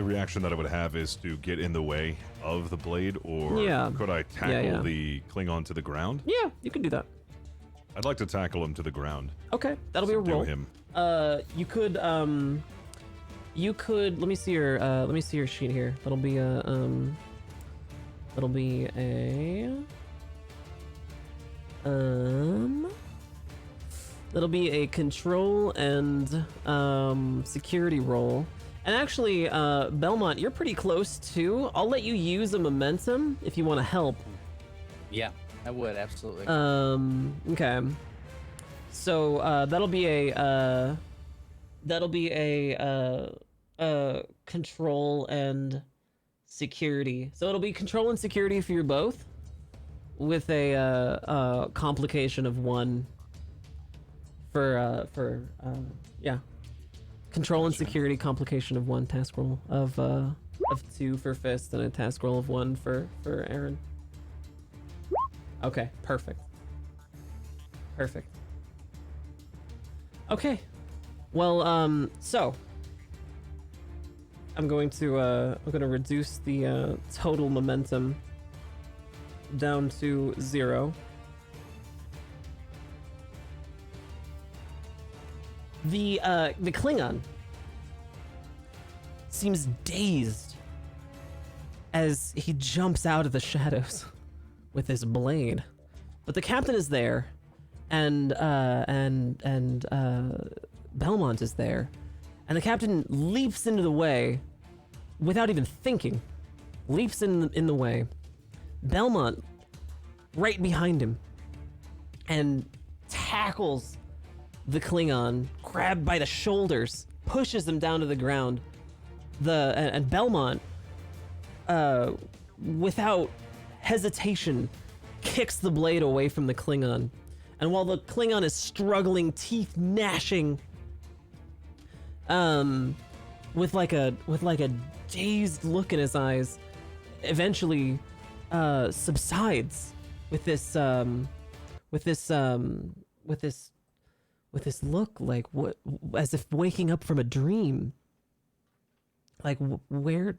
reaction that I would have is to get in the way of the blade, or
Yeah.
could I tackle the Klingon to the ground?
Yeah, you can do that.
I'd like to tackle him to the ground.
Okay, that'll be a
Subdue
roll.
him.
You could let me see your sheet here. That'll be a control and security roll. And actually, Belmont, you're pretty close too. I'll let you use a momentum if you want to help.
Yeah, I would absolutely.
Okay. So that'll be a control and security. So it'll be control and security for you both, with a complication of 1 for control and security complication of 1, task roll of 2 for Fist, and a task roll of 1 for Aaron. Okay, perfect. Okay, well, so I'm going to reduce the total momentum down to 0. The Klingon seems dazed as he jumps out of the shadows with his blade, but the captain is there, and Belmont is there, and the captain leaps into the way without even thinking. Leaps in the way. Belmont right behind him and tackles the Klingon, grabbed by the shoulders, pushes him down to the ground. And Belmont, without hesitation, kicks the blade away from the Klingon. And while the Klingon is struggling, teeth gnashing, with like a dazed look in his eyes, eventually subsides with this look like what, as if waking up from a dream. Like where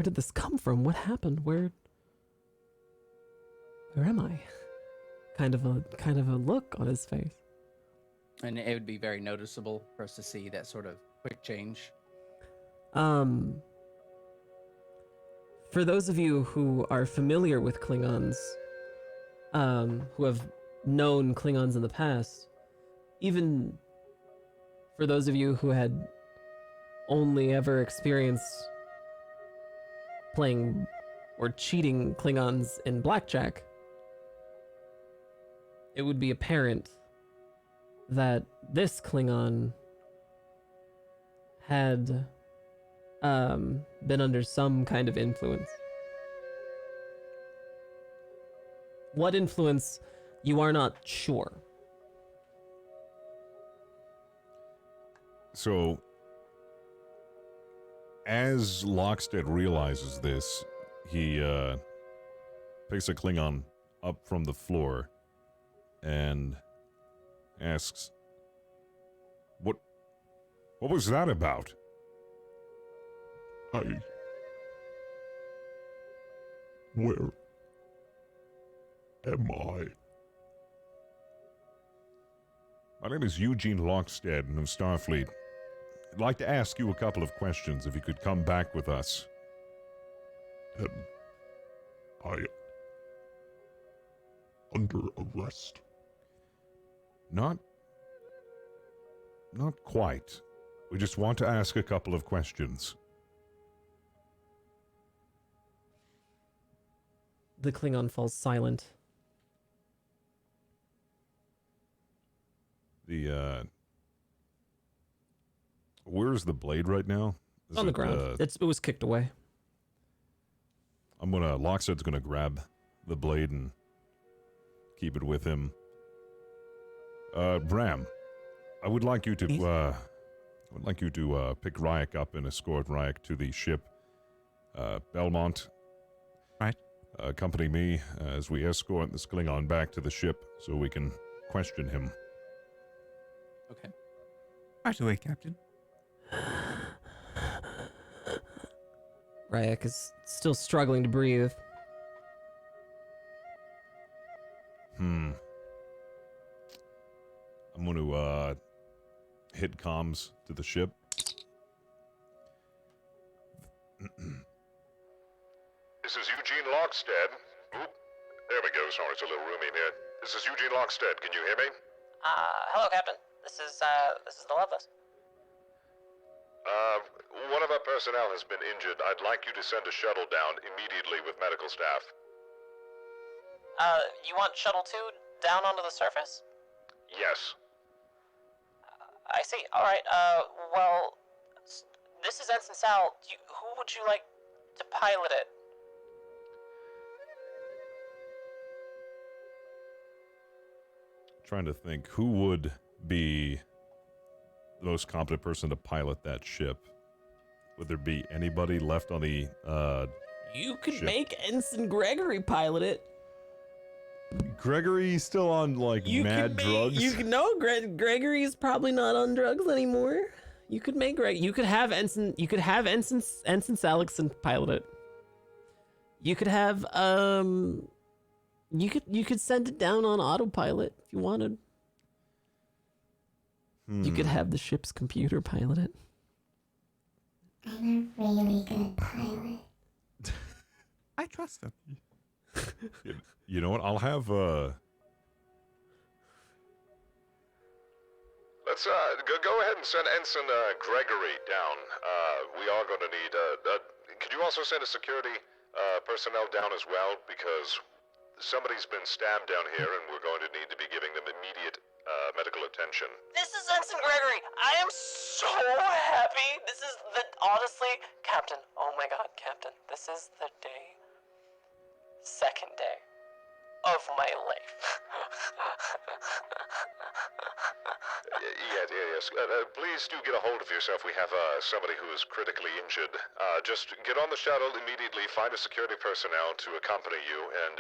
did this come from? What happened? Where am I? Kind of a look on his face.
And it would be very noticeable for us to see that sort of quick change.
For those of you who are familiar with Klingons, who have known Klingons in the past, even for those of you who had only ever experienced playing or cheating Klingons in blackjack, it would be apparent that this Klingon had been under some kind of influence. What influence, you are not sure.
So, as Lockstead realizes this, he picks a Klingon up from the floor and asks, What was that about?
Where am I?
My name is Eugene Lockstead of Starfleet. I'd like to ask you a couple of questions if you could come back with us.
Am I under arrest?
Not quite. We just want to ask a couple of questions.
The Klingon falls silent.
Where's the blade right now?
It's on the ground. It was kicked away.
Lockstead's gonna grab the blade and keep it with him. Bram, I would like you to pick Ryak up and escort Ryak to the ship. Belmont.
Right.
accompany me as we escort this Klingon back to the ship so we can question him.
Okay.
Right away, Captain.
Ryak is still struggling to breathe.
I'm going to hit comms to the ship.
This is Eugene Lockstead. Oop, there we go. Sorry, it's a little roomy in here. This is Eugene Lockstead. Can you hear me?
Hello, Captain. This is the Lovelace.
One of our personnel has been injured. I'd like you to send a shuttle down immediately with medical staff.
You want Shuttle 2 down onto the surface?
Yes.
I see. Alright, well, this is Ensign Sal. Who would you like to pilot it?
Trying to think who would be the most competent person to pilot that ship. Would there be anybody left on the
You could
ship?
make Ensign Gregory pilot it.
Gregory still on like mad drugs?
Gregory's probably not on drugs anymore. You could make Greg. You could have Ensign Salixon pilot it. You could have You could send it down on autopilot if you wanted. You could have the ship's computer pilot it.
I'm a really good pilot.
I trust him.
You know what? I'll have
Let's go ahead and send Ensign Gregory down. We are going to need. Could you also send a security personnel down as well, because somebody's been stabbed down here, and we're going to need to be giving them immediate medical attention.
This is Ensign Gregory. I am so happy. This is honestly, Captain. Oh my God, Captain. This is the second day of my life.
Yes. Please do get a hold of yourself. We have somebody who is critically injured. Just get on the shuttle immediately, find a security personnel to accompany you, and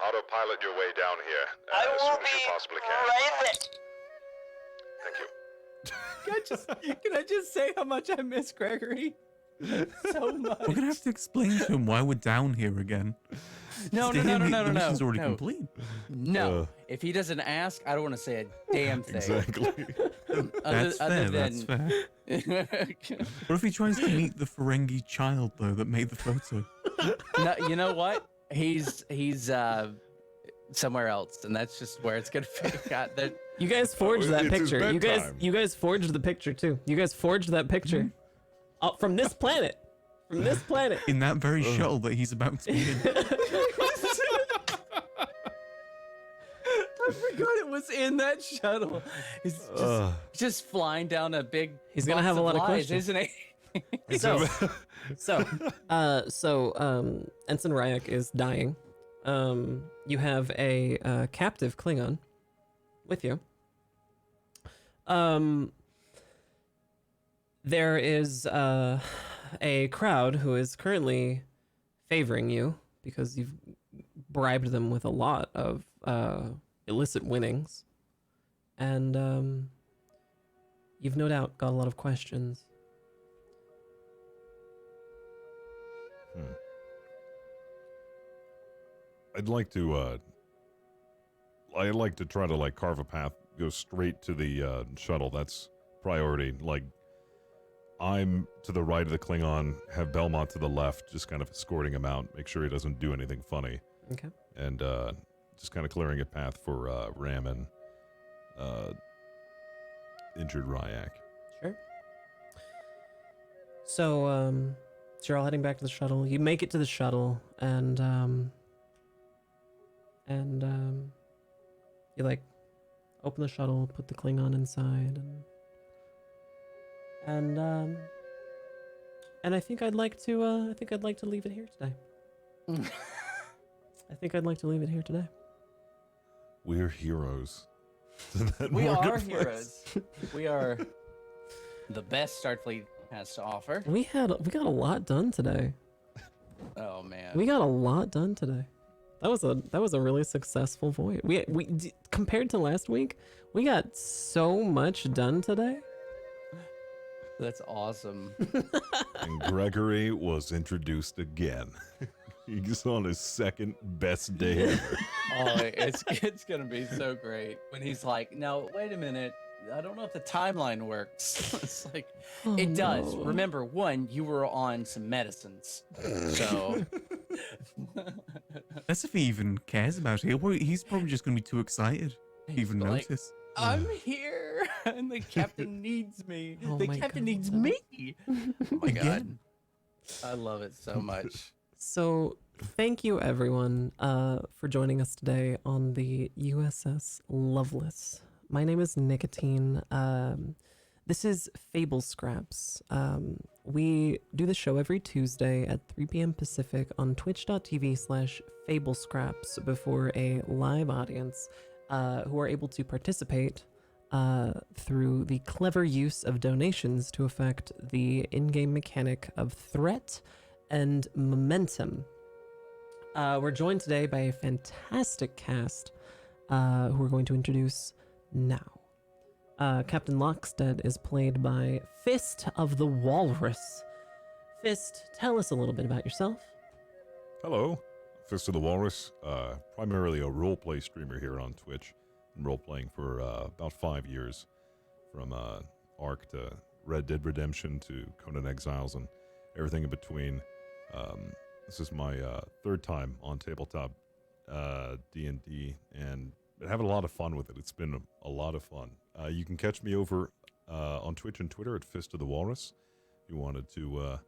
autopilot your way down here
I
as
will
soon as you
be
possibly can.
right there.
Thank you.
Can I just say how much I miss Gregory? So much.
We're gonna have to explain to him why we're down here again.
No.
The mission's already complete.
No. If he doesn't ask, I don't want to say a damn thing.
exactly.
That's fair. That's fair. What if he tries to meet the Ferengi child though that made the photo?
No, you know what? He's somewhere else, and that's just where it's gonna fit. God, that
You guys forged that
it's his
picture.
bedtime.
You guys forged the picture too. You guys forged that picture. From this planet. From this planet.
In that very shuttle that he's about to be in.
I forgot it was in that shuttle. He's just flying down a big.
He's gonna have a lot of
lies,
questions.
isn't he?
So Ensign Ryak is dying. You have a captive Klingon with you. There is a crowd who is currently favoring you because you've bribed them with a lot of illicit winnings, and you've no doubt got a lot of questions.
I'd like to try to like carve a path, go straight to the shuttle. That's priority. Like, I'm to the right of the Klingon, have Belmont to the left, just kind of escorting him out, make sure he doesn't do anything funny.
Okay.
And just kind of clearing a path for Ram and injured Ryak.
Sure. So you're all heading back to the shuttle. You make it to the shuttle, and you like open the shuttle, put the Klingon inside, and I think I'd like to leave it here today. I think I'd like to leave it here today.
We're heroes.
We are heroes. We are the best Starfleet has to offer.
We got a lot done today.
Oh man.
We got a lot done today. That was a really successful voyage. Compared to last week, we got so much done today.
That's awesome.
And Gregory was introduced again. He's on his second best day ever.
Oh, it's gonna be so great when he's like, "No, wait a minute. I don't know if the timeline works." It's like,
Oh,
it does.
no.
Remember, one, you were on some medicines, so
That's if he even cares about it. He's probably just going to be too excited to
He's
even
like,
notice.
I'm here, and the captain needs me.
Oh
The
my
captain
God.
needs me. Oh my God,
Again.
I love it so much.
So, thank you everyone for joining us today on the U.S.S. Lovelace. My name is Nicotine. This is Fable Scraps. We do the show every Tuesday at 3 p.m. Pacific on twitch.tv/fablescraps before a live audience who are able to participate through the clever use of donations to affect the in-game mechanic of threat and momentum. We're joined today by a fantastic cast who we're going to introduce now. Captain Lockstead is played by Fist of the Walrus. Fist, tell us a little bit about yourself.
Hello, Fist of the Walrus. Primarily a roleplay streamer here on Twitch. Been roleplaying for about 5 years, from Ark to Red Dead Redemption to Conan Exiles and everything in between. This is my third time on tabletop D&D, and been having a lot of fun with it. It's been a lot of fun. You can catch me over on Twitch and Twitter at Fist of the Walrus if you wanted to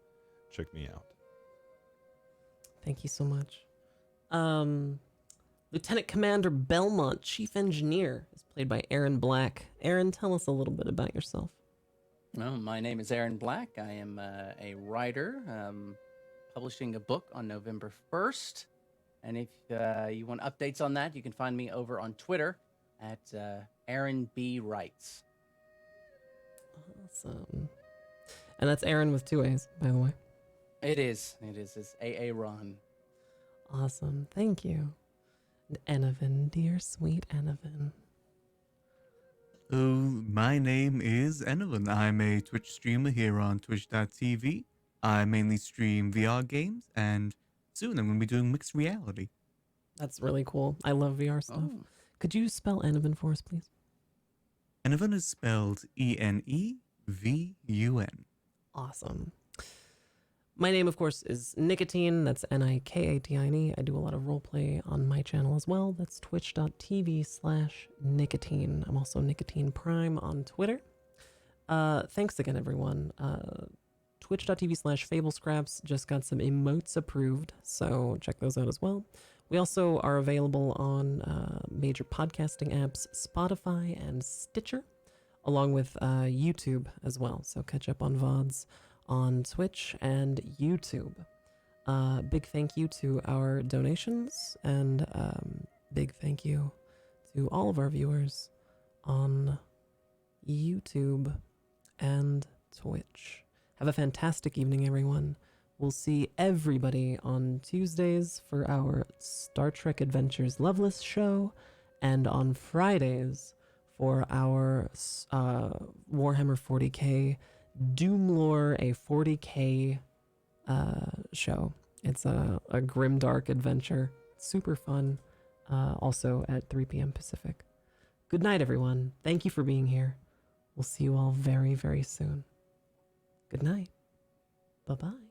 check me out.
Thank you so much. Lieutenant Commander Belmont, Chief Engineer, is played by Aaron Black. Aaron, tell us a little bit about yourself.
Well, my name is Aaron Black. I am a writer, publishing a book on November 1st. And if you want updates on that, you can find me over on Twitter at Aaron B. Writes.
Awesome. And that's Aaron with 2 A's, by the way.
It is. It's AA Ron.
Awesome. Thank you. And Enovan, dear sweet Enovan.
Oh, my name is Enovan. I'm a Twitch streamer here on twitch.tv. I mainly stream VR games, and soon I'm going to be doing mixed reality.
That's really cool. I love VR stuff.
Oh.
Could you spell Enovan for us, please?
Enovan is spelled Enevun.
Awesome. My name, of course, is Nicotine. That's Nikatine. I do a lot of roleplay on my channel as well. That's twitch.tv/Nicotine. I'm also Nicotine Prime on Twitter. Thanks again, everyone. Twitch.tv/Fablescraps just got some emotes approved, so check those out as well. We also are available on major podcasting apps, Spotify and Stitcher, along with YouTube as well. So catch up on VODs on Twitch and YouTube. Big thank you to our donations, and big thank you to all of our viewers on YouTube and Twitch. Have a fantastic evening, everyone. We'll see everybody on Tuesdays for our Star Trek Adventures Lovelace show, and on Fridays for our Warhammer 40k Doomlore, a 40k show. It's a grimdark adventure. Super fun. Also at 3 p.m. Pacific. Good night, everyone. Thank you for being here. We'll see you all very, very soon. Good night. Bye-bye.